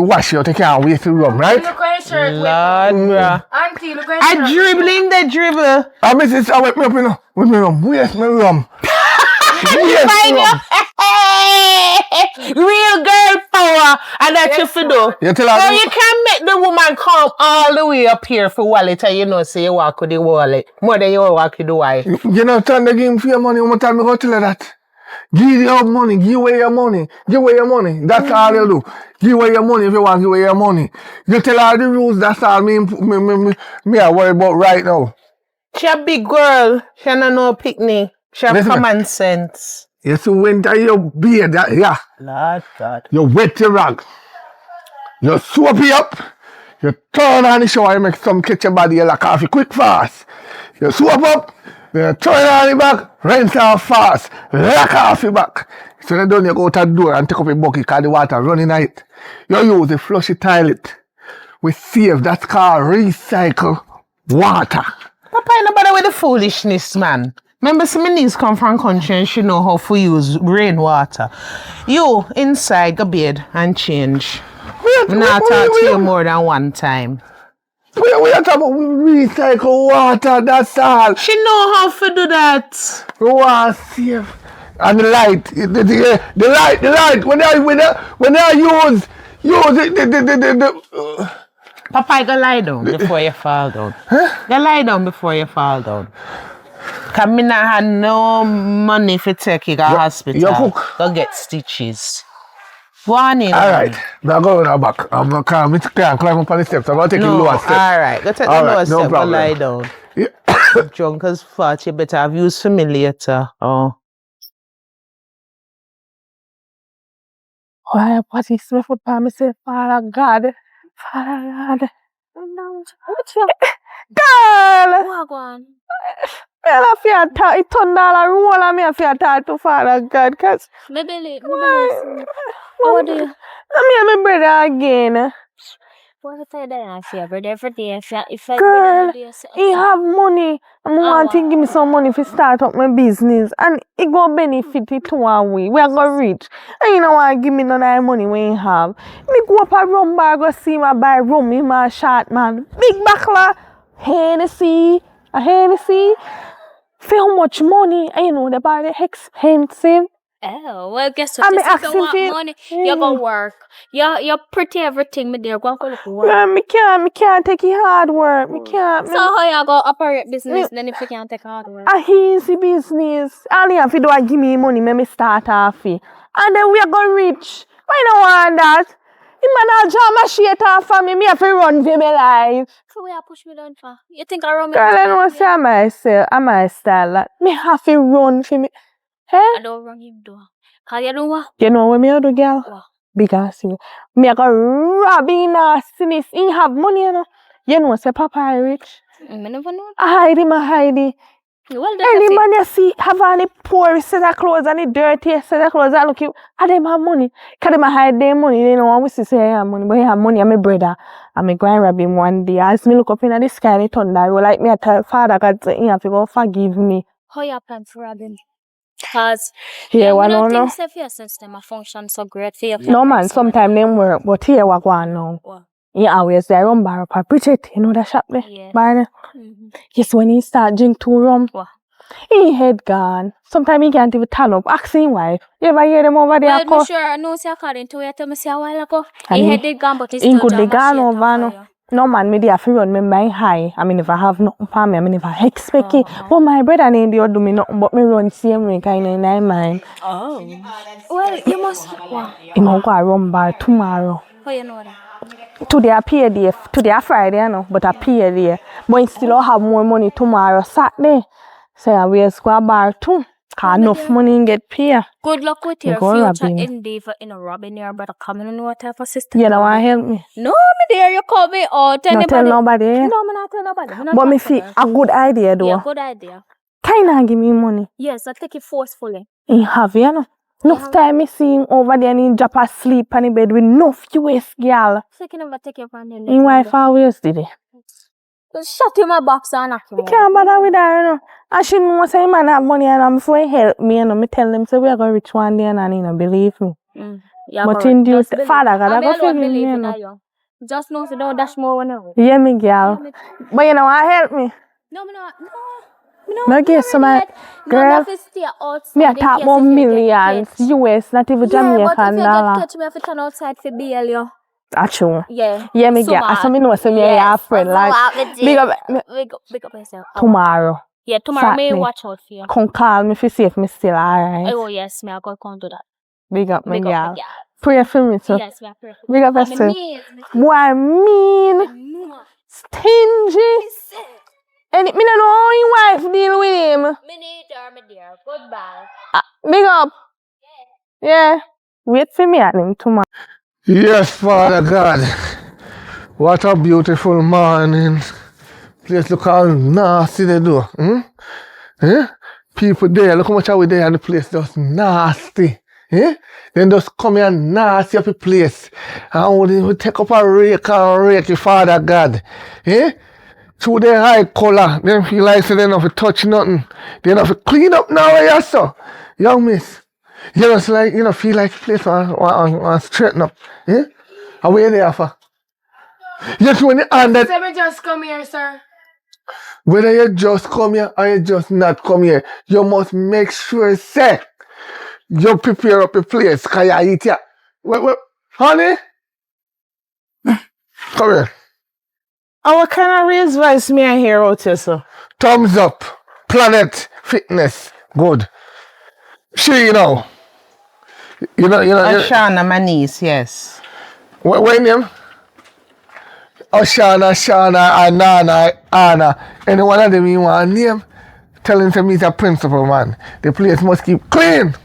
wash you, you can't wait to run, right? Look at your shirt. Lord, bro. Auntie, look at your I shirt. dribbling the dribble. I miss it, I wake me up, you know. With me rum. Where's my rum? Where's my rum? Real girl power. And that's your fiddle. You tell So her... you can make the woman come all the way up here for wallet and you know say you walk with the wallet. More than you walk with the wife. You know, turn the game for your money. One more time, I go tell her that. Give your money. Give away your money. Give away your money. That's all you do. Give away your money if you want to give away your money. You tell her the rules. That's all me I worry about right now. She a big girl. She don't know picnic. She have common sense. You see, when you beard that, yeah. Lord God. You wet your rag. You soap it up. You turn on the shower. You make some catch your body. You like coffee quick fast. You soap up. You turn on the back. Rinse off fast. Lock off your back. So then you go out the door and take up a bucket because the water running out it. You use the flush the toilet. We save. That's called recycle water. Papa, ain't nobody with the foolishness, man. Remember, some niece come from country and she know how to use rainwater. You, inside, go bed and change. I'm not talk to you more than one time. We are talking about recycle water, that's all. She know how to do that. We want to save. And the light, the light, when I use it, Papa, go lie down before you fall down. Huh? Go lie down before you fall down. Because I not have no money for take you to the hospital. You cook. Go get stitches. Go on in. All right. Now go on back. I'm going to climb up on the steps. I'm going to take the lower step. All right. Go take the lower step. Go lie down. Yeah. Drunk as fat. You better have used familiar. Oh. Why? What is my foot? I say, Father God. Father God. What's your Girl! what on? I feel tired. It turned all roll and I feel tired to Father God. Because... Maybe what do you? I'm my brother again. What if I die? I feel every day. If I Girl, he have money. I want to give me some money to start up my business. And it go benefit it to our way. We are going to rich. And you know what? Give me none of that money when you have. Me go up a rum bar, go see my buy rum in my shot, man. Big buckler. Hennessy. A Hennessy. For how much money? And you know the bar is expensive. Oh, well, guess what? If you want money, you go work. You're pretty everything, my dear. Go and look for work. Me can't take it hard work. Me can't. So how you go operate business then if you can't take hard work? A easy business. All you have to do is give me money, me start off it. And then we are going rich. Why not want that? The man a jam a shit off for me have to run for my life. So where you push me down for? You think I run me? Girl, I know say I my style. Like, me have to run for me. Hey? I don't run him door. Cause you know what? You know what me do, girl? What? Because you me a go rob him nastiness. He have money, you know. You know say Papa is rich. I never know. I hide him. Well, Any man you see have all the poor set of clothes and the dirty set of clothes that look you, and them have money. Cause them hide their money. They don't want to say I have money, but he have money. I'm my brother. I'm going to rob him one day. As me look up in the sky, the thunder roll like me. I tell Father God, say, he have to go forgive me. How you plan to rob him? Cause Here, we one don't no. think so for your system a function so great for you. No man, sometimes them work, but here what go on now. What? He always there run bar up Bridget, you know that shop there? Yeah. Bar there. Yes, when he start drink 2 rum, What? he head gone. Sometimes he can't even turn up. Ask him wife. You ever hear them over there? Well, I'm sure I know, according to what you say a while ago. And He had it gone, but he's he still could be jam a gone shit over on no. fire. No man, me there for run me my high. I mean, if I have nothing for me, I mean, if I expect it. But my brother need to do me nothing, but me run same way, kind of in my mind. Oh. Well, you must. What? He might go run bar tomorrow. How you know that? Today a pay day. Today a Friday, you know, but a pay day. But he still have more money tomorrow, Saturday. So I will go a bar too. Cause enough money and get paid. Good luck with your go future robbing. endeavor in a robbing your brother coming in what type of system. You don't want to help me? No, me there you call me out. Tell Not tell nobody. No, me not tell nobody. Me not But me talk to feel her. a good idea though. Yeah, good idea. Kinda give me money. Yes, I take it forcefully. He have, you know. Enough time me see him over there and he drop asleep on the bed with enough US girl. So you can never take your friend in. His wife always did it. Just shut him a box and knock him You out. can't bother with her, you know. And she knows say man have money and before he help me, you know, me tell them say we are going to reach one day and he don't believe me. Yeah, But correct. in due Just believe. Father God, I And go me alone feel him, believe you in know. you. Just know so don't dash more when you. Yeah, me girl. But you know what help me? No, me not. No guess so my girl. Me a talk about millions, US, not even Jamaican but if you dollar. get catch, me have to turn outside for bail you. Actually. Yeah. Yeah, me get. I me know say me a friend like big up Big up yourself. tomorrow. Yeah, tomorrow me Saturday. watch out for you. Come call me if you see if me still alright. Oh yes, me I go come do that. Big up my Big up girl. my girl. Pray for me too. Yes, me I pray for Big up you. yourself. Me Boy, mean, stingy. And me no know how your wife deal with him. Me need her, me dear. Goodbye. Big up. Yeah. Wait for me and him tomorrow. Yes, Father God. What a beautiful morning. Place look how nasty they do. People there, look how much are we there and the place just nasty. Then just come here and nasty up the place. And we take up a rake and rake you, Father God. Through their high color, they feel like so they don't have to touch nothing. They don't have to clean up now, yes, so. Young miss. You just like, you know, feel like the place want straighten up. And where they are for? Just when you hand that. Let me just come here, sir. Whether you just come here or you just not come here, you must make sure, say, you prepare up a place, because you eat here. Wait, honey? Come here. What kind of raised voice me I hear out here, sir? Thumbs up. Planet Fitness. Good. She, you know. Ashana, my niece, yes. What name? Shana, and Nana, Anna. Any one of them you want a name? Tell him to meet a principal, man. The place must keep clean.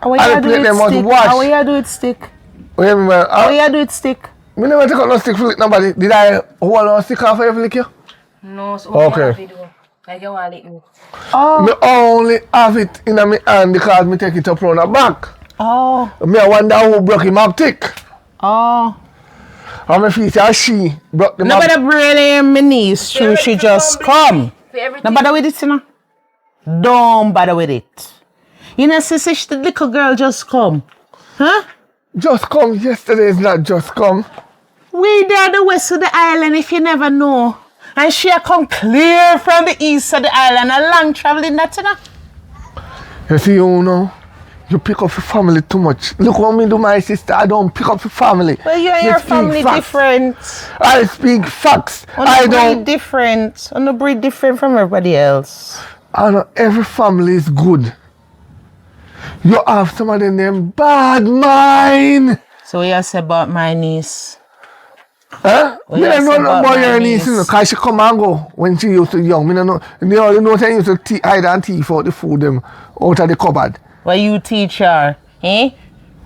How And the plate them must wash. How you do it stick? Wait a minute. How you do it stick? Me never take out no stick flick nobody. Did I hold no stick off every flick you? No, so Okay. like you want it. Me only have it in my hand because me take it up round the back. Oh. Me I wonder who broke him up tick. Oh. And me feel say she broke the map. Nobody really my niece true, she just come. No bother with it, you know. Don't bother with it. You know, sister, the little girl just come. Huh? Just come. Yesterday is not just come. We there the west of the island if you never know. And she a come clear from the east of the island, a long traveling that, you know. You see, you know, you pick up your family too much. Look what me do my sister. I don't pick up your family. Well, you and Me your speak family facts. different. I speak facts. On I the don't. breed different. On the breed different from everybody else. I know every family is good. You have some of them bad mind. So what you say about my niece? Huh? What Me you don't know say nothing about about my your niece, you know, niece? because she come and go when she used to young. Me don't know. You only know she used to hide and thief out the food them out of the cupboard. What you teach her? Eh?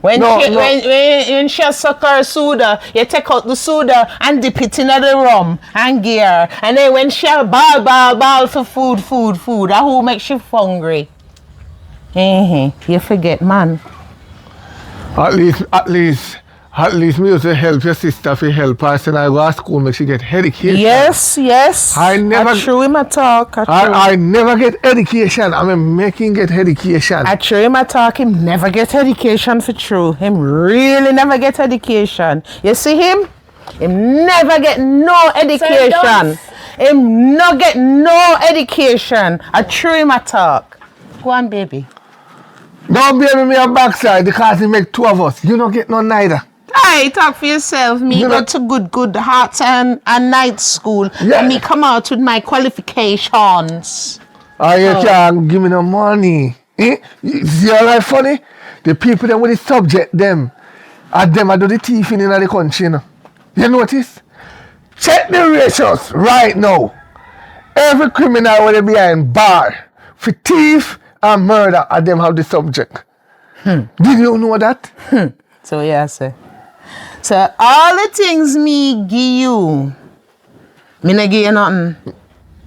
When No, she no. when she suck her soda, you take out the soda and dip it in the rum and give her. And then when she ball for food, that who makes you hungry. You forget, man. At least, At least me used to help your sister if you help her. So I go to school, make she get education. Yes. I never. I true him a talk. I never get education. I'm making get education. I true him a talk. Him never get education for true. Him really never get education. You see him? Him never get no education. Him no get no education. I true him a talk. Go on, baby. Don't baby me a backside because he make two of us. You don't get no neither. Hey, talk for yourself. Me go to good heart and night school. Yeah. And me come out with my qualifications. Oh, you can't give me no money. Eh? You see how life funny? The people them with the subject them. And them I do the thieving in the country, you know. You notice? Check the ratios right now. Every criminal with behind bar for thief and murder and them have the subject. Did you know that? So yeah, sir. So all the things me give you, me not give you nothing.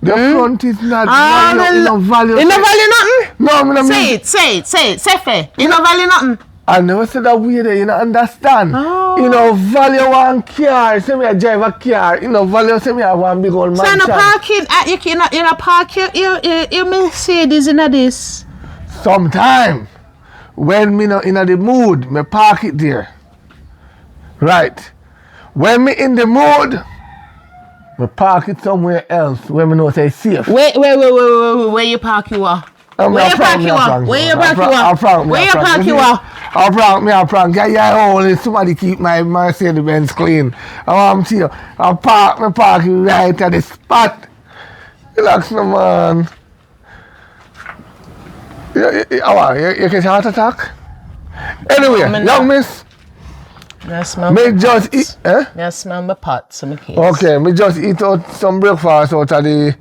The front is not no value. You no value nothing? No, me no Say it. Say fair. You no value nothing? I never said that way there, you don't understand. Oh. You know, value one car, say me I drive a car. You know, value say me I one big old mansion. So no parking, you not park your Mercedes in this. Sometime, when me not in the mood, me park it there. Right. When me in the mood, me park it somewhere else where me know say safe. Wait, where you park you are? Where you park you are? Where you park you are? Where you park you are? I'll prank. Yeah, only somebody keep my Mercedes Benz clean. I'm here. I'll park it right at the spot. Relax, no man. You get heart attack? Anyway, young miss. Me just eat. I smell my pot, so me case. Okay, me just eat out some breakfast out of the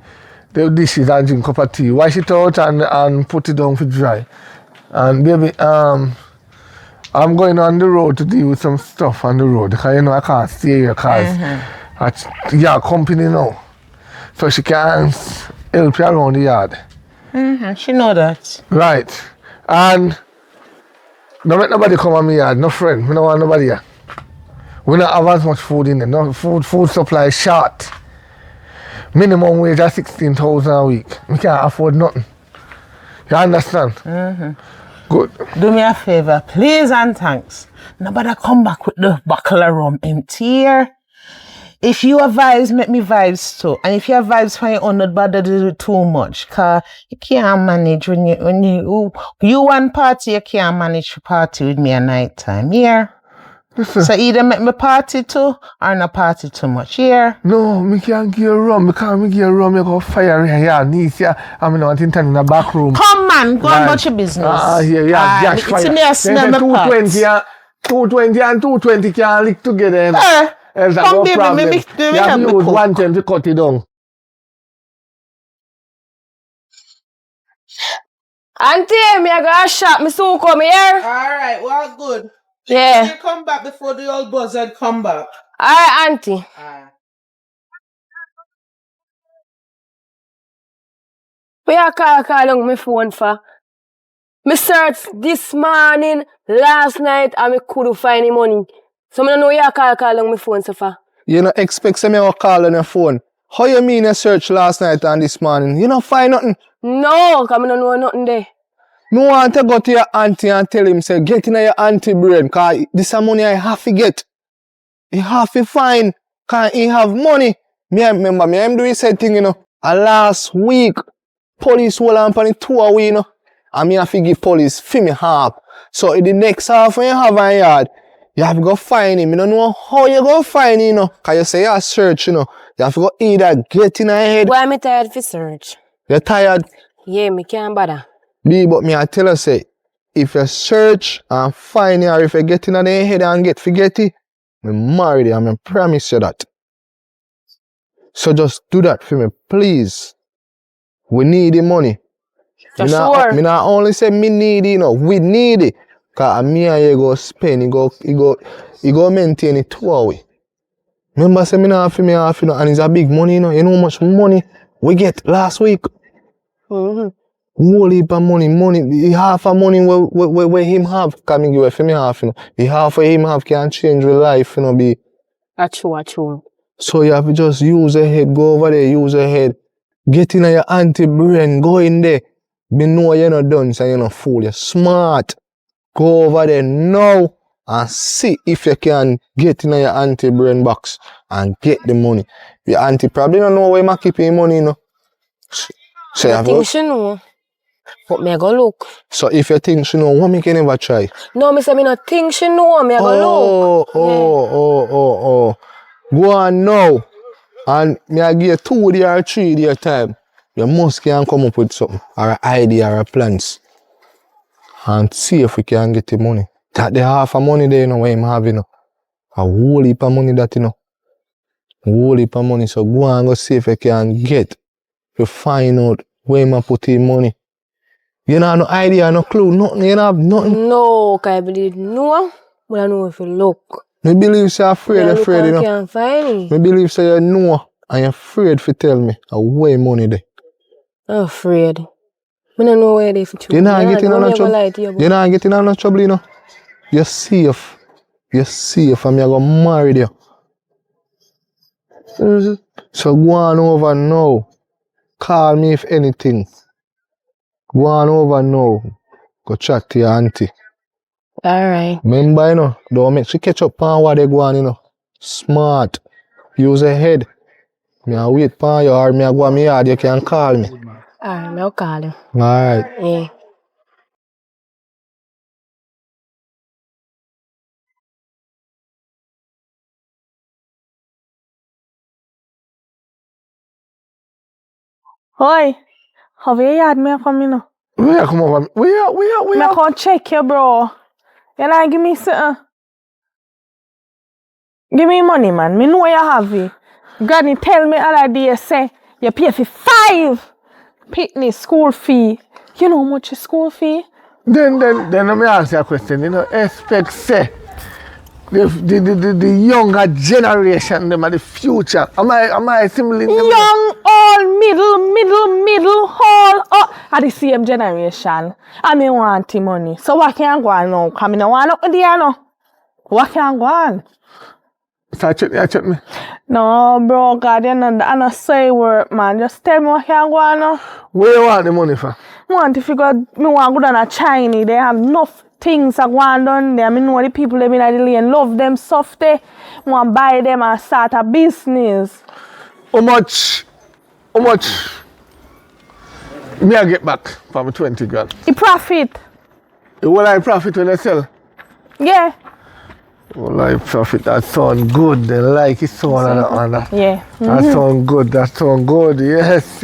dishes and drink a cup of tea. Wash it out and put it down for dry. And baby, I'm going on the road to deal with some stuff on the road because you know I can't stay here because your company now. So she can help you around the yard. She know that. Right. And don't let nobody come on me yard, no friend. We don't want nobody here. We don't have as much food in there. No food supply is short. Minimum wage is 16,000 a week. We can't afford nothing. You understand? Good. Do me a favor, please and thanks. Nobody come back with the buckle of rum empty here. If you have vibes, make me vibes too. And if you have vibes for your own, not bother to do too much. Cause you can't manage when you one party, you can't manage to party with me at night time. Yeah. Listen. So either make me party too or not party too much. Yeah. No, me can't give you rum. Because me give you rum, you go fire here, niece here. I'm not in the back room. Come man, go and about your business. Yeah, fire. It's me a smell my pot. 220 and 220 can't lick together. Come baby, maybe you have to use 110 to cut it down. Auntie, me I got a shop, me soon come here. Alright, well good. Yeah. You come back before the old buzzard come back. Alright, auntie. Where you call on my phone for? Me search this morning, last night, and me couldn't find any money. So I don't know you call on my phone so far. You don't expect me to call on your phone. How you mean you search last night and this morning? You don't find nothing? No, because I don't know nothing there. Me want to go to your auntie and tell him, say, get in your auntie brain, because this is money I have to get. You have to find, because he have money. Me remember, I'm doing same thing, you know. And last week, police hold on for the 2 hours, you know. And me have to give police for me half. So in the next half when you have a yard, you have to go find him. You don't know how you go find him, you know. Because you say you search, you know. You have to go either get in your head. Why am I tired for search? You're tired? Yeah, me can't bother. But me I tell you, say, if you search and find it, or if you get in your head and get forget it, me marry you, I promise you that. So just do that for me, please. We need the money. For sure. Me not only say me need it, you know, we need it. Because me and you go spend, you go maintain it 2 hours. Remember, say me not have me half, you know, and it's a big money, you know. You know how much money we get last week? whole heap of money, the half of money where him have, can me give it for me half, you know. The half of him have can change with life, you know, be. True. So you have to just use your head, go over there, use your head. Get in your anti-brain, go in there. Me know you're not done, so you're not fool, you're smart. Go over there now and see if you can get in your anti-brain box and get the money. Your auntie probably don't know where you keep your money, you know. So I think she know. But me go look. So if you think she know, what me can never try? No, me say me not think she know. Me go look. Oh. Go on now. And me I give you 2 day or 3 day time. You must can come up with something. Or an idea or a plans. And see if we can get the money. That the half of money there, you know, what I'm having, you know. A whole heap of money that, you know. A whole heap of money. So go and go see if you can get. To find out where I put in money. You know, no idea, no clue, nothing, you know, nothing. No, I believe no. But I know if you look. Me believe you're afraid, you know. Can't find Me believe you know and you're afraid to tell me where money there. I'm afraid. I don't know where they for You're not getting on no trouble. You're not getting on no trouble, you know. You're safe. You're safe and I'm going to marry you. So go on over now. Call me if anything. Go on over now. Go chat to your auntie. Alright. Remember, you know, don't make she catch up on what they go on, you know. Smart. Use your head. Me I wait for you or me I go on my yard, you can call me. Alright, I'll call you. Alright. Yeah. Oi, have you yard me come in? Where you come over? Where? I can't check you, bro. You like give me something? Give me money, man. Me know you have it. Granny tell me all day say you pay for 5 picnic school fee. You know how much is school fee? Then let me ask you a question. You know, expect say the younger generation, them are the future. Am I assimilating them? Young, old, middle, all are the same generation. I mean want the money. So what can go on now? Come in and want nothing there now. What can go on? So check me. No, bro, God, I not say word, man. Just tell me what can go on now. Where you want the money for? Me want to figure out, me want to go down a China. They have enough things that go on down there. I know the people living in the lane love them soft. They want to buy them and start a business. How much? Me I get back for my 20 grand. You profit. Will I profit when I sell? Yeah. Well, I profit. That sound good. They like it sound and that. Yeah. That sound good. Yes.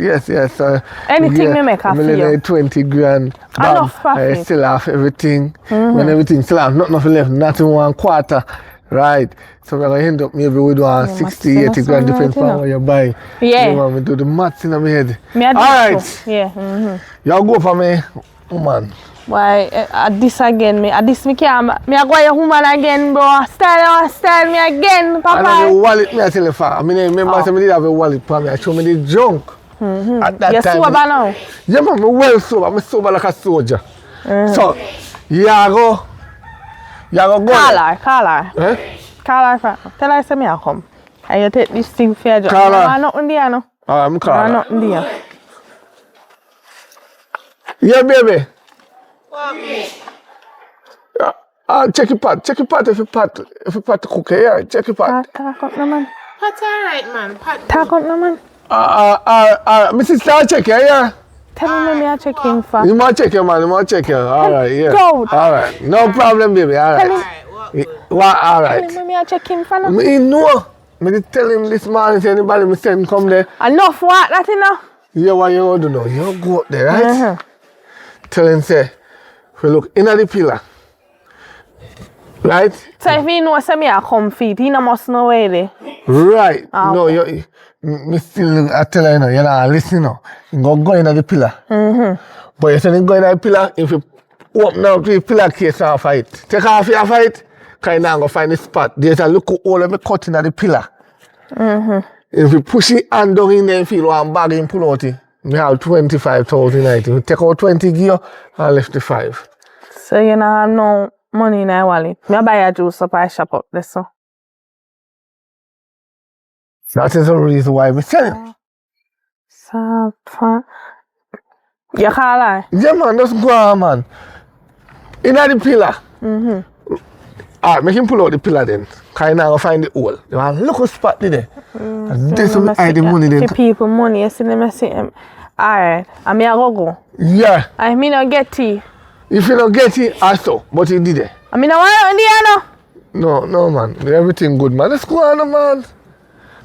Anything me make after you. 20 grand. Enough profit. I still have everything. When everything still have nothing left, not in 1/4. Right. So we're going to end up maybe with 60, 80 grand, depends on what you buy. Yeah. You want me to do the maths in my head. All right. So. Yeah. Y'all go for me, woman. Why? This again, me. This me can't. Me I go your woman again, bro. Style me again, papa. I have a wallet, me I tell you for. I mean, remember I did have a wallet for me. I show me the junk. At that You're time. sober now? Yeah, man, I'm well sober. I'm sober like a soldier. So, you go. Call her. Eh? Call her. Tell her say me I come. And you take this thing for your job. Call her. I'm not there, no. I'm calling. I'm not there. Yeah, baby. Check your pot if you pot cook here. Check your pot. Talk up no man. That's alright, man. Talk up no man. My sister check here, yeah. Tell me I check in for. You must check your man, Alright, yeah. Go. Alright, no problem, baby, alright. Alright. Tell me I check in for no. Me know. Me did tell him this morning, say anybody me send come there. Enough what that enough? Yeah, what you want to do now? You go up there, right? Tell him say, we look in at the pillar. Right? So if he knows me I come feed, he no must know where they. Right. No, you me still I tell you now, you're not listening now. You go in at the pillar. But you say you go in at the pillar, if you open up the pillar case and fight. Take off your fight, because you now go find the spot. There's a look all of me cutting at the pillar. If you push it hand down in there and feel one bag and pull out it. Me have 25,000 items. Take out 20 gear and left the 5. So you know have no money in your wallet. Me buy a juice up, I shop up this so. That is the reason why we sell it. So fun. You can't lie. Yeah, man, just go on, man. In the pillar. Alright, make him pull out the pillar then. Because now find the hole. You want to look a spot there. And this will hide the money then. For people money, you see them, I see them. Alright, I mean I go. Yeah. I mean I get tea. If you don't get it, I saw. But you did it. I mean I want No, no, man. Everything good, man. Let's go on, man.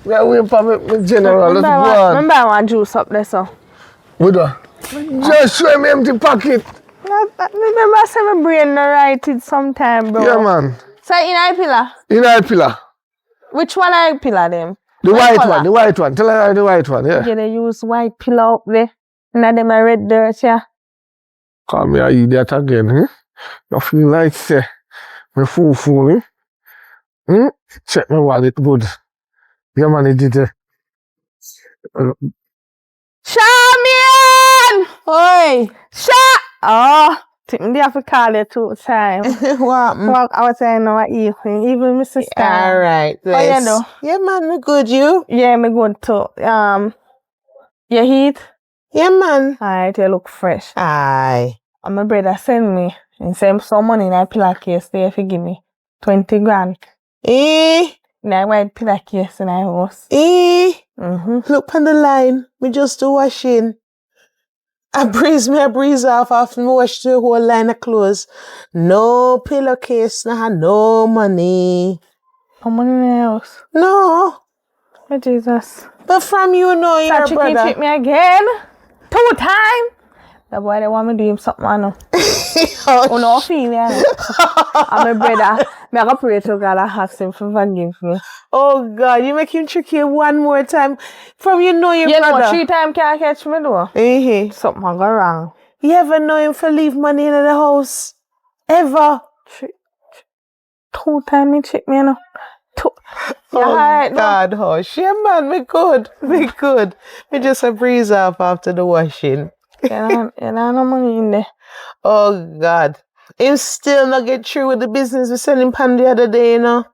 We are waiting for me general. Let's go on. Remember I want juice up there so. What do? Just show me empty pocket. Remember I said my brain not right it sometime, bro. Yeah, man. So in I pillar? In our pillar. Which one I pillar them? The white one, the white one. Tell her the white one, yeah. Yeah, they use white pillar up there. And them a red dirt, yeah. Call me a idiot again, eh? You feel like say, me fool, eh? Check my wallet good. Yeah, man, it did it. Charmian! Oi! Oh! They have to call you 2 times. What? Well, I was saying no evening. Even my sister. Alright, How you do? Yeah, man, me good, you? Yeah, me good too. You eat? Yeah, man. Alright, you look fresh. Aye. And my brother send me and send some money in a pillar case there if you give me 20 grand. Eh? In a white pillar case in a house. Eh? Look on the line. Me just do washing. I breeze off after me wash the whole line of clothes. No pillowcase, no money. No money in the house. No. Oh, Jesus. But from you know your So brother. treat me again? 2 times? The boy they want me to do him something, I know. Oh no, feel me, I know. And my brother, me I go pray to God and ask him to forgive me. Oh God, you make him trick you one more time. From you know your brother. You know, 3 times can't catch me though. Something go wrong. You ever know him for leave money in the house? Ever? 2 times he check me, you know. 2. Oh right, God, hush. Yeah, man, me good. Me good. Me just a breeze off after the washing. You know no money in there. Oh God. Him still not get through with the business we sent him pan the other day, you know.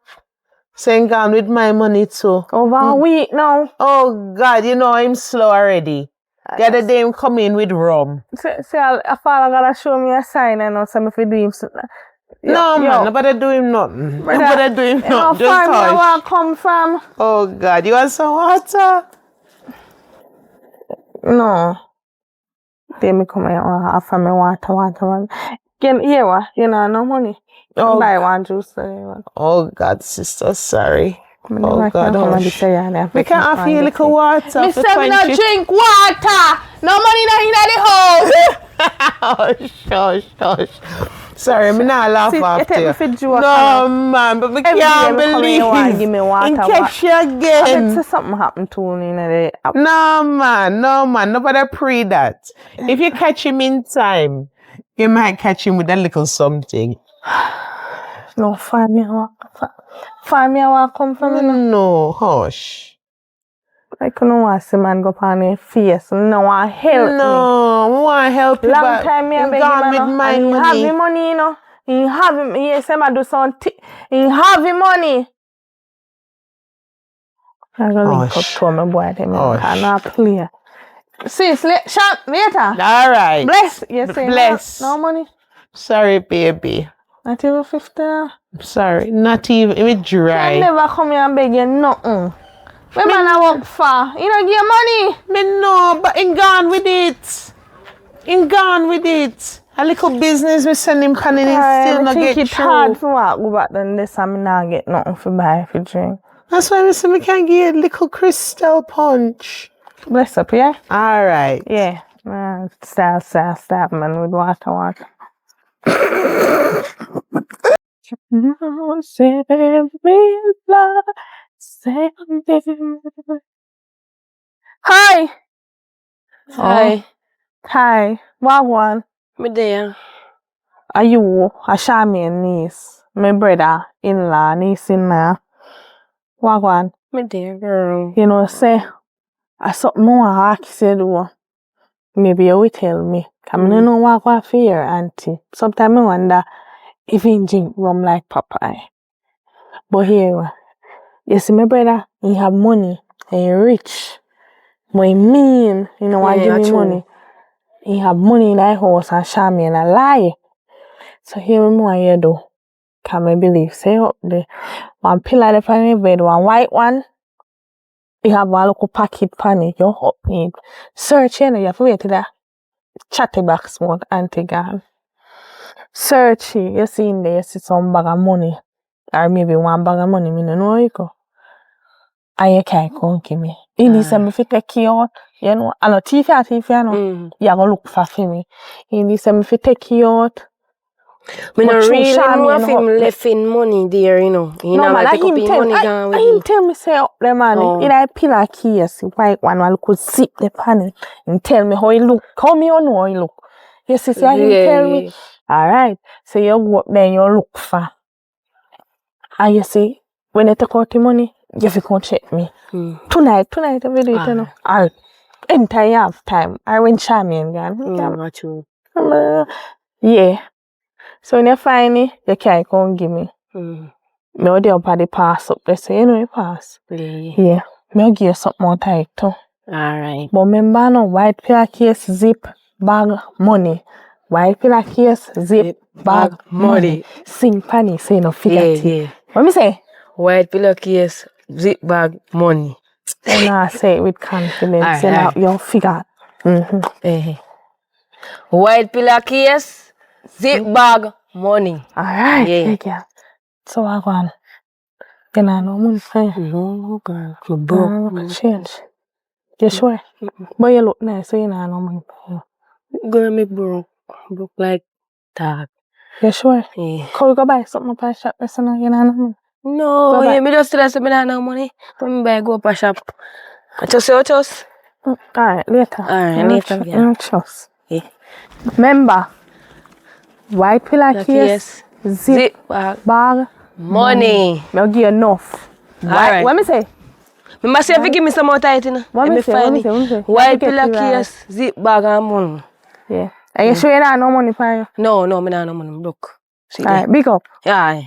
Saying gone with my money too. Over a week now. Oh God, you know him slow already. The other day him come in with rum. See, I father gotta show me a sign and know some if you do him something. No man, nobody do him nothing. Nobody do him nothing. How far me where I come from? Oh God, you want some water? No. Then me come here offer me water. Here what? You know no money. Oh. Buy one juice. Oh God, sister, sorry. Oh God, hush. We can't offer you a little water. Me say me not drink water. No money in the house. Hush. Sorry, me not laugh after you. No man, but we can't believe. Give me water. In catch you again. Say something happened to me in the No man. Nobody pray that. If you catch him in time, you might catch him with a little something. No, find me where come from. No, hush. Like you know what see man go on your face. No one help me. No, I want to help you. Long time me beg gone him with my and he money. have the money, you know. He have him. Yes, I do something. He have the money. I go link up to my boy. Them I not play. Sis, shot later. All right. Bless. Yes, bless. No money. Sorry, baby. Not even 50. Sorry, not even. It dry. I never come here and beg you nothing. My man I work for. You don't give money. Me know, but in gone with it. A little business we send him panning and still not get it's through. hard for what go back then this time I not get nothing for buy for drink. That's why we say we can get a little crystal punch. Bless up, yeah? Alright. Yeah. Stop, man, with water. Save me, love. Save me. Hi. Hi. What one? Me there. Are you a Charmian niece? My brother-in-law, niece-in-law. What one? Me there, girl. You know, say, I something more I ask you do. maybe you will tell me. I don't know what I fear, auntie. Sometimes I wonder if he drink rum like Popeye. But here, you see my brother, he have money, and he rich. But he mean, you know, I give me money. He have money in that house and show me and I lie. So here we more you do. Can I believe? Say up there. One pillar there on the bed, one white one. You have one little packet pan it, you up it. Search you have to wait till that chatterbox smoke anti-gal. Search it, you see in there, you see some bag of money. Or maybe one bag of money, I don't know how you go. And you can't come give me. In this time, if you take you out, you know, I know thief you know, you're going to look for me. In this time, if you take you out, I don't really know if him left in money there, you know. He no, man, pick up him money gone with him. Tell me say up there, man. In a pillar case, white one could zip the panel and tell me how he look. How me you know how he look? You see, him tell me. Alright. So you go up there and you look for. And you see, when you take out the money, you have to come check me. Tonight, every day, you know. Alright. Anytime you have time. I went charming again. Yeah. So when you find it, you can't come give me. Me dey up at the pass up there, so you know you pass. Yeah. Me give you something more tight too. Alright. But remember no, white pillar case, zip, bag, money. White pillar case, zip, bag, money. Sing panny, say no figure. Yeah. What me say? White pillar case, zip bag, money. And I say it with confidence. Alright. Your figure. White pillar case, zip bag, money. Alright, yeah. Girl. So I go on. You know no money. No, girl. You broke. Change. You sure? But you look nice, so you know no money. Girl, me broke. Broke like that. You sure? Yeah. Can we go buy something up at shop? You know no money. No, yeah, me just tell us me not no money. Come buy go up a shop. Just. Alright, later. Alright, later. Yeah. Trust. Yeah. Remember, white pillar case, zip bag, money. I'll give you enough. Alright. What me say? Me must say, give me some more tight, you know. What me say? White pillar case, zip bag and money. Yeah. Are you sure you don't have no money for you? No, me not no money. I'm broke. Alright, big up. Yeah.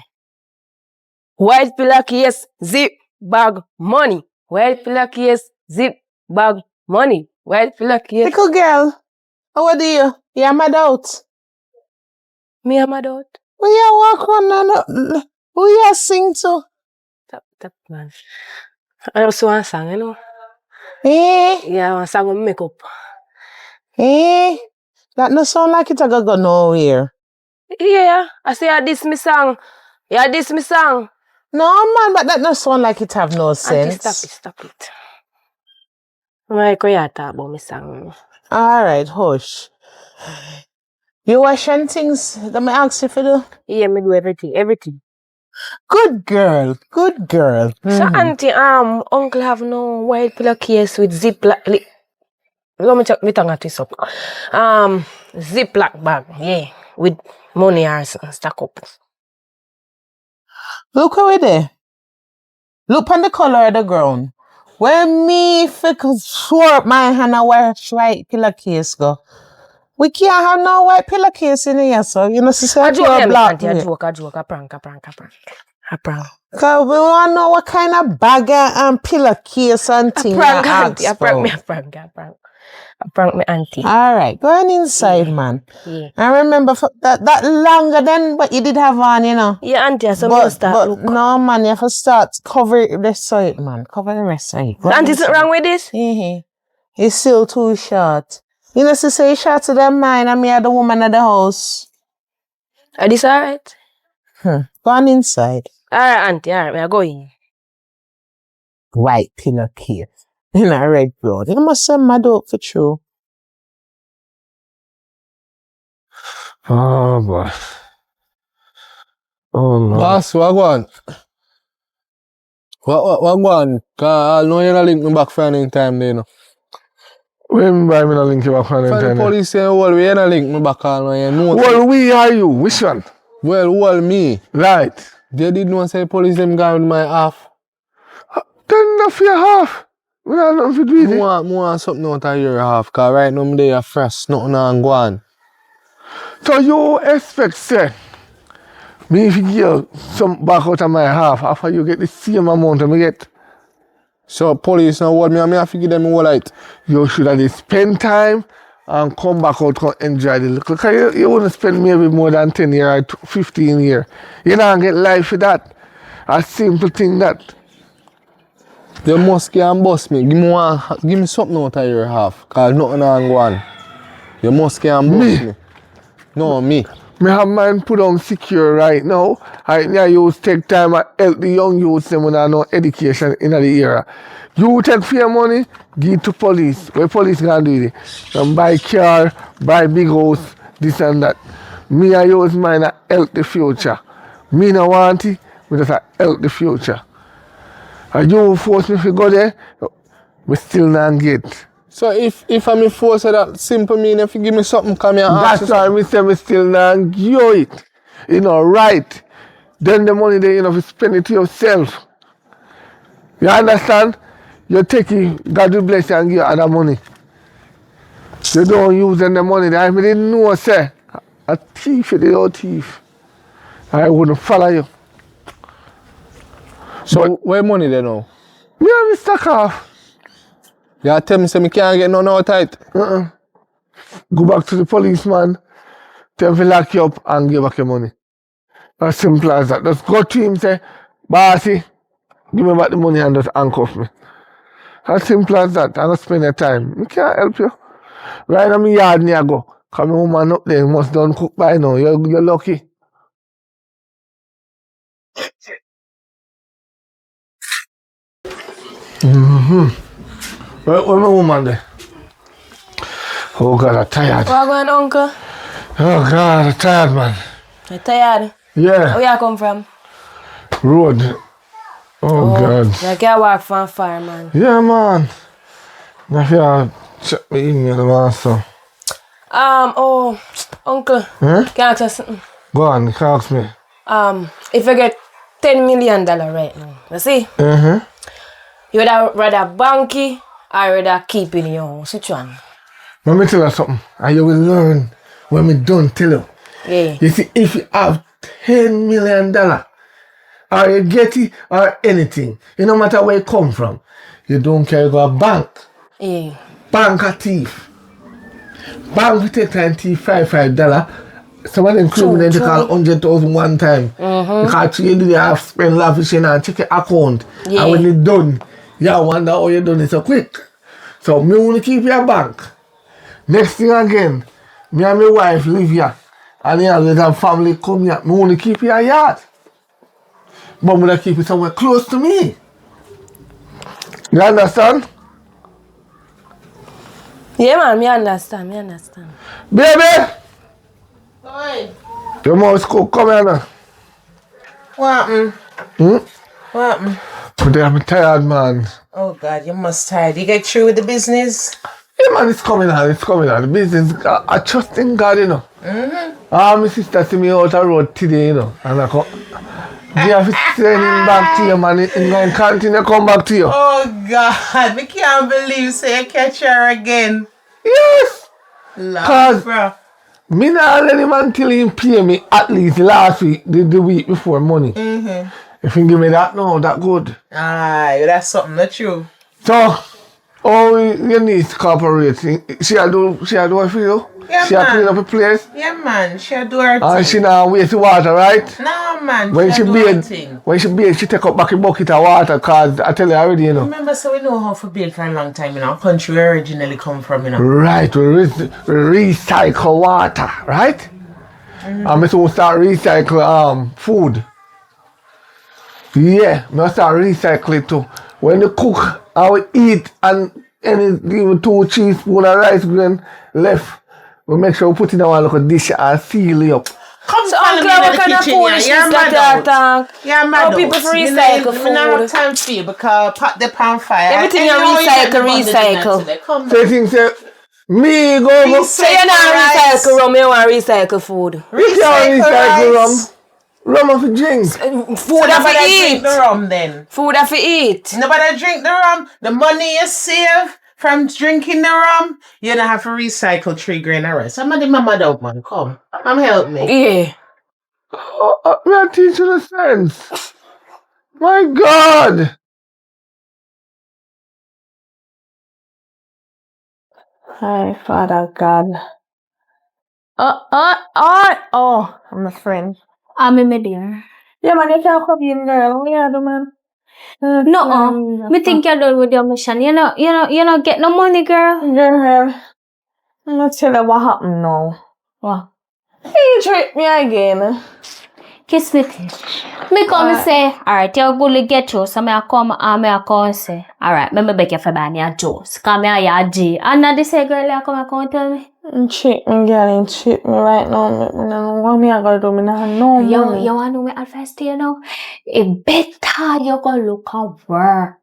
White pillar case, zip bag, money. White pillar case, zip bag, money. White pillar case. Little girl, how are you? You mad out? Me am mad out? Who you walk on and who you sing to? Tap, man. I also want song, you know. Yeah, I want song with makeup. That no sound like it a go nowhere. Yeah, I say this me song. Yeah, this me song. No man, but that no sound like it have no sense. Auntie, stop it. Why can you talk about me song? Alright, hush. You washing things that me ask you for do? Yeah, me do everything. Good girl. So auntie, uncle have no white pillar case with ziplock. Let me check me tongue twist up. Ziplock bag, yeah, with money or stack up. Look over there. Look on the color of the ground. When me swore up my hand and wash white pillowcase go. We can't have no white pillowcase in here, so you know, sister, I joke, black. A prank. Cause we want to know what kind of bag and pillowcase and thing. A prank me auntie. Alright, go on inside, man. Yeah. And remember that longer than what you did have on, you know. Yeah, auntie, so me start look. No, man, you have to start cover the rest of it, man. Cover the rest of it. Auntie, is it wrong with this? It's still too short. You know, to say short to them mine and me are the woman of the house. Are this alright? Go on inside. Alright, auntie, alright, I go in. White pillowcase. In a red blood. You must say mad up for true. Oh boy. Oh no. Boss, what go on? What go on? Cause I know you're not link me back for any time there, you know. When by me not link you back for any For the time? police saying, well, we ain't not link me back all you know. Well, we are you? Which one? Well, me. Right. They did not say police them gone with my half. Then enough your half. We don't have nothing to do with it. More something out of your half, cause right now I'm there fresh, nothing on go on. So you expect, say, me if you give some back out of my half after you get the same amount of me get? So police now what me have to give them all right. You should have spend time and come back out and enjoy the little. Because you wouldn't spend maybe more than 10 years or 15 years. You don't get life for that. A simple thing that. You must get and bust me. Give me something out of your half. Cause nothing on go on. You must get and bust me. No, me. Me have mine put on secure right now. Right now you take time and help the young youths them when I know education in the era. You take for your money, give to police. What police gonna do it? And buy car, buy big house, this and that. Me I use mine to help the future. Me no want it, we just help the future. And you force me to go there, we still not get. So if I'm forced that simple mean if you give me something come here and ask that's why we say we still not give it. You know, right. Then the money there, you know, you spend it to yourself. You understand? You take it, God will bless you and give you other money. You don't use the money. I didn't know, say, a thief is a thief. I wouldn't follow you. So where money there now? Me have it stuck off. You tell me say me can't get none out of it. Go back to the policeman, tell him to lock you up and give back your money. As simple as that. Just go to him say, bossy, give me back the money and just handcuff me. As simple as that. I don't spend your time. I can't help you. Right now, my yard near go. Because my woman up there must done cook by now. You're lucky. Where my woman there? Oh God, I'm tired. What going on, uncle? Oh God, I'm tired, man. You tired? Yeah. Where you come from? Road. Oh God. You can't walk from fire, man. Yeah, man. I feel check my email, man, so. Uncle. Huh? Can I ask you something? Go on, you can ask me. If you get $10 million right now, you see? You would rather banky or rather keep in your house? Which one? Let me tell you something. And you will learn when we done tell you. Yeah. You see, if you have $10 million, or you get it, or anything, it no matter where you come from, you don't care go a bank. Yeah. Bank a thief. Bank will take time thief $5. Some of them criminals they call 100,000 one time. Because you do have spend lavishing and check your account. Yeah. And when it's done, you wonder how you done it so quick. So me want to keep your bank. Next thing again, me and my wife live here. And you always have family come here. Me want to keep your yard. But I'm going to keep it somewhere close to me. You understand? Yeah, man, me understand. Baby! Oi. Your mouth cook, come here now. What happened? What happened? But I'm tired, man. Oh God, you must tired. You get through with the business? Yeah, man, it's coming on. The business, I trust in God, you know. My sister see me out the road today, you know. And I go, you have to send him back to you, man. He's going to continue to come back to you. Oh God, I can't believe say you catch her again. Yes! Love, bro. Me not let him until he pay me at least last week, the week before money. If you give me that now, that good. Aye, that's something, that's true. So, you need to cooperate. She'll do it for you? Yeah, She'll man. clean up the place? Yeah, man, she'll do her And thing. she now waste the water, right? No, man, When she she'll do her thing. bathe, she take up back a bucket of water, cause I tell you already, you know. Remember, so we know how to build for a long time, you know. Country we originally come from, you know. Right, we recycle water, right? And we so start recycle food. Yeah, we start recycling too. When you cook and we eat and even 2 teaspoons of rice grain left, we make sure we put in our little dish and seal it up. Come So, follow uncle, me in what the kind of kitchen, food yeah. is You're this mad that out. talk? Yeah, man. How people for recycle We don't have food? time for you because pot the pan fire. Everything you Anyhow, get the bundle recycle. today. Come So you think, say, me go So you not recycle rum, you want recycle food? You can't recycle rum. Rum off the drinks. Food have to eat. Drink the rum then. Food have to eat. Nobody drink the rum. The money you save from drinking the rum, you don't have to recycle 3 grand a rest. Somebody mama out, man. Come help me. Yeah. We are teaching the sense. My God. Hi, Father God. I'm a friend. I'm in my dear. Yeah, man, you can't come in, girl. Yeah, the man. No, me think you're done with your mission. You know, get no money, girl. Girl, I'm not tell you what happened now. What? You tricked me again. Kiss me. Me come say, alright, you're going to get you. So me come and say, alright, me beg you for buy me a juice. Come here, you G. And now this say, girl, you come and tell me. Cheat me, girl, and cheat me right now. I don't know what me I gotta do. I don't know money. You want to know my advice to you now? It better you go look at work.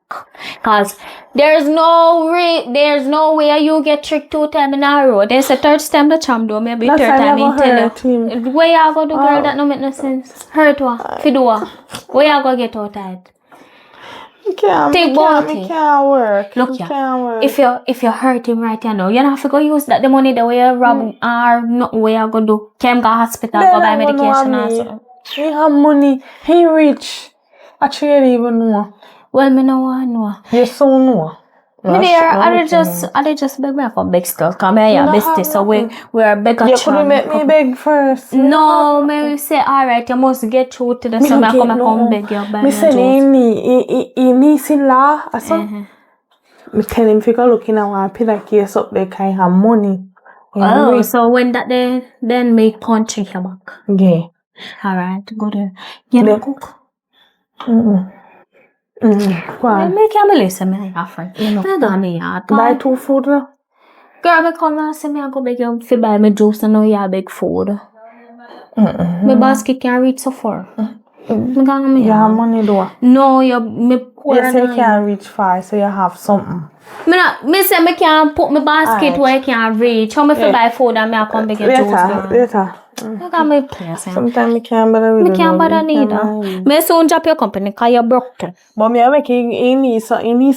Cause there's no way you get tricked 2 times in a row. There's a third time the charm do, maybe That's third time in hurt tell you. Where you go do, girl, that no make no sense. Hurt what? Fi do what? Where you go get out of it? I can't work. Look here. If you hurt him right now, you don't have to go use that the money the way you rob or not where you go do. Came go hospital, go buy medication or something. He have money. He rich. Actually, I don't even know. Well, me no want know. You so know. Me there, I just beg me for big stuff. Come here, yeah, bestie. So we're bigger. You couldn't make me beg first. No, me say alright. You must get through to the summer. Come beg you. Me say he needs in law. Me tell him if you go looking at one pay that case up there, can have money. Oh, so when that then me punch you back. Yeah. Alright, go there. You know cook. Go on. Make you listen, me a friend. I don't need Buy 2 food now. Girl, me come and say me I go beg you to buy me juice and now you beg food. My basket can't reach so far. You have money though. No, me poor. You say you can't reach far, so you have something. Me say me can't put my basket where I can't reach. How me fi buy food and me I come beg you juice? Later. Look at my place. Sometimes I can't bother with Me can't bother neither. Me soon drop your company because you're broke. But me I make he needs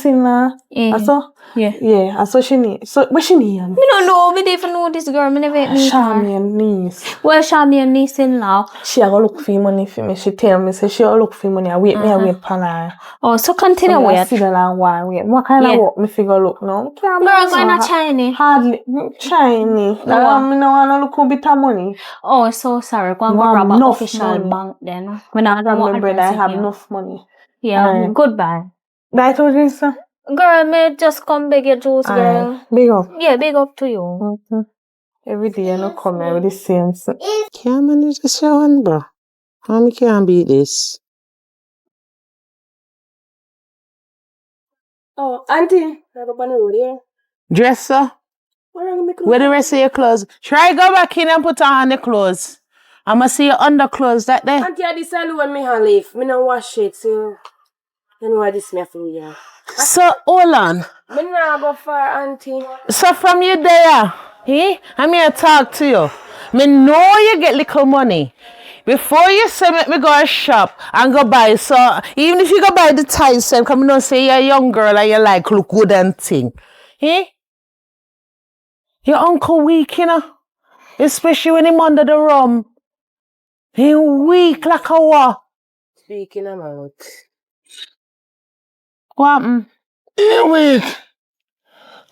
in now. So yeah, so she need. So what she need? Me don't know. Me don't even know this girl. Me never meet her. Shami and niece. Well, Shami and niece in law. She a go look for money for me. She tell me say she a look for money. I wait for her. Oh, so continue wait. wait. See the long while wait. What kind of work me figure look now? Girl, going to Chinese. Hardly Chinese. Me no want to look a bit of money. Oh, so sorry. Go and go rob an official bank then. When I don't remember that I have enough money. Yeah, goodbye. Bye to this. Girl, me just come beg your juice, girl. Big up. Yeah, big up to you. Every day I no come here with the same. Can't manage this one, bro. How me can't beat this? Oh, auntie. I go on the road here. Dresser? Where the rest of your clothes? Try go back in and put on the clothes. I'ma see your underclothes that day. Auntie, I decide when me have leave. Me no wash it, so you know what this me for you. So hold on. Me nah go far, auntie. So from you there, I'm here to talk to you. Me know you get little money. Before you say make me go and shop and go buy, so even if you go buy the ties, and come and say you're a young girl and you like look good and thing. Your uncle weak, you know? Especially when him under the rum. He weak like a what? Speaking about. What happened? He weak.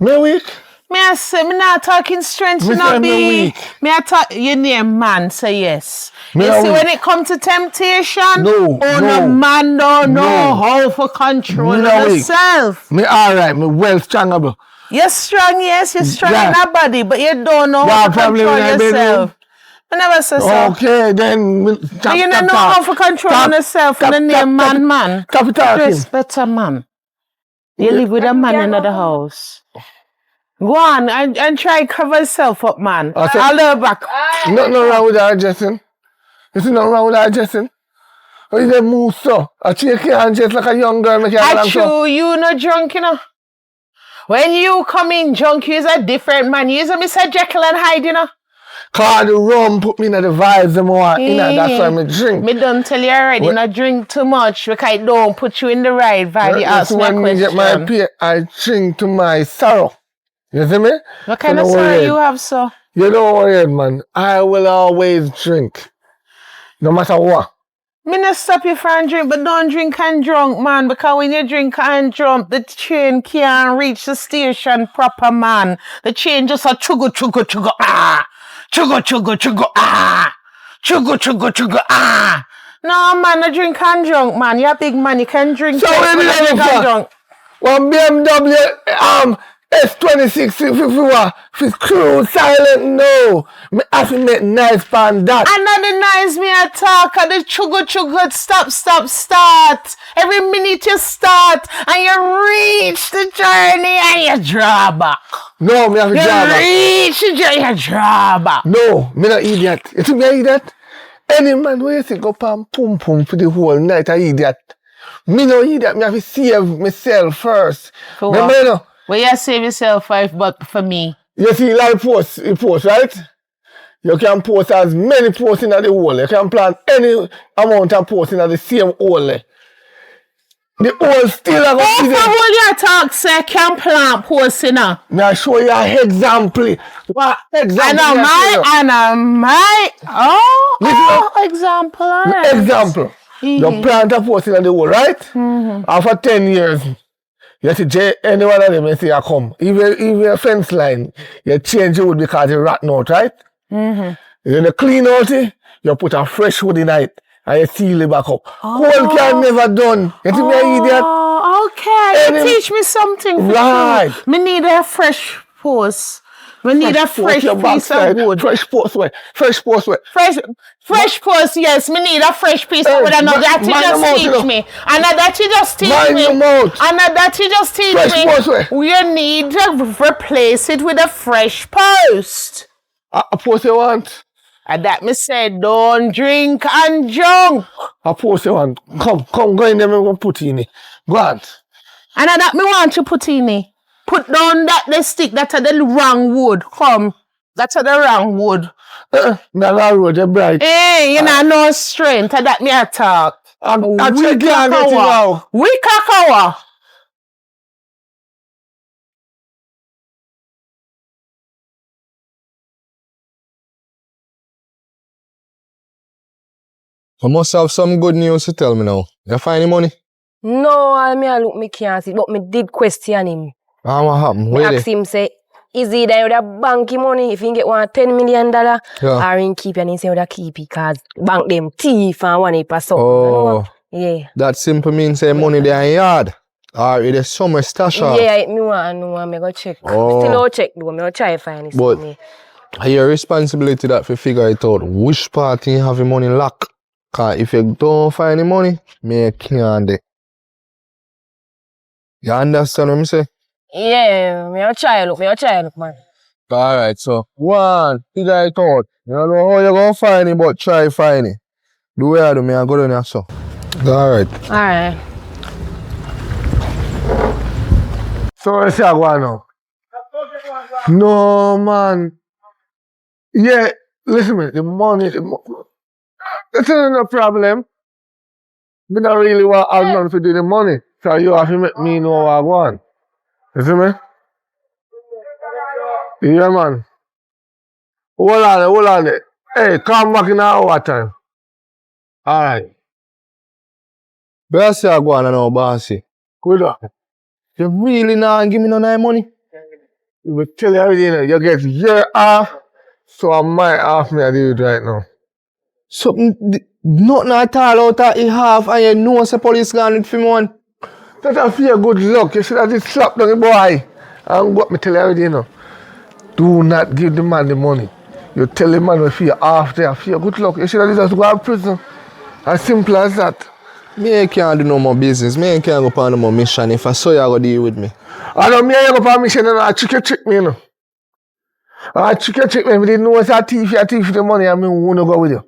Me weak. Me I say, me not talking strength, Me you know, say me be. weak. Me I talk, your name man, say yes. Me You a see, weak. when it comes to temptation, No, no man don't know how to control Me a weak. yourself. Me alright, me well strong, bro. You're strong, yes, you're strong Yeah. in your body, but you don't know Yeah, how to probably control when I been yourself. I never say so. Okay, then. But you don't know how to control yourself in the name man. Stop talking. Respect a man. You live with a man in the house. Go on and try cover yourself up, man. I'll look back. Nothing wrong with that dressing. You see nothing wrong with that dressing? How you get move so? I shake your hand just like a young girl. I true, you not drunk, you know. When you come in drunk, you're a different man. You're a Mr. Jekyll and Hyde, you know. Cause the rum put me in the vibes them more. That's why I drink. Me don't tell you already, not drink too much because it don't put you in the right vibe. You ask me a when me get my pay, I drink to my sorrow. You see me? What kind of sorrow you have, so? You don't worry, man. I will always drink. No matter what. Me not stop you from drink, but don't drink and drunk, man. Because when you drink and drunk, the train can't reach the station proper, man. The train just a chugu, chugu, chugu, ah. Chugu, chugu, chugu, ah. Chugu, chugu, chugu, ah. No, man, no drink and drunk, man. You're a big man, you can drink. So when you drink and drunk? One BMW, S26, if it's cruise silent, no. Me have to make nice pan that. And not the nice me attack, and the chugu, start. Every minute you start, and you reach the journey, and you draw back. No, me have to draw back. You reach the journey, you draw back. No, me not idiot. You think me an idiot? Any man who you think up and pum for the whole night, an idiot. Me no idiot, me have to save myself first. For remember, what? you know? Well, you save yourself 5 bucks for me. You see like posts, right? You can post as many posts in the hole. You can plan any amount of posts in the same hole. The hole still have a reason. What you talk, say, can plan posts in a? Now show you an example. What example? Example. Example. You plant a post in the hole, right? After 10 years. You see, any one of them, you see, I come. Even a fence line, you change the wood because it's rotten out, right? You clean out it, you put a fresh wood in it, and you seal it back up. Hole can never done. You think me an idiot? Okay, you teach me something. Right. Me need a fresh post. We need a fresh piece of wood. Fresh post way. Fresh post, yes. Me need a fresh piece of wood. And that you just teach me. And that you just teach me. And that you just teach me. Fresh post way. You need to replace it with a fresh post. A post you want? And that me said, don't drink and drunk. A post you want? Come, go in there and put in it. Go on. And that me want you put in it. Put down the stick, that's the wrong wood. Come. That's the wrong wood. The wrong wood, you're bright. Hey, you know, no strength. That me attack. I check you and get you now. We kakawa. I must have some good news to tell me now. You find any money? No, I look, me can't see, but me did question him. What happened? I asked him, say, is he there with a banky money if he get $10 million? Or he keep it, and he say, would keep it because bank them thief and want it for something. Oh, yeah. That simple means say money there in yard. Or it is summer stash. Yeah, me want to know, I go check. Still no check though, me go try to find it. But it's your responsibility that to figure it out which part you have your money locked. Because if you don't find the money, me can't do. You understand what I'm saying? Yeah, me a try look, man. Alright, so one, figure it out. You don't know how you're gonna find it, but try find it. The way I do, me I go down there, so. Alright. Alright. So let's see how go on now. No, man. Yeah, listen me, the money. That's not a problem. Me don't really want to have none to do the money. So you have to make me know what I want. You see me? Yeah, man. Hold on. Hey, come back in an hour time. Alright. But I say I go on now, bossy. Good up. You really not give me no money? You will tell you everything. You get year off, so I might ask me to do it right now. Something, nothing at all out of it half, and you know the police gone with him one. That's a fear good luck. You should have just slapped on the boy. And what me tell you everything, you know. Do not give the man the money. You tell the man if you after fear good luck. You should have just go to prison. As simple as that. Me can't do no more business. Me can't go on no more mission. If I saw you, I go deal with me. I don't me go on mission and I trick me, you know. I trick me. I didn't know it's a thief the money and me want to go with you.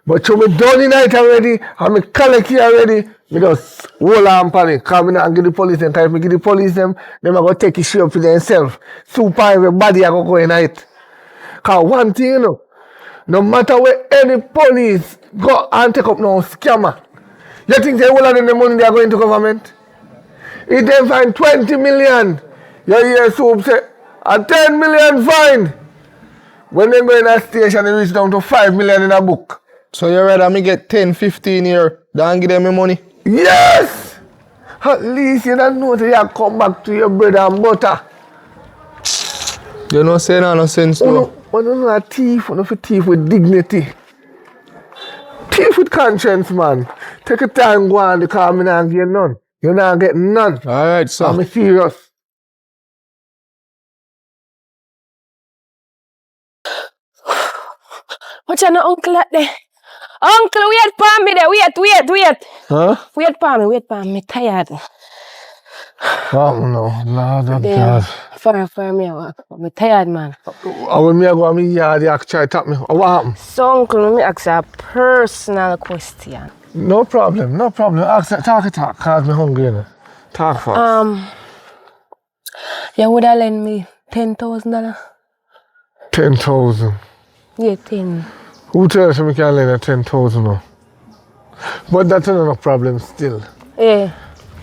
But so me done the night already, and me collect it already, me just hold on for it. Because me not give the police them. Because if me give the police them, they are going to take it straight up for themselves. Super everybody are going to go in it. Because Cause one thing, you know, no matter where any police go and take up no scammer, you think they will have the money they are going to government? If they find 20 million, you hear Soup say, a 10 million fine. When they go in a station, they reach down to 5 million in a book. So you rather me get 10, 15 here than give them my money? Yes! At least you don't know that you come back to your bread and butter. You know say no sense no. You know a thief, you know thief with dignity. Thief with conscience, man. Take your time, go on, because I'm not getting none. You're not getting none. Alright, so. I'm serious. What's your uncle at there? Uncle, wait for me there. Wait. Huh? Wait for me. Tired. Oh no, Lord of God. For me, I'm tired, man. When me go to my yard, they try to tap me. What happened? So, uncle, let me ask you a personal question. No problem. Talk, cause me hungry, you know. Talk fast. You would have lent me $10,000? 10,000. Yeah, 10. Who tells me can lend 10,000 now? But that's not a problem still. Yeah.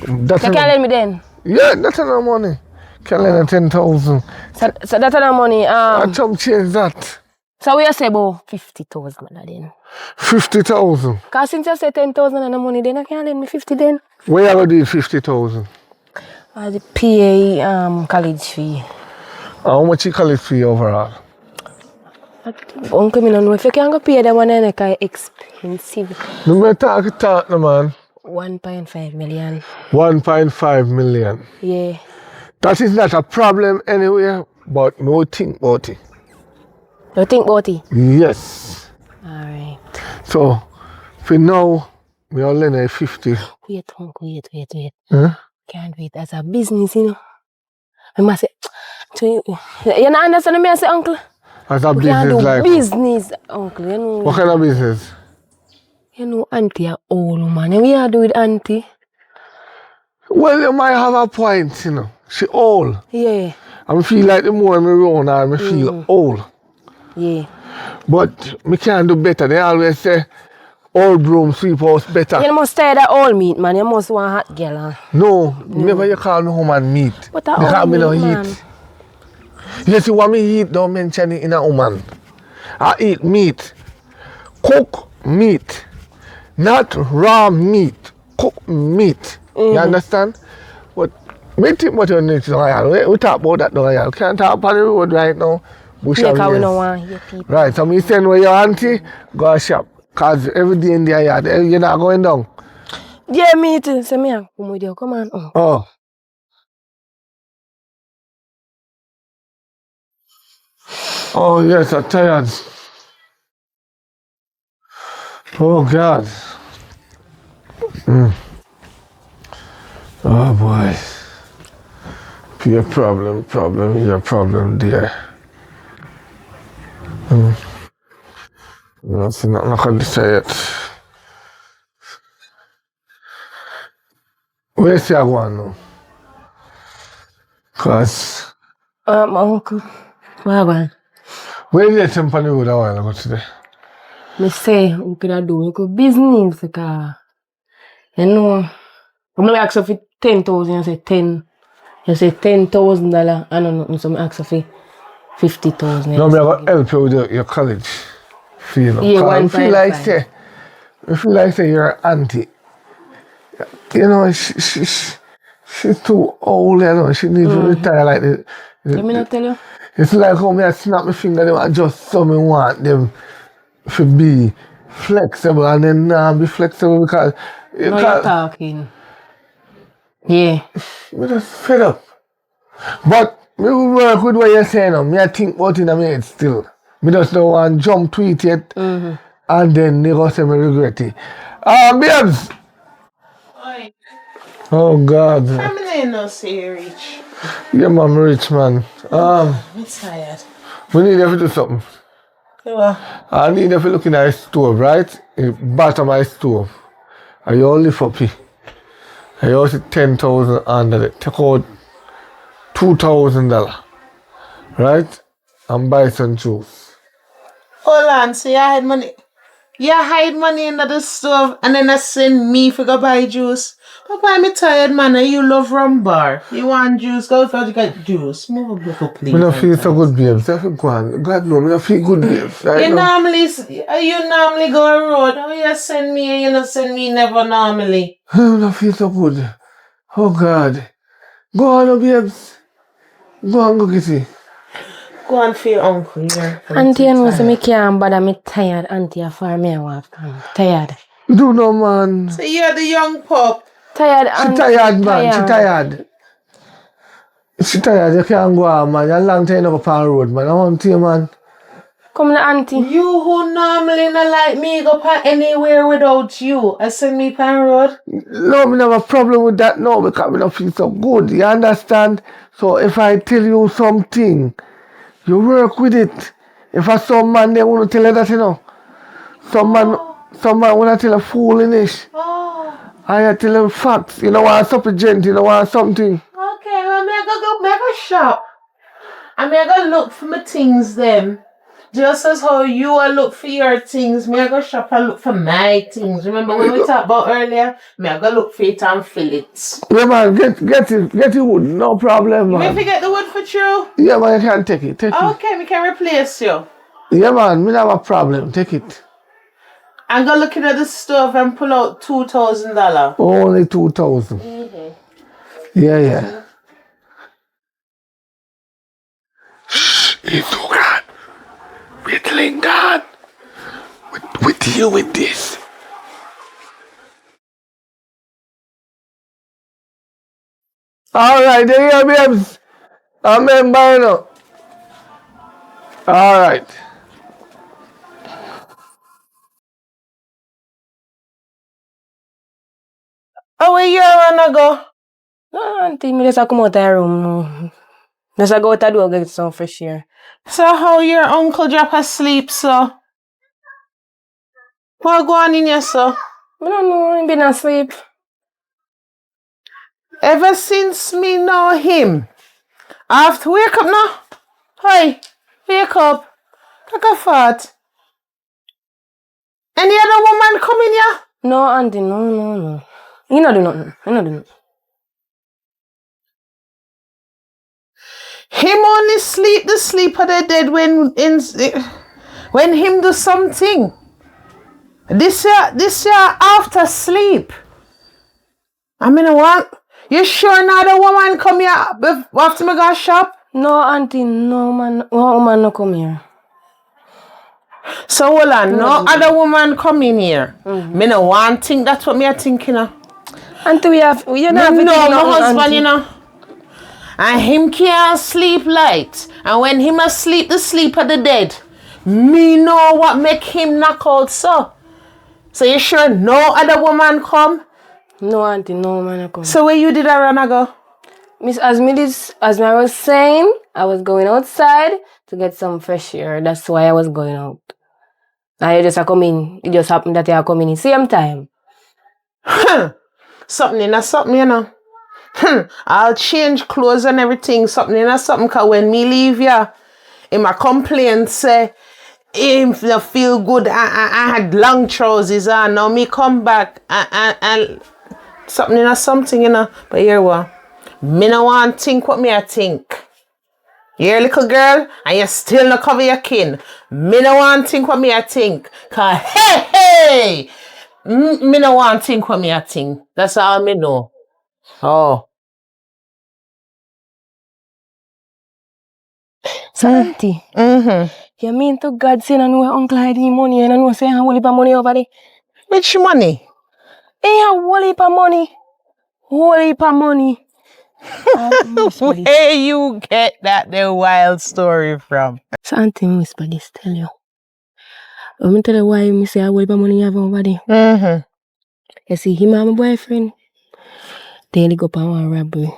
That's You can lend me then? Yeah, that's not money. Can lend 10,000. So that's not money. I some change that. So we say about 50,000 then. 50,000. Because since you say 10,000 and the money, then I can lend me 50 then. Where you going to do 50,000? The PA college fee. How much you college fee overall? Uncle, I don't know if you can go pay that one, it's expensive. No matter talk, no man. 1.5 million. 1.5 million. Yeah. That is not a problem anywhere, but no think about it. You think about it? Yes. Alright. So, for now, we are lending 50. Wait. Huh? Can't wait. That's a business, you know. I must say, you not understand me, I say, uncle? As a We business can do like business, uncle. You know. what kind of business? You know, auntie are old, man. We are do with auntie. Well, you might have a point, you know. She old. Yeah. I feel like the more I run her, I feel old. Yeah. But me can do better. They always say, old broom sweep house better. You must stay that old meat, man. You must want hot girl. Huh? No, never you call me woman meat. But that because old me no meat, man. eat. You see what me eat, don't mention it in a woman. I eat meat. Cook meat. Not raw meat. Cook meat. You understand? But me think what you need to we talk about that now. Can't talk about the road right now. Bush Yeah, and because we yes. don't want your people. Right, so me send where your auntie, go shop. Because every day in their yard, you're not going down. Yeah, me too. So me, come with you. Come on. Oh. Oh, yes, I'm tired. Oh, God. Oh, boy. Your problem, dear. Nothing, I'm not going to say it. Where's your one now? Because... My uncle. Well, where did you jump on the road a while ago today? me say, we could do business because, you know, I'm going to ask you for 10,000, you say 10. You say $10,000, I don't know, so I ask you for 50,000. No, I'm going to help you with your college fee, you know. Yeah, I feel like say you're an auntie. You know, she's too old, you know, she needs to retire like this. Let me not tell you. It's like how me I snap my finger, them adjust so me want them to be flexible and then be flexible because... No, you're talking. Yeah. Me just fed up. But me will work with what you're saying now. Me I think about it in my head still. Me just don't want to jump to it yet and then they go say me regret it. Babes! Oi, Oh God. family no say rich. Yeah, man, rich man. I'm tired. We need you to do something. Yeah. I need you to look in the stove, right? The bottom of the stove. And you only for pay. And you also 10,000 under it. Take out $2,000, right? And buy some juice. Hold on, so you hide money. You hide money under the stove and then I send me for go buy juice. Papa, I'm tired, man. And you love rum bar. You want juice? Go for to get juice. Move up, please. I don't feel so good, babes. I feel good. God knows, I don't feel good, babes. Right You now. normally go on road. Oh, you send me and you don't send me never normally. I don't feel so good. Oh, God. Go on, babes. Go on, go get it. Go on for your uncle here. Auntie, you know, so me can't bother me tired. Auntie, for me, I'm tired. You do know, man. So you're the young pup. Tired, She auntie. tired, man. She tired. She tired. You can't go on, man. You're a long time up on the road, man. I want to you, man. Come on, auntie. You who normally not like me go anywhere without you. I send me pan road. No, me have a problem with that now because I don't feel so good. You understand? So if I tell you something, you work with it. If I some man they want to tell you that, you know. Some man want to tell a foolish. I tell them facts. You know want something gent, you know want something. Okay, well, me I go shop. I me I go look for my things them. Just as how you are look for your things, me I go shop and look for my things. Remember when we talked about earlier? Me I go look for it and fill it. Yeah, man, get it wood, no problem, You man. may forget the wood for true? Yeah, man, you can take it, Okay, we can replace you. Yeah, man, me not have a problem, take it. And go looking at the stove and pull out $2,000. Only 2,000. Yeah. Shh, it's too God. We're telling God. We deal with this. Alright, there you are, babes. Remember, you know. Alright. Oh, where you wanna go? No, auntie, me just come out of the room now. Just go out the door get some fresh air. So how your uncle drop asleep, so? What go on in here, so? I don't know, he been asleep. Ever since me know him, I have to wake up now. Hey, wake up. Take a fart. Any other woman come in here? No, auntie, no. You not do nothing. Him only sleep the sleep of the dead when him do something. This year after sleep. I mean, what? You sure not a woman come here after me go shop? No, auntie, no man, no woman no come here. So hold on, no other woman come in here. Me no one think that's what me are thinking of. Auntie, you know, my husband, you know. And him can't sleep light. And when him asleep, the sleep of the dead. Me know what make him knock out so. So you sure no other woman come? No, auntie, no man no come. So where you did a run ago? Miss, as I was saying, I was going outside to get some fresh air. That's why I was going out. And you just come in. It just happened that you are coming in same time. Something in a something, you know. I'll change clothes and everything. Something in a something. Cause when me leave here, in my complaint say, if you feel good, I had long trousers on. Now me come back and something in a something, you know. But here what? Me no want think what me I think. You're a little girl and you still not cover your kin. Me no want think what me I think. Cause hey! Me no want think what me I think. That's all me know. Oh. So, auntie, you mean to God saying I know your uncle hide him money and I know saying I whole heap of money over there? Which money? He have whole heap of money. Whole heap of money. Where you get that the wild story from? So, auntie, me whisper this, tell you. Let me tell you why me say I whole heap of money you have over there. You see, him and my boyfriend, they go up on one robbery.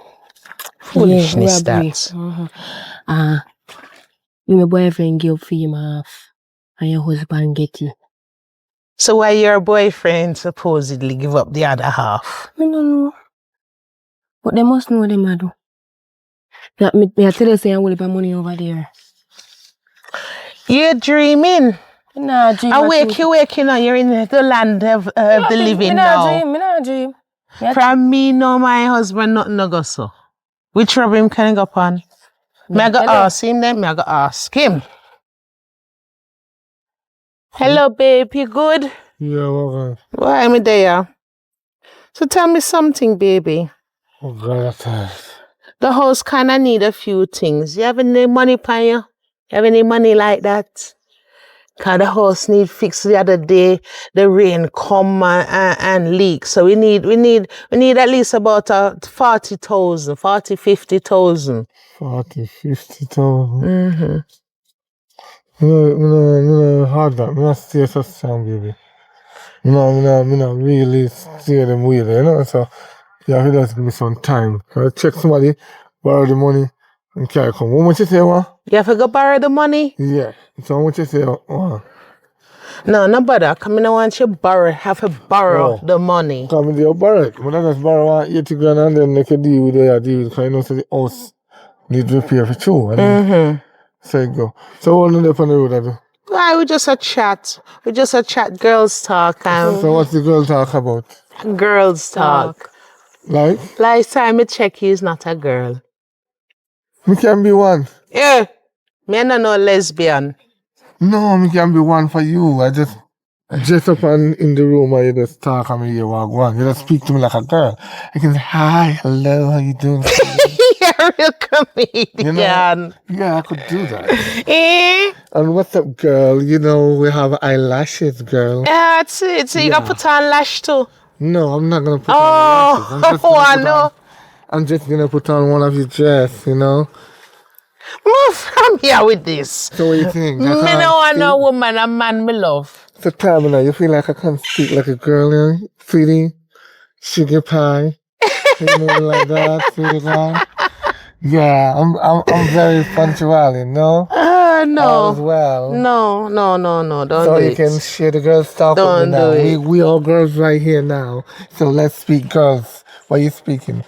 Foolishness, robbery. that. My boyfriend give for him half, and your husband get it. So why your boyfriend supposedly give up the other half? I don't know. But they must know them, I do. Me I tell you, say I will have money over there. You're dreaming. Nah, dream. Awake, you know, you're in the land of the living now. Me not dream. From me, no, my husband, nothing no go so. Which rub him can I go on? Me I go ask him then, me I go ask him. Hello, babe, you good? Yeah, what? Why am I there? So tell me something, baby. Oh, God, The house kind of need a few things. You have any money, pan you? You have any money like that? Cause the house need fixed the other day. The rain come and leak. So we need at least about 40,000, 50,000. 50,000. Mm-hmm. No, hard that. Me not stay so strong, baby. Me not really stay them with you know. So you have to just give me some time. I check somebody, borrow the money, and carry come. How much you say, what? You have to go borrow the money? Yeah. So how much you say, what? No bother. Come in, I want you have to borrow the money. Come in there, borrow it. When I just borrow 80 grand and then make a deal with it, because you know, so the house need repair for two. Mm-hmm. So you go. So what on the road I do? Why, we just a chat. Girls talk. So what's the girl talk about? Girls talk. Like? Last time I check, he's not a girl. Me can be one. Yeah. Me no lesbian. No, me can be one for you. I just dress up and in the room and you just talk and me you walk one. You just speak to me like a girl. You can say, hi, hello, how you doing? You're a real comedian. You know, yeah, I could do that. Eh? And what's up, girl? You know, we have eyelashes, girl. Yeah, it's it. So you gotta put on lash too. No, I'm not gonna put on lashes. I'm just gonna put on one of your dress, you know. Move from here with this. So what do you think? Me no want no woman, a man me love. So tell me now, you feel like I can speak like a girl, you know? Sweetie, sugar pie, you know, like that, sweetie pie. Yeah, I'm very punctual, you know. No. All as well. No, don't so do you it. can share the girls talk Don't with me now. do it. We all girls right here now. So let's speak girls. What are you speaking?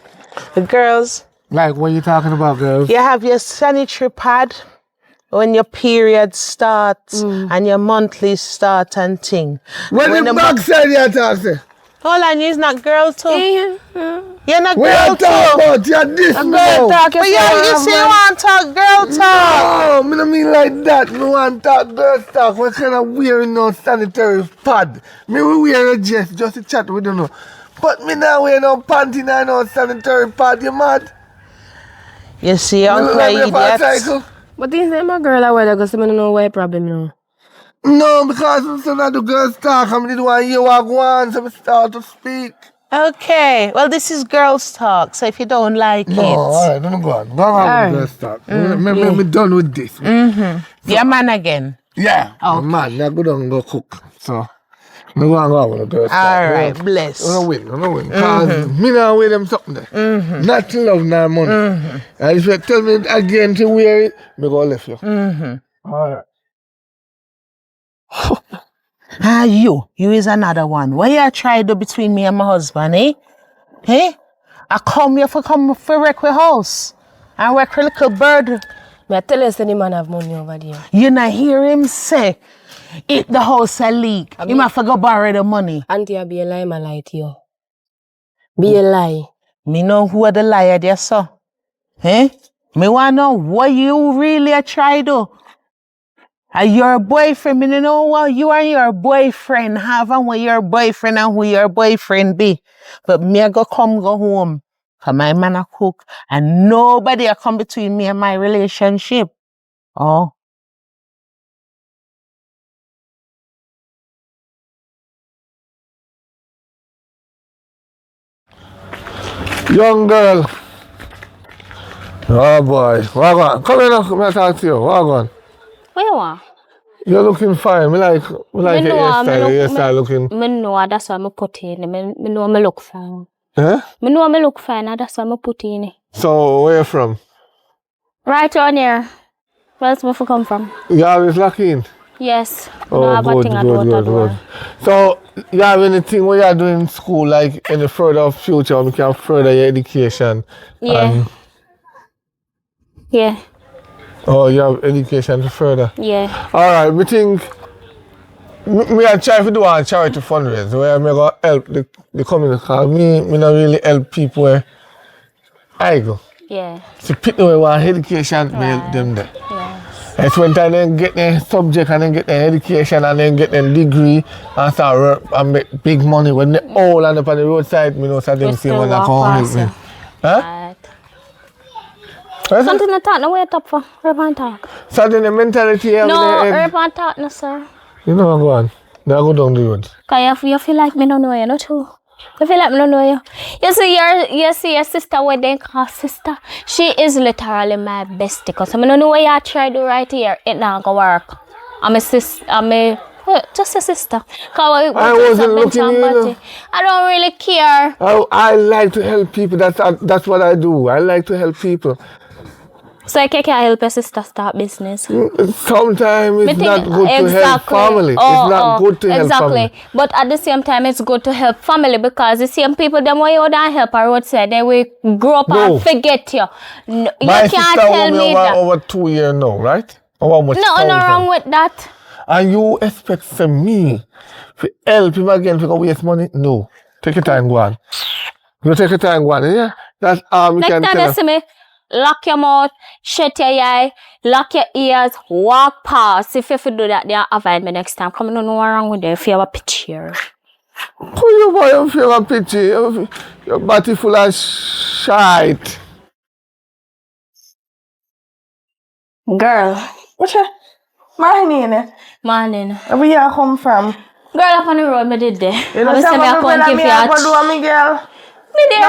The girls. Like, what are you talking about, girls? You have your sanitary pad when your period starts and your monthly start and thing. When the backside you're talking? Hold on, you're not girl too. You're not what girl you too. About? You're this girl now. talk. But you say you want to talk girl talk. No, I don't mean like that. Me want to talk girl talk. What kind of wearing no sanitary pad? Me we wear a dress just to chat, we don't know. But me now wear no panty and no sanitary pad, you mad? You see, Uncle idiot. But these are my girl, I wear because I don't know what problem, you know. No, because I'm still not the girls talk. I didn't want to hear what one, so I start to speak. Okay, well, this is girls talk, so if you don't like it. No, alright, don't go on. Go on with girls talk. Me done with this. So, you're a man again. Yeah, okay. Man, I go down and go cook. So, I go and go with the girls talk. Alright, bless. I'm going to win. Because me now wear them something there. Not to love, no money. And if you tell me again to wear it, me go left you. Alright. You is another one. What you try to do between me and my husband, eh? Eh? I come here for wreck the house. And wreck a little bird. Me I tell you, say the man have money over there. You not hear him say, if the house a leak, he might go borrow the money. Auntie, I be a lie, my lie to you. Be a lie. Me know who are the liar there, so. Eh? Me want to know what you really try to do. And your boyfriend, me know what you and your boyfriend have and what your boyfriend and who your boyfriend be. But me I go home. Cause my man a cook. And nobody a come between me and my relationship. Oh. Young girl. Oh boy. Wagwan. Come here now. Come here talk to you. Wagwan. What you want? You're looking fine. Me like your hairstyle. Your hairstyle looking. Me know that's why I put in. Me know me look fine. Eh? Me know me look fine. That's why I put in. So where you from? Right on here. Where else me come from? You always lock in? Yes. Oh, good. So you have anything what you're doing in school, like any further future, you can further your education? Yeah. Yeah. Oh, you have education to further? Yeah. Alright, we think Me I try to do a charity fundraiser where I go help the community. Cause me not really help people where I go. Yeah. So people who want education, me help them there. Yeah. It's when time they get their subject and then get their education and then get their degree and start work and make big money. When they all end up on the roadside, me know so them see when I come help me. Huh? Right. Something to talk, no wait up for. Urban talk. So then the mentality here No, with the urban talk, no sir. You know what go on. They go down the road. Cause you feel like me don't know you, not true. You feel like me don't know you. You see your sister, what they call sister. She is literally my bestie. Cause I don't know what you try to do right here. It not gonna work. I'm a sister. Just a sister. Cause I wasn't looking at you. I don't really care. I like to help people. That's what I do. I like to help people. So I can't help your sister start business. Sometimes it's not good to help family. It's not good to help family. Exactly. But at the same time, it's good to help family because the same people them way you don't help a roadside, they will grow up and forget you. No, My you can't tell me that. over 2 years now, right? How much no wrong with that. And you expect from me to help him again to go waste money? No. Take your time, go on. You take your time, go on. Yeah? That's all we can tell you. Lock your mouth, shut your eye, lock your ears, walk past. If you do that, they'll avoid me next time. Come on, no wrong with you if you have a picture. Who you boy if you have a picture? Your body full of shite. Girl, what's your morning? Morning. Where you come from? Girl, up on the road, me did there. You know, girl. Me think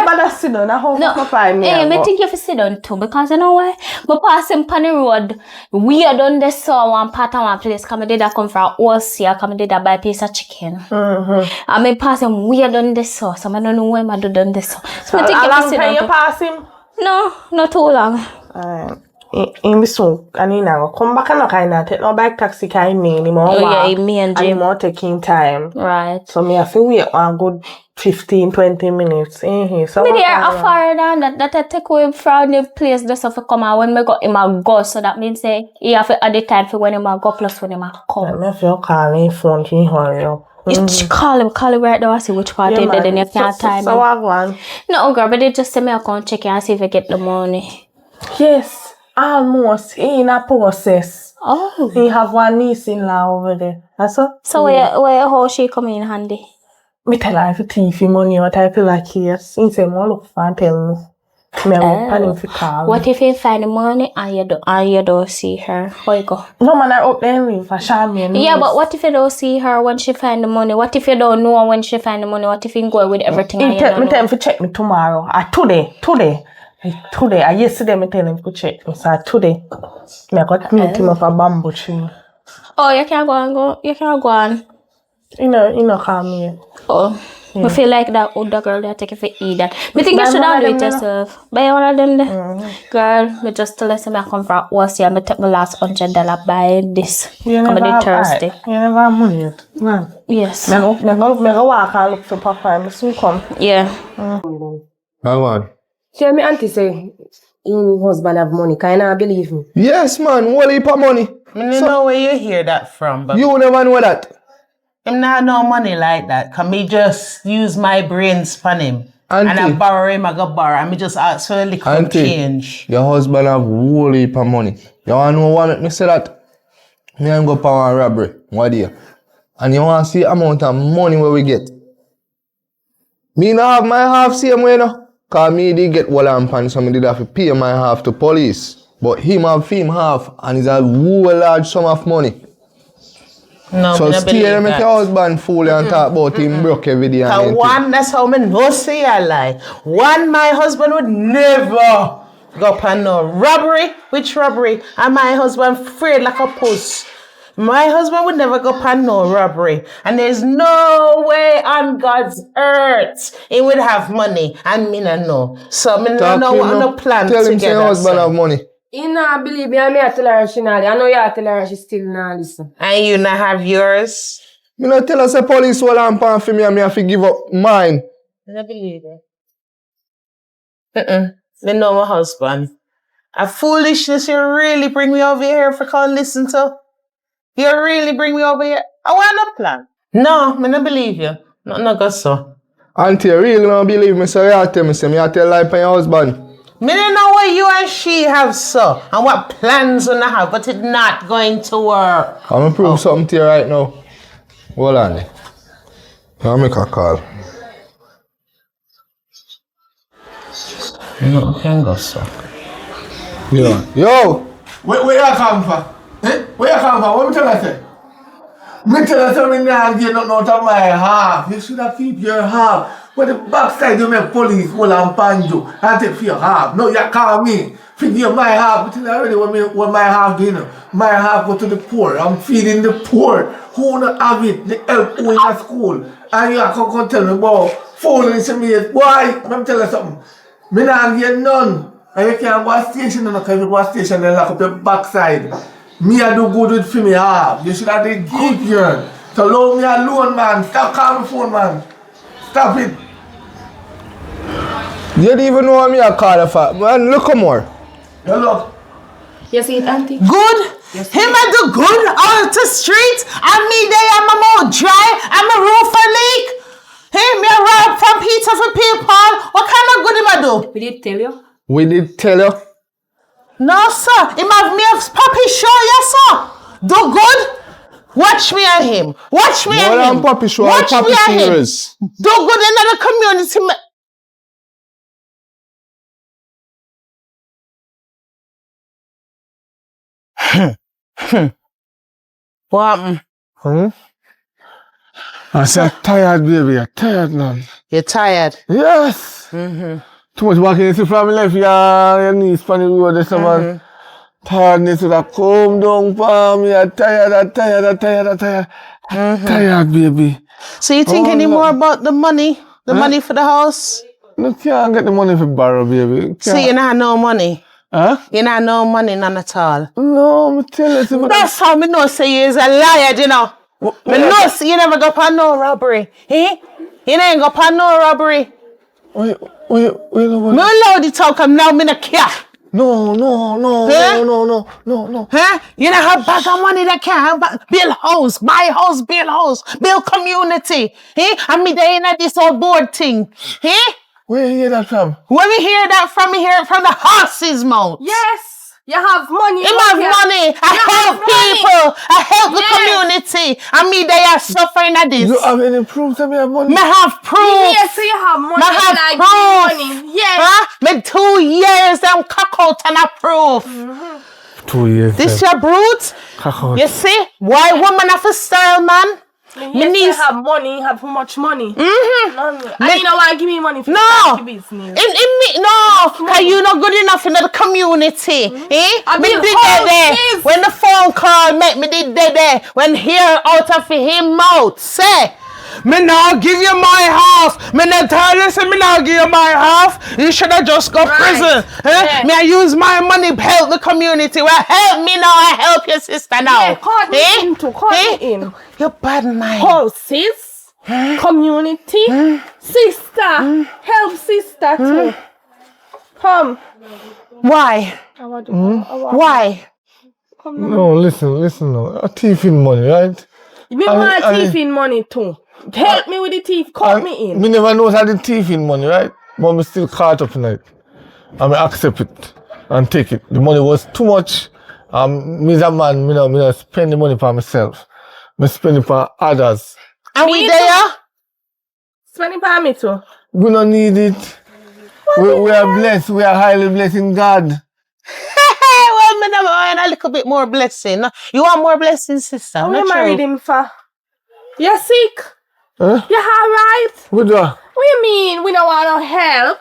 you have to sit down too because you know why? Me passing on the road, weird on the saw one part of one place. Come did that come from Osia, come did that buy a piece of chicken. And me passing weird on the saw, so I don't know why I do on the saw. So I think you have to sit down. You pass him? No, not too long. In so and you now come back and no kind of take no bike taxi kind anymore. Oh yeah, me and Jim. More taking time. Right. So me have to wait a good 15-20 minutes in here. So me there afar than that I take away from the place just to come out when me go in my go. So that means say you have to add the time for when him go plus when him come. I feel calling phone he hurry up. Call him right now. I see which part in there. Then you can't time. So what one? No girl, but they just say me I come check and see if I get the money. Yes. Almost in a process. Oh. He have one niece-in-law over there. That's all. So where how she come in handy? Me tell her if you thief money or type of like yes. He say more look for and tell me. Me planning to call. What if you find the money and you don't see her? How you go? No man, I up there with for Charmaine. Yeah, but what if you don't see her when she find the money? What if you don't know when she find the money? What if you go with everything? Me tell him to check me tomorrow. Today, yesterday I tell him to check me. So today, I got meet him up a bamboo tree. Oh, you can't go on. You know, call me. Oh, yeah. I feel like that older girl that take it for eat that. Me think you should have do it yourself. Buy one of them there. Girl, me just tell us I come from Osia. Me take my last $100 buy this. Comedy Thursday. You never have money yet. Man. Yes. Me go walk and look for Papa and me soon come. Yeah. Hang on. Tell me auntie say him husband have money. Can you believe me? Yes, man. Whole heap of money. I don't know where you hear that from, but You never know that. him not no money like that. Can me just use my brains for him? Auntie. And I borrow him, I go borrow. And me just ask for a little change. Your husband have whole heap of money. You want to know what make me say that? Me and go for a robbery. What do you? And you want to see the amount of money where we get? Me not have my half same way no. Cause me did get one and so me did have to pay my half to police. But him have him half and it's a whole large sum of money. No, so stay there make your husband fool and talk about him broke every day. And one, that's how me no say I lie. One, my husband would never go up on no robbery. Which robbery? And my husband afraid like a puss. My husband would never go on no robbery. And there's no way on God's earth he would have money. And me no know. So me no plan tell together. Him say your husband have money. You not believe me and me I tell her she not. I know you tell her she still not listen. And you not have yours? Me not tell us the police will and for me and me have to give up mine. I don't believe it. Me know my husband. A foolishness you really bring me over here for come listen to? You really bring me over here? I want no plan. No, me no believe you. No go so. Auntie, you really don't believe me, so you tell me, say me I tell lie for your husband. Me don't know what you and she have so, and what plans you have, but it's not going to work. I'm gonna prove something to you right now. Hold on. I'll make a call. No, can go so. Yeah. Yo! Where you come from? Eh? Where you come from? What me tell you say? Me tell you say me nah get nothing out of my half. You should have keep your half. When the backside you make police hold and pan you and take for your half. No, you call me. Figure my half. I tell you already what my half do, you know. My half go to the poor. I'm feeding the poor. Who not have it? They help who in a school. And you come tell me about fooling to me. Boy, let me tell you something. Me nah get none. And you can't go to station and if you go to station and lock up your backside. Me I do good with for me half. You should have did good here. So allow me alone, man. Stop calling my phone, man. Stop it. You don't even know what me I call you for. Man, look more. You look. You see it, auntie? Good? Him I do good out the street, and me there I'm a mouth dry, and my roof a leak. Hey, me a rob from pizza for people. What kind of good him I do? We did tell you. We did tell you. No, sir. Him have me a puppy show, yes, sir. Do good. Watch me and him. Watch me and him. Puppy show, Watch puppy me and him. series. Do good in the community. What happened? I said tired, baby. I'm tired, man. You're tired? Yes. Too much walking into family life. Your knees on the road, this man. Tiredness would have come down for me. I'm tired. Tired, baby. So you think any more about the money? The money for the house? You can't get the money for borrow, baby. So you not no money? Huh? You not no money, none at all? No, I'm telling you. That's how me know say you is a liar, you know. Me know say you never go for no robbery. Eh? You never go for no robbery. Wait. Me allow the talk, I'm now me not care. No. Huh? You know have bag of money that can build house, buy house, build community. Eh? And me there in this old board thing. Eh? Where you hear that from? Where we hear that from? We hear it from the horse's mouth. Yes. You have money. You have money. I help people. I help the community. And me they are suffering at this. You have any proof that me have money? Me have proof. Yes, so you have money. Me have like proof. money. Yes. Huh? Me 2 years them cock out and a proof. 2 years. This your brute? You see? Why woman have a style, man? Me need have money, have how much money? And you know why give me money for no business. No, cause you not good enough in the community. Eh? Me did there. When the phone call make me did there. When hear out of him mouth say, me now give you my half. Me not tell you say me now give you my half. You should have just go prison. Eh? Me I use my money to help the community. Well, help me now. I help your sister now. Yeah, call me in too. Call me in. You're bad mind. Oh, sis. Community. Sister. Help sister too. Come. Why? Why? No, listen now. A thief in money, right? Me want a thief in money too. Help me with the thief. Cut me in. Me never know how the thief in money, right? But me still caught up in it. And me accept it and take it. The money was too much. Me as a man, me no spend the money for myself. Me spend it for others. And we there? Spend it for me too. We don't need it. We are blessed. We are highly blessed in God. Well, me never want a little bit more blessing. You want more blessing, sister? What you married him for? You're sick? Huh? You're alright? What do I? What you mean we don't want no help?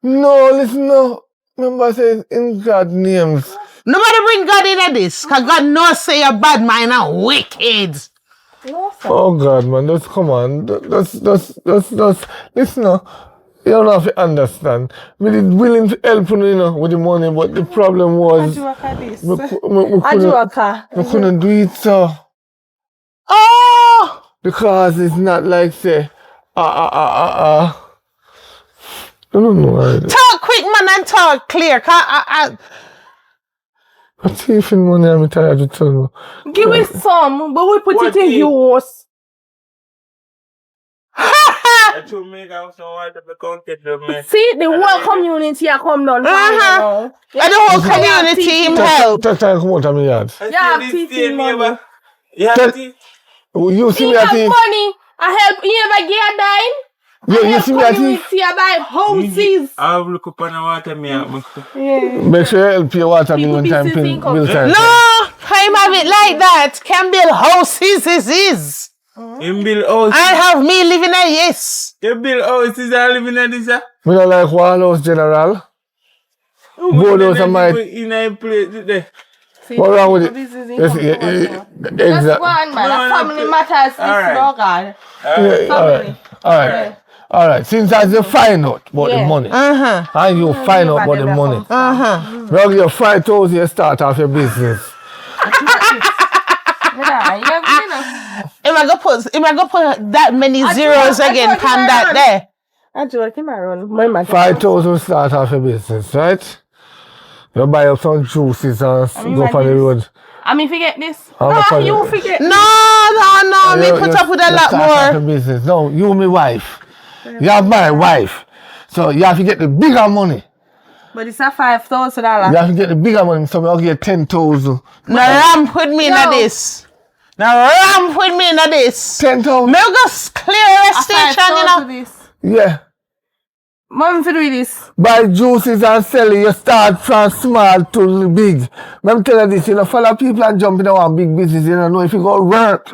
No, listen no. Remember I said in God's names. Nobody bring God into this. Because God knows say you're bad mind and wicked. No, sir. Oh God, man, just come on. Listen no. You don't have to understand. We did willing to help you, with the money, but the problem was we couldn't do it, so. Oh! Because it's not like say, I don't know. Talk quick, man, and talk clear. A thief in money, I'm tired to tell you. Give me some, but we put it in yours. See, the whole community are come down. And the whole community him help. Take time come out of my yard. Yeah, thief in money. You see He me at have thief? money. I help you ever get a dime. You see me at thief? Community I buy houses. I'll look up on the water, me. Make sure you help your water bill one time. Bill time. No, I'm have it like that. Can build houses is. In build houses. I have me living a yes. You build houses and living in this. We don't like one house general. Go those are my. In a place there. What wrong with it? Exactly. Exactly. One man, family matters. Alright. All right. Since as you find out about the money, and you find out about the money, well, you 5,000, you start off your business. Am I gonna put that many zeros again? Can that there? I joke him around. 5,000 start off your business, right? You buy up some juices and go on the road. I mean, forget this. You forget. No. Me put up with a lot more. Business. No, you my wife. You have my wife. So you have to get the bigger money. But it's a $5,000. You have to get the bigger money, so I'll get 10,000. Now ramp with me in this. 10,000. Me go clear a station, you know. Yeah. Mom, for do this. Buy juices and sell it, you start from small to big. I'm telling you this, you know, follow people and jump in one big business, you know if you go work.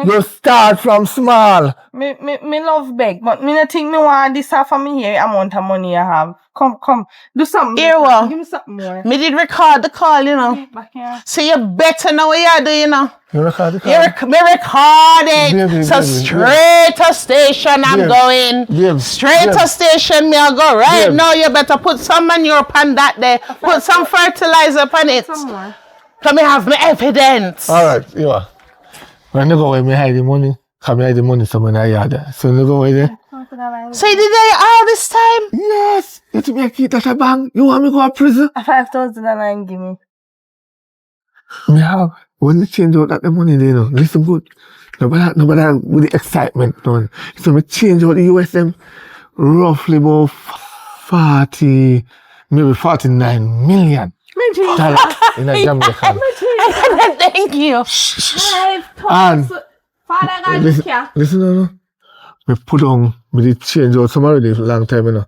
You start from small. Me love beg, but me not think me want this half of me here amount of money I have. Come. Do something. Here what? Give me something more. Me did record the call, you know. Back here. So you better know what you do, you know. You record the call? Me record it. Baby, so baby, straight to station I'm going. Straight to station me I'll go right now. You better put some manure upon that there. Put some fertilizer upon it. Some more. So me have my evidence. Alright, you are. When you go where me hide the money, come hide the money somewhere in the yard. So you go where there. So you did that all this time? Yes. You to make it at a bang. You want me to go to prison? $5,000 give me. Me have. When you change out that the money, you know, listen good. Nobody with the excitement done. So me change out the USM roughly about 40, maybe 49 million dollars in a Jamaican. Thank you. And listen, no. Me put on, me did change out some already long time, you know,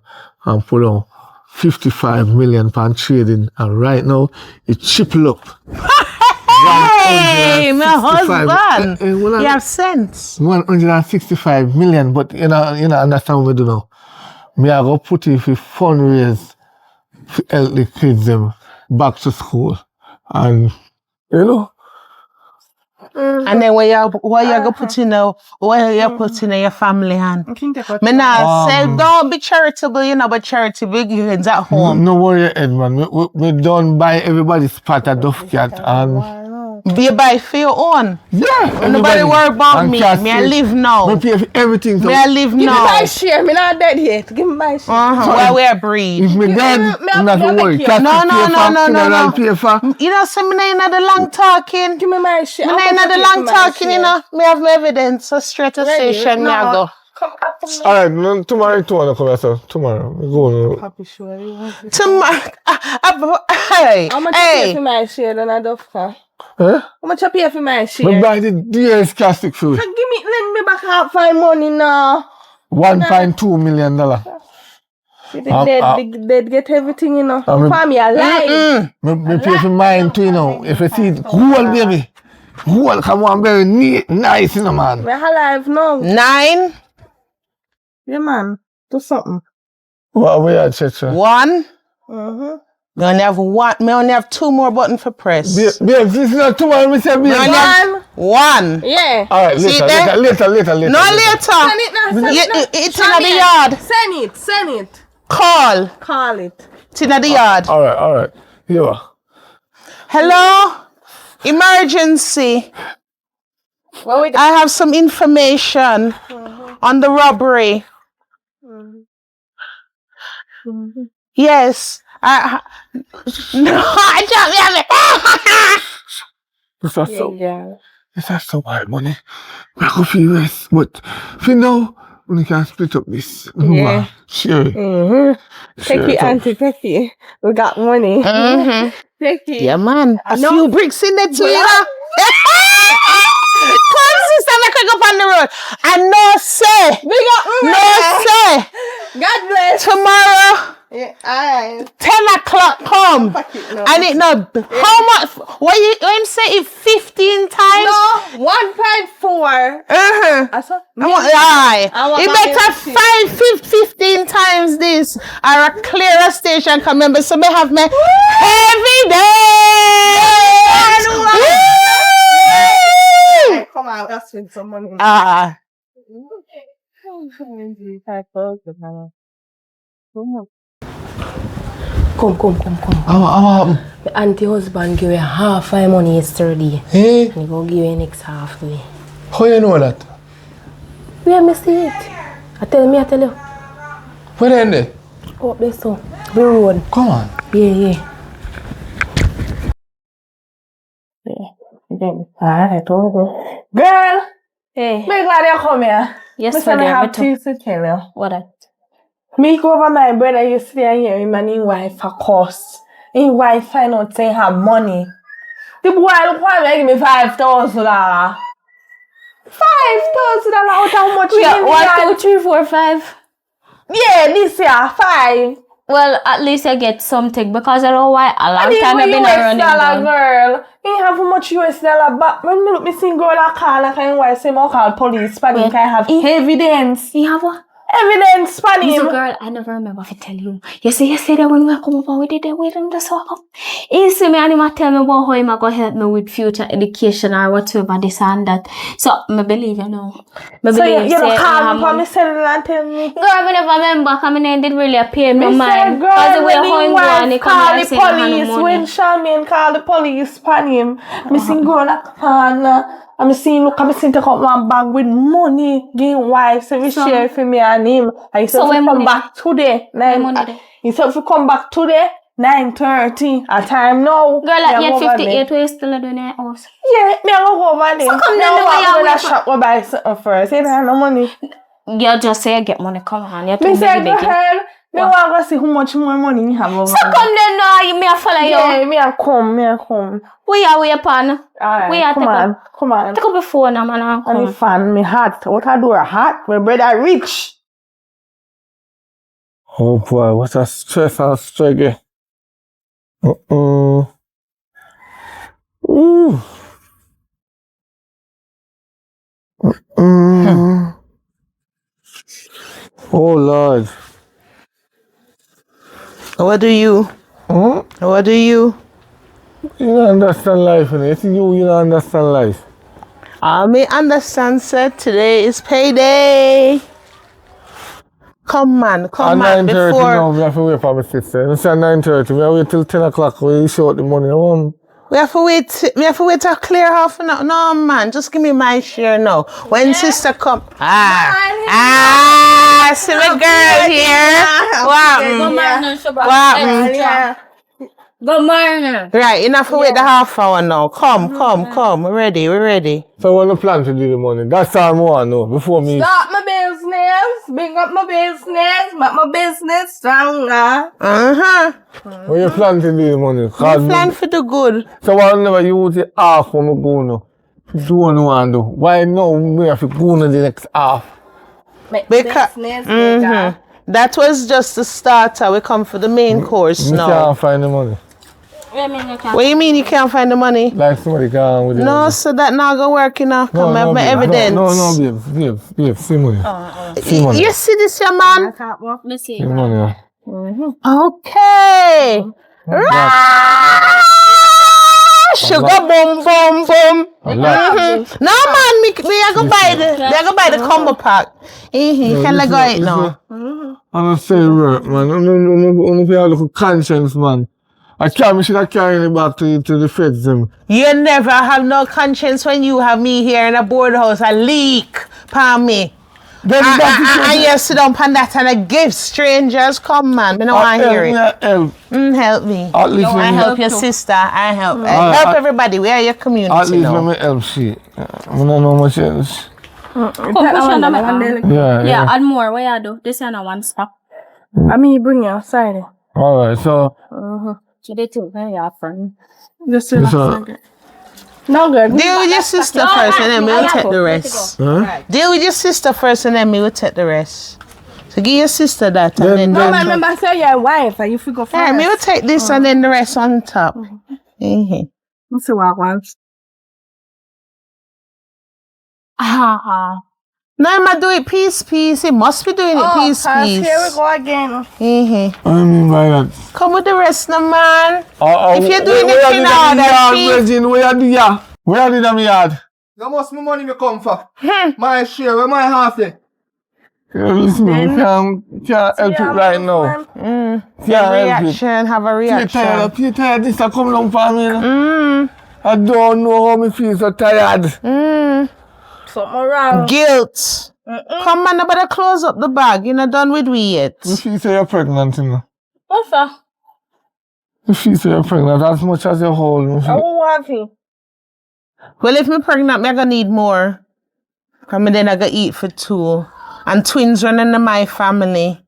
and put on 55 million pound trading, and right now it triple up. Hey, my husband. You have sense. 165 million, but you know, understand what we do now. Me I go put it for fundraise to help the kids them back to school. And you know. And then what you go put in your family hand? Me now say don't be charitable, you know, but charity begins at home. No worry, Edmund. We don't buy everybody's part of Duff Cat and be buy for your own. Yeah. Nobody worry about me. Me I live now. Me pay for everything. Me I live now. Give me my share. Me not dead yet. Give me my share. Where we are breed. If me dead, I'm not going to worry. No. You know, so me not the long talking. Give me my share. Me not the long talking, you know. Me have my evidence. So straight to station, me I go. Alright, tomorrow come here, so tomorrow. We go. Happy sure you want to. Tomorrow. Hey. How much you pay for my share than a Duff Cat? Huh? How much you pay for my share? Me buy the dearest plastic food. Lend me back half my money now. $1.2 million. They get everything, you know. For me alive. Me pay for mine too, you know. If you see it, gold, baby. Gold, come on, very neat, nice, you know, man. We're alive now. 9. Yeah, man. Do something. What we are, Checha? 1. Me only have 1. Me only have 2 more buttons for press. Babes, this is not tomorrow, me say, babes. 1. Yeah. Alright, later. No, later. Send it now. It's in the yard. Send it. Call it. It's in the yard. Alright. Here you are. Hello? Emergency. I have some information on the robbery. Yes. No, I don't have it. This is so. This is so hard money. I could feel this, but for now, we can split up this. Yeah. Sure. Take it, auntie, take it. We got money. Take it. Yeah, man. A few bricks in there too, you know. Come, sister, make her go on the road. And no, say. No, say. God bless. Tomorrow. Yeah, alright. 10 o'clock come. And it no. How much? What you say it 15 times? No, 1.4. Aye. You better 15 times this. Or a clearer station come remember. So me have me heavy day. Come on, let's spend some money. Come. The auntie husband give you half my money yesterday. Hey, And he go give you next half to me. how you know that? Where me see it? I tell you. Where then there? Up there so. The road. Come on. Yeah. Alright, girl! Hey. Me glad you come here. Yes, I have things to tell you. What that? Me go over my brother yesterday and hear him and his wife a cuss. His wife find out say have money. The boy look why make me $5,000. $5,000 out how much you Yeah, give 1, 2, 3, 4, 5. Yeah, this year 5. Well, at least you get something because I don't know why a long time I've been around $US girl. He have how much US dollar back. When me look me see girl a call like him wife say more call police but he can have evidence. You have what? Evidence for him. So girl, I never remember if I tell you. You see that when we come over, we did it with him just walk up. He see me and he tell me about how he go help me with future education or whatever, this and that. So, I believe you know. So you don't call me for me cellular and tell me? Girl, I never remember because I didn't really pay no mind. Girl, the way how him go and he come call and the say police. When Charmaine call the police for him, me see girl like I'm seeing take out one bag with money, getting wife, so we share for me and him. I said we come back today. He said if we come back today, 9:30 at time now. Girl, at 8:58 we still doing it house. Yeah, me I go over there. So come then the way I shop go buy something first. You don't have no money. You just say you get money, come on. You Me say girl, me want to see how much more money you have over. So come then now, me a follow you. Yeah, me a come. We are pan. Alright, come on. Take up your phone, man. And the fan, me hot. What I do a hot? My brother rich. Oh boy, what a stress and struggle. Ooh. Oh Lord. What do you? What do you? You don't understand life, innit? You don't understand life. I may understand, sir. Today is payday. Come man. At 9:30 now, we have to wait for my sister. It's at 9:30. We have to wait till 10 o'clock when you show the money. We have to wait to clear half an hour. No, man. Just give me my share now. When sister come. See my girl here. Wow. Good morning. Right, enough to wait the half hour now. Come. We're ready. So what you plan to do the money? That's all I want to know before me. Start my business. Bring up my business. Make my business stronger. What you plan to do the money? We plan for the good. So why never use the half when we go now? Do what you want to do. Why now we have to go to the next half? Because that was just the starter. We come for the main course now. You can't find the money. What do you mean you can't find the money? Like somebody can't with the money. No, so that not gonna work enough. Come have my evidence. No, babe, see money. See money. You see this, your man? See money. Okay. Sugar boom. No man, me I go buy the combo pack. Can I go it now? I'm saying work, man. I'm have a little conscience, man. I should have carried it back to the feds them. You never have no conscience when you have me here in a board house, a leak, palm me. And you sit down on that and a gift. Strangers come, man. I don't want to hear it. Help me. I help your sister. I help. Help everybody. We are your community. At least let me help she. I don't know much else. Yeah, and more. What you do? This is not one stop. I mean, bring you outside. Alright, so. So they took your friend. Just no good. Deal with your sister first and then we'll take the rest. Deal with your sister first and then we'll take the rest. So give your sister that and then... No, I remember say your wife and you figure first. Yeah, me will take this and then the rest on top. Let's see what I want. No, I'm not doing it piece. He must be doing it piece. Here we go again. I mean by that. Come with the rest, no man. If you're doing it in order, where are the yard? How much money me come for? My share, where my half there? Listen, we can't help it right now. Have a reaction. Feel tired, this a come down for me. I don't know how me feel so tired. Something wrong. Guilt. Come man, nobody close up the bag. You're not done with we yet. You feel so you're pregnant, you know? What's that? You feel so you're pregnant as much as you hold. I won't have you. Well, if me pregnant, me I gonna need more. Come then I gonna eat for 2. And twins running in my family.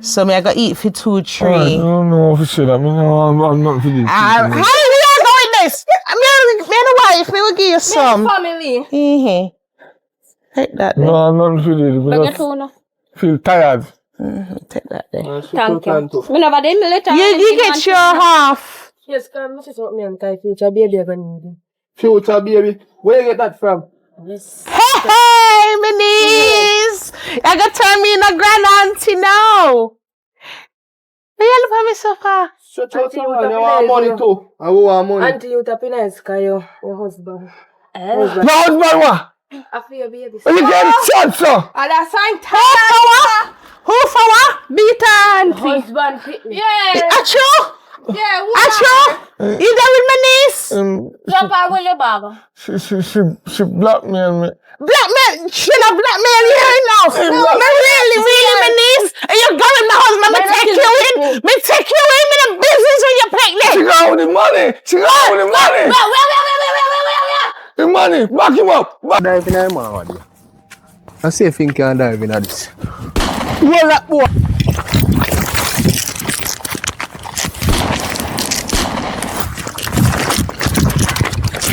So me I gonna eat for 2, 3. I don't know for sure. I mean, I'm not for this. How we are going this? Me and the wife, me will give you some. Family. Take that then. No, I'm not for this. I feel tired. Take that then. Thank you. Me never did me later. You get your half. Yes, come. This is what me and Kai future baby are going to do. Future baby. Where you get that from? Yes. Hey, my niece. I got to turn me in a grand auntie now. Where you look at me so far? Shut up, you want money too. I want money. Auntie, you tapping nice, Kai, your husband. No husband what? I feel your baby. You get shot, sir. And that's fine. Who for what? Beat auntie. Husband pick me. Yeah. Achoo? Yeah, Achoo? You done with my niece? Drop her with your bag. She blackmailed me. Blackmail? She not blackmail you here now. Me really, my niece. And you're going my husband. Me take you in. Me take you in with the business when you're pregnant. She got with the money. She got with the money. The money. Back him up. Dive in the man. I see if you can dive in this. Roll that boy.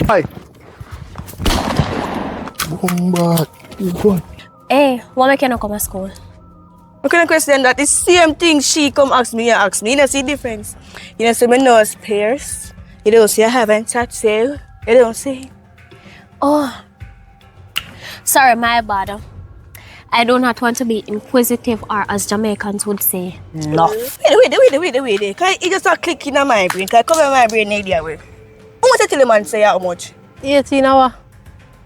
Hi. Hey, why make you not come to school? I can question that the same thing she come ask me, you ask me. You know, see difference. You know, see my nose pierced. You don't see I haven't touched you. You don't see. Oh, sorry, my bad. I do not want to be inquisitive or, as Jamaicans would say, love. Wait. Can you just start clicking on my brain? Can I cover my brain in the way? How much you tell the man say how much? 18 hours.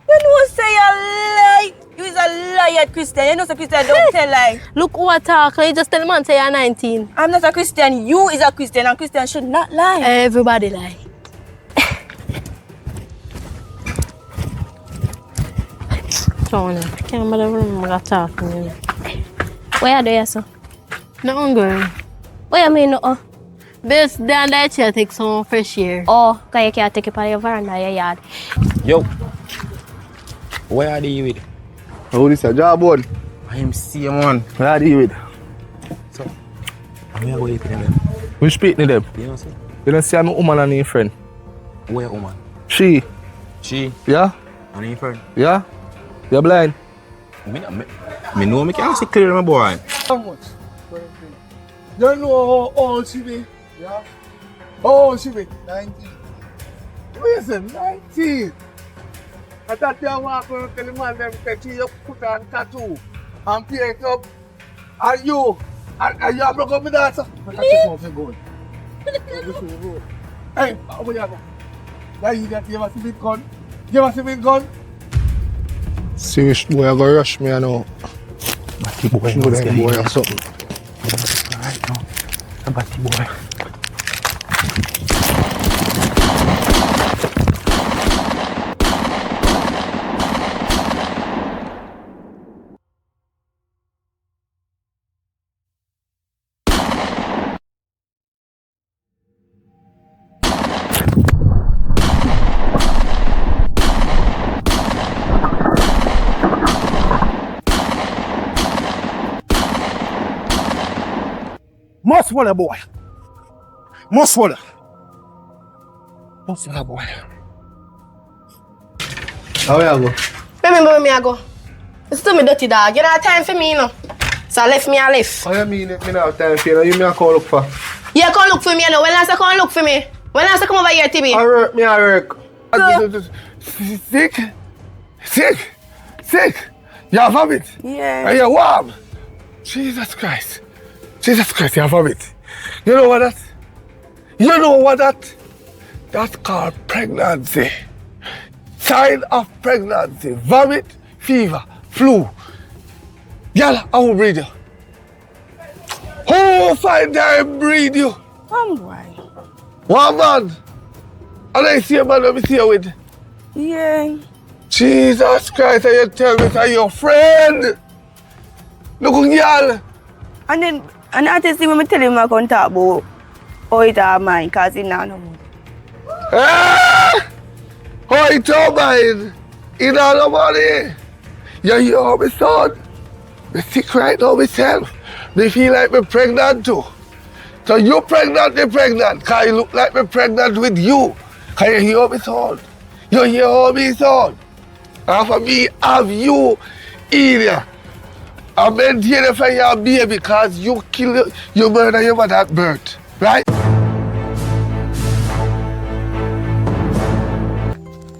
You know say a lie. You is a liar, Christian. You know say Christian don't tell lie. Look who I talk. You just tell the man say you're 19. I'm not a Christian. You is a Christian and Christian should not lie. Everybody lie. Can't remember talking. Where are you, sir? No, girl. What you mean, no? This down there chair take some fresh air. Oh, because you can't take it on your veranda, your yard. Yo, where are you with? How this a job one? I am same one. Where are you with? So, I'm going to go eat with them. We speak to them. You know what? You don't see I'm a woman and a friend. Where woman? She. Yeah? And your friend? Yeah? You're blind? Me know me can't see clear, my boy. How much? You know how old she be? Yeah? How old she be? 19. Listen, 19. I thought you want to tell the man them that you put on tattoo and pay it up. And you broke up with that. Hey, how you go? That you give us a big gun? Give us a big gun? Serious boy, I go rush me, I know. Batty boy, show them boy or something. Alright now, a batty boy. Must swallow, boy. Must swallow. Must swallow, boy. How you go? Remember me I go. It's still me dirty dog. You don't have time for me, you know. So I left. How you mean it? Me not have time for you. You me a call look for? Yeah, come look for me, you know. When last I come look for me? When last I come over here, Tibi? I work, me I work. Sick. You have vomit? Yeah. Are you warm? Jesus Christ, you have vomit. You know what that? That's called pregnancy. Sign of pregnancy. Vomit, fever, flu. Girl, I will breed you. Who find time breed you? Come boy. One man. And I see a man let me see you with. Yeah. Jesus Christ, and you tell me that your friend. Look, girl. And I just see when I tell him I can't talk about how it are mine, because it's not no more. How it all mine? In all the money. You hear me, son? I'm sick right now myself. Me feel like I'm pregnant too. So you pregnant, me pregnant. Because you look like me pregnant with you. Can you hear me, son? You hear me, son? And for me, have you either. I maintain it for your baby because you kill you murder your mother at birth. Right?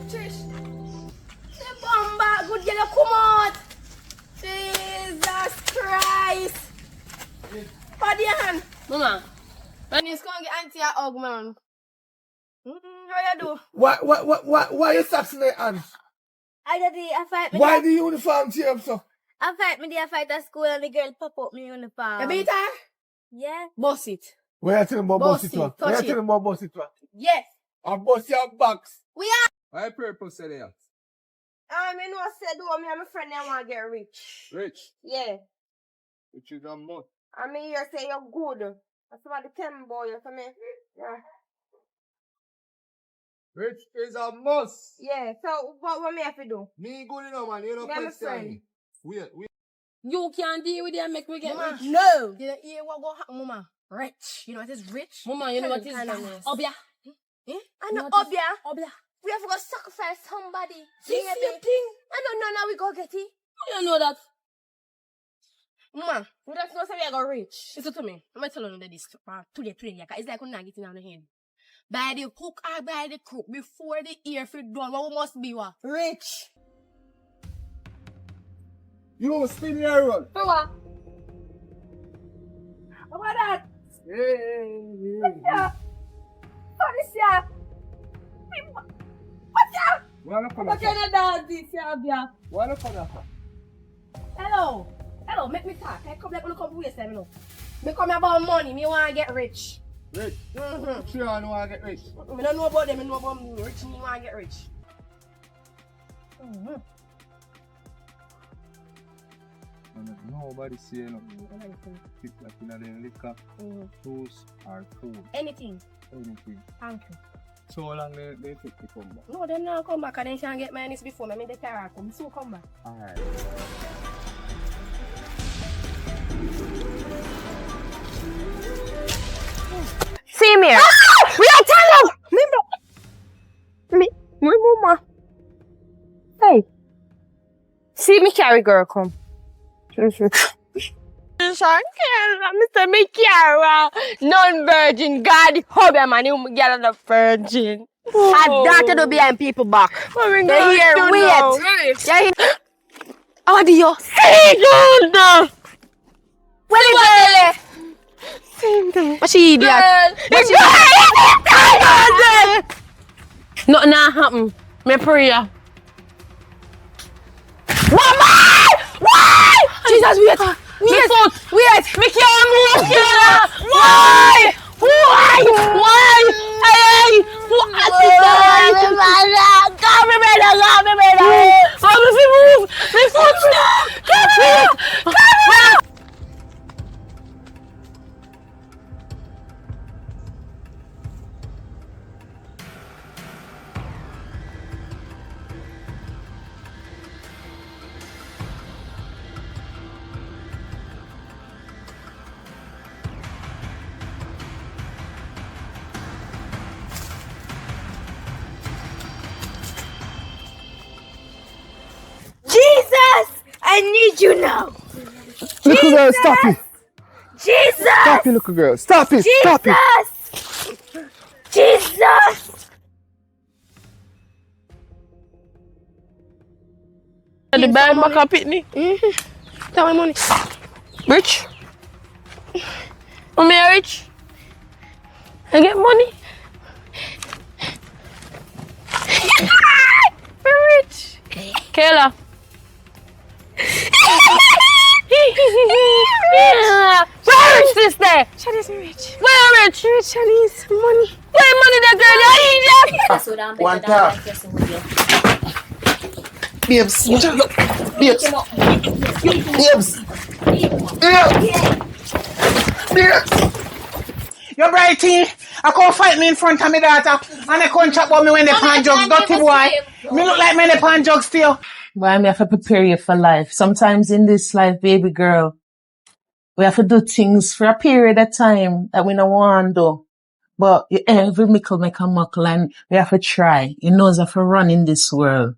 Trish, the bomba, good girl, come out. Jesus Christ. Put your hand. Mama, when you come get auntie a hug, man. How you do? Why you socks in your hands? I fight me. Why the uniform tear so? I fight at school and the girl pop up me uniform. You beat her? Yeah. Boss it. Where you telling about boss it? Bossy, Where touch you telling about boss it? Yes. I boss your box. We are. Why purpose say that? I know I said, do me and my friend, I want to get rich. Rich? Yeah. Which is a must. I mean, you say you're good. That's about the 10 boy, you for me? Yeah. Rich is a must. Yeah, so what me have to do? Me good enough, man. You don't Me and my question friend. me. Wait. You can't deal with it and make me get Mama, rich. no. You don't hear what go happen, Mama? Rich. You know what is rich? Mama, you know what is Kindness. Obia. I know, Obia. Obia. We have to go sacrifice somebody. This is your thing. I don't know now we go get it. You know that. Mama, we don't know say we are go rich. Listen to me. I'm going to tell you this today, because it's like we're not getting on the hand. By the hook or by the crook, before the ear for done, what we must be what? Rich. You spin your run. For what? What about that? Yeah. What is that? What's that? What kind of dog this, yeah? What for that? Hello, make me talk. I come like when you come waste time, you know. Me come about money, me want to get rich. Rich? Mm-hmm. Sure, I know I get rich. I don't know about them, I know about me. Rich, me want to get rich. Mm-hmm. Nobody say nothing. It's like in the liquor, tools, or food. Anything. Thank you. So long they take to come back? No, they not come back and they can't get my this before. I mean, they can't come. So come back. Alright. See me. We are telling me, mama. Hey. See me carry girl come. Mr. Mikiara, non-virgin, God, hobby man, you get a virgin. I darted to behind people back. They hear wait. Yeah, audio. Say Where is it? What she idiot? Nothing happen. Me prayer. Mama! Why? Jesus, wait. Me can't move. Why? Hey! Come me, brother. Move. Me foot. Come here. I need you now. Little girl, stop it. Jesus! Stop it, little girl. Stop it. Stop it. Jesus! The buy back a pitney. Tell my money. Rich? I'm rich. I get money. I'm rich. Kayla. Where rich this day? Charlie's rich. Where rich? Rich Charlie's money. Where money there, girl? You need that? One tap. Babes. Babes. You brighty, I can't fight me in front of my daughter, and I can't chat about me when they pan jugs, dirty boy. Me look like me they pan jugs still. Boy, me have to prepare you for life. Sometimes in this life, baby girl, we have to do things for a period of time that we don't want to do. But every mickle make a muckle, and we have to try. You know, have to run in this world.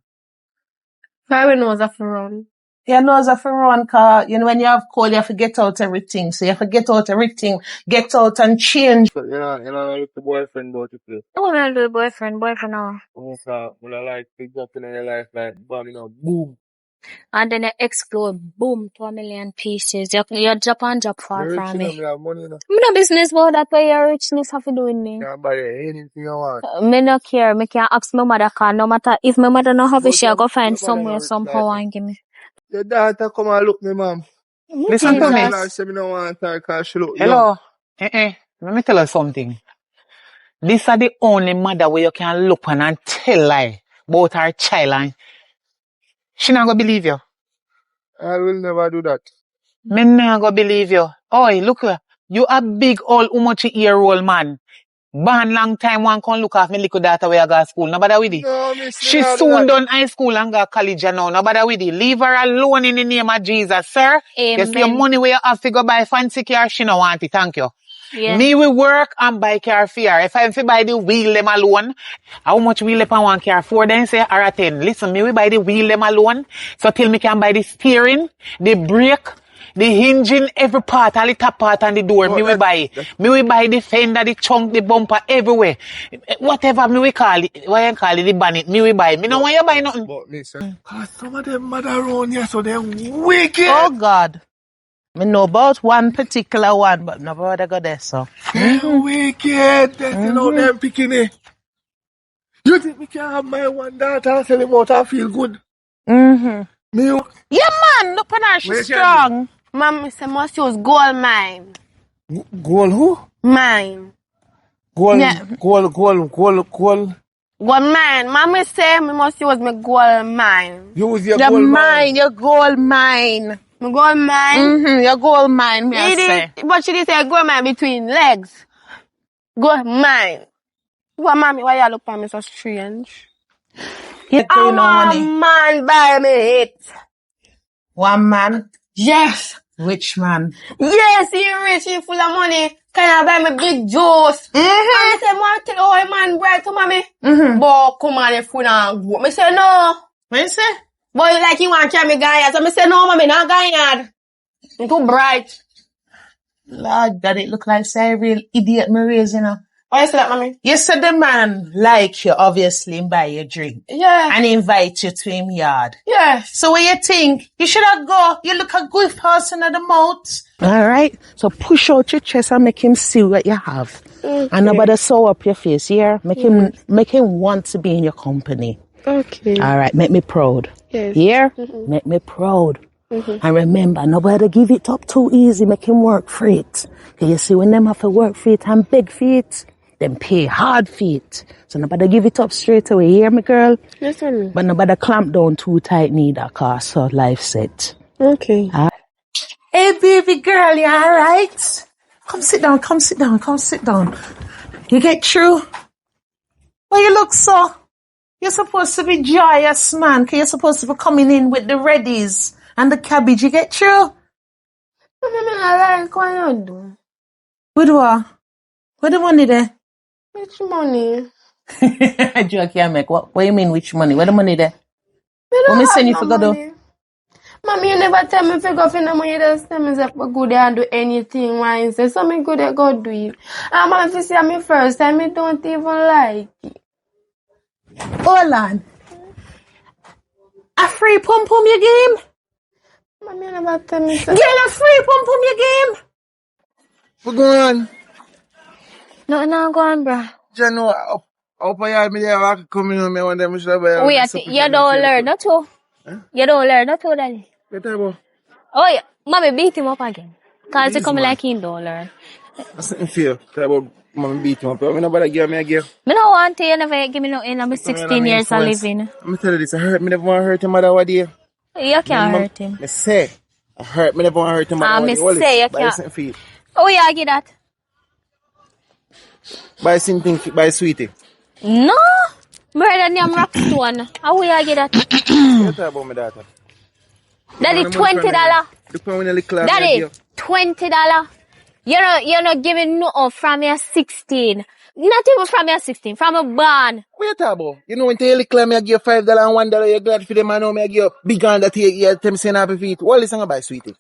Why we know that for run? You know, have to run, cause, you know, when you have cold, you have to get out everything. So you have to get out everything, get out and change. You know, look the boyfriend, don't you, please? I want to do boyfriend now. When I like pick up in your life, like, bam, you know, boom. And then it explode, boom, to a million pieces. You drop and drop far You're rich, from you know, me. me have money, you know. I'm no business about that, but your richness have to do with me. You can buy anything you want. Me no care. Me can ask my mother, cause no matter if my mother no have it, she'll go find Your mother somewhere, not rich somehow like me. and give me. Your daughter come and look me, mom. Listen to me. I say me no want her because she look young. Hello. Let me tell you something. This are the only mother where you can look on and tell lie about her child, and she not gonna believe you. I will never do that. Me not gonna believe you. Oi, look here. You a big old year-old man. Born long time one can look after me little daughter where I go to school. Nobody with it. No, miss, She soon done high school and go college and now. Nobody with it. Leave her alone in the name of Jesus, sir. You see your Amen. money where you have to go buy fancy car, she no want it. Thank you. Yeah. Me will work and buy car for her. If I have to buy the wheel them alone, how much wheel them one car? 4 then say or a 10. Listen, me will buy the wheel them alone. So till me can buy the steering, the brake, the engine, every part, all the top part and the door, me will buy. Me will buy the fender, the trunk, the bumper, everywhere. Whatever me will call it, why you call it the bonnet, me will buy. Me no want you buy nothing. But listen, cause some of them mother around here, so they're wicked. Oh God. Me know about one particular one, but nobody go there, so. They're wicked. They sell out them picking it. You think me can have my one daughter and sell him out and feel good? Mm-hmm. Me, Yeah, man, look on her, she's strong. Mom, Mr. must use gold mine. gold who? Mine. Gold, Yeah. gold. Gold mine. Mommy say me must use my gold mine. Use your Your gold mine, your gold mine. My gold mine. Your gold mine, me I say. But she did say gold mine between legs. Gold mine. What, mommy, why you look at me so strange? You I pay no want money. man buy me it. One man? Yes. Which man? Yes, he rich, he full of money. Can I buy me big juice? And I say, man, tell all man bright to mommy. But come on, if you not go. Me say, no. What you say? Boy, like you want to carry me guy. So me say, no, mommy, not guy. I'm too bright. Lord God, it look like say real idiot me raising her. Why you say that, mommy? You said the man like you, obviously, and buy you a drink. Yeah. And invite you to him yard. Yes. So what you think? You should have go. You look a good person at the mouth. Alright. So push out your chest and make him see what you have. Okay. And nobody sew up your face, yeah? Make him want to be in your company. Okay. Alright, make me proud. Yes. Yeah? Make me proud. And remember, nobody give it up too easy. Make him work for it. Okay, you see, when them have to work for it and beg for it, them pay hard for it. So nobody give it up straight away. Hear me, girl? Yes, honey. But nobody clamp down too tight neither, cause so life set. Okay. Hey, baby girl, you alright? Come sit down, come sit down, come sit down. You get through? Why you look so? You're supposed to be joyous, man, cause you're supposed to be coming in with the readies and the cabbage. You get through? I like what you do. With what? What the money there? Which money? Joke you make. What you mean which money? Where the money there? Me What me don't send you have for no go do? money. Mommy, you never tell me if you go for no money, you just tell me if I go there and do anything why say so me go there go do it. And mama, if you see me first time, I don't even like it. Hold on. A free pum pum your game? Mommy, you never tell me so. Girl, a free pum pum your game? What's going on? No, no, go on, bro. You know, up here, me there, I come in, me one day, me should have Wait, you don't learn, not too. Huh? You don't learn, not too, daddy. What about? Oh, yeah. Mommy beat him up again. Because he Please, come man. like he don't learn. That's something fair. Tell about mommy beat him up. I nobody give me a gift. Me no want to, you never give me no in. I'm 16 years of living. I'm tell you this, I hurt me never want to hurt him mother what day. You can't hurt him. Me say, I hurt me never want to hurt him mother Me what day. say you Buy can't. something for you. Oh, yeah, I get that. Buy something, buy sweetie. No. Brother name Rockstone. How will you get that? What talk about my daughter? Daddy, $20. Look when we little Daddy, $20. You're not giving no from your 16. Not even from your 16, from a barn. What you talk about? You know when you little me I give $5 and $1, you're glad for them, I know me I give big gun that you tell me saying happy feet. What is it buy sweetie?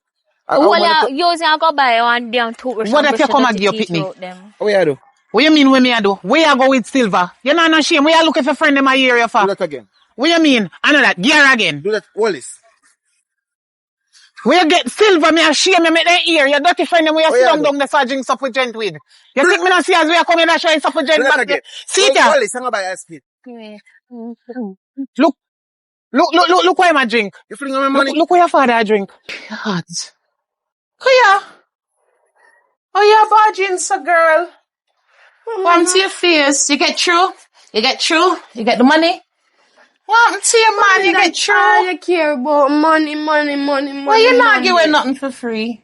Well, you using I go buy one damn toothbrush. What that you come and give your picnic? What you do? What you mean when me I do? Where you go with Silver? You know no shame. Where you looking for friend in my area for? Do that again. What you mean? I know that. Gear again. Do that, Wallace. Where you get Silver, me a shame me make them ear. You dirty friend them where you sit down the so drink stuff with gent with. You think me not see as we are coming and showing stuff with gent back? See it Wallace, I'm about to ask you. Look where I drink. You fling on my money? Look where your father drink. God. Oh yeah, bargains, a girl. What to your face? You get through? You get the money? What to your man? You get through? All you care about money. Why you not giving nothing for free?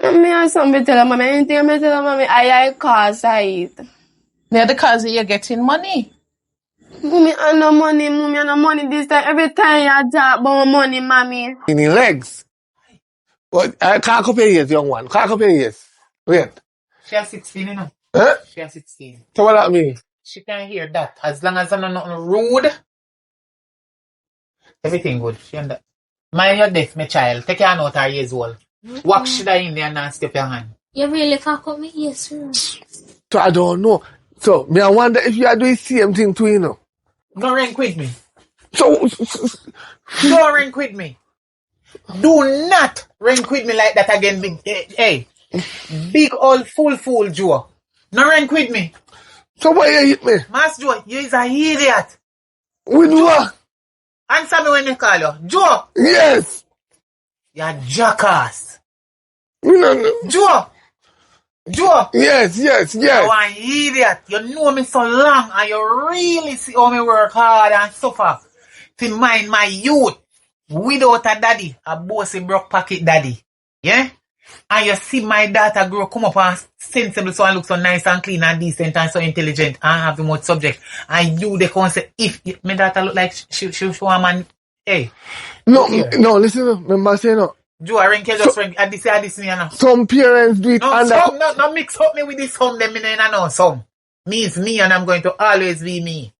Me have something to tell her, mommy. Anything I tell her, mommy, I cause I eat. Yeah, because you're getting money. Mommy, I no money this time. Every time you talk about money, mommy. In your legs. But can't compare years, young one. Can't compare years. Wait. She has 16, you know. Huh? She has 16. So what that mean? She can't hear that. As long as I'm not rude, everything good. She under. Mind your death, my child. Take your hand out her years old. Walk shit in there and step your hand. You really fuck with me? Yes, sir. So I don't know. So me I wonder if you are doing the same thing too, you know. Don't rank with me. So Don't rank with me. Do not rank with me like that again, big. Hey. Big old fool Joe. No rank with me. So why you hit me? Master Joe, you is a idiot. With what? Answer me when they call you. Joe. Yes. You're a jackass. No. Joe. Yes. You're an idiot. You know me so long and you really see how me work hard and suffer to mind my youth without a daddy, a bossy broke pocket daddy. Yeah? And you see my daughter grow, come up and sensible so and look so nice and clean and decent and so intelligent and have the most subject. And you the can say, if my daughter look like she a man, hey. No, listen, remember say no. Joe, I rank you just rank. I this me now. Some parents do it no mix up me with this some them me no know some. Me is me and I'm going to always be me.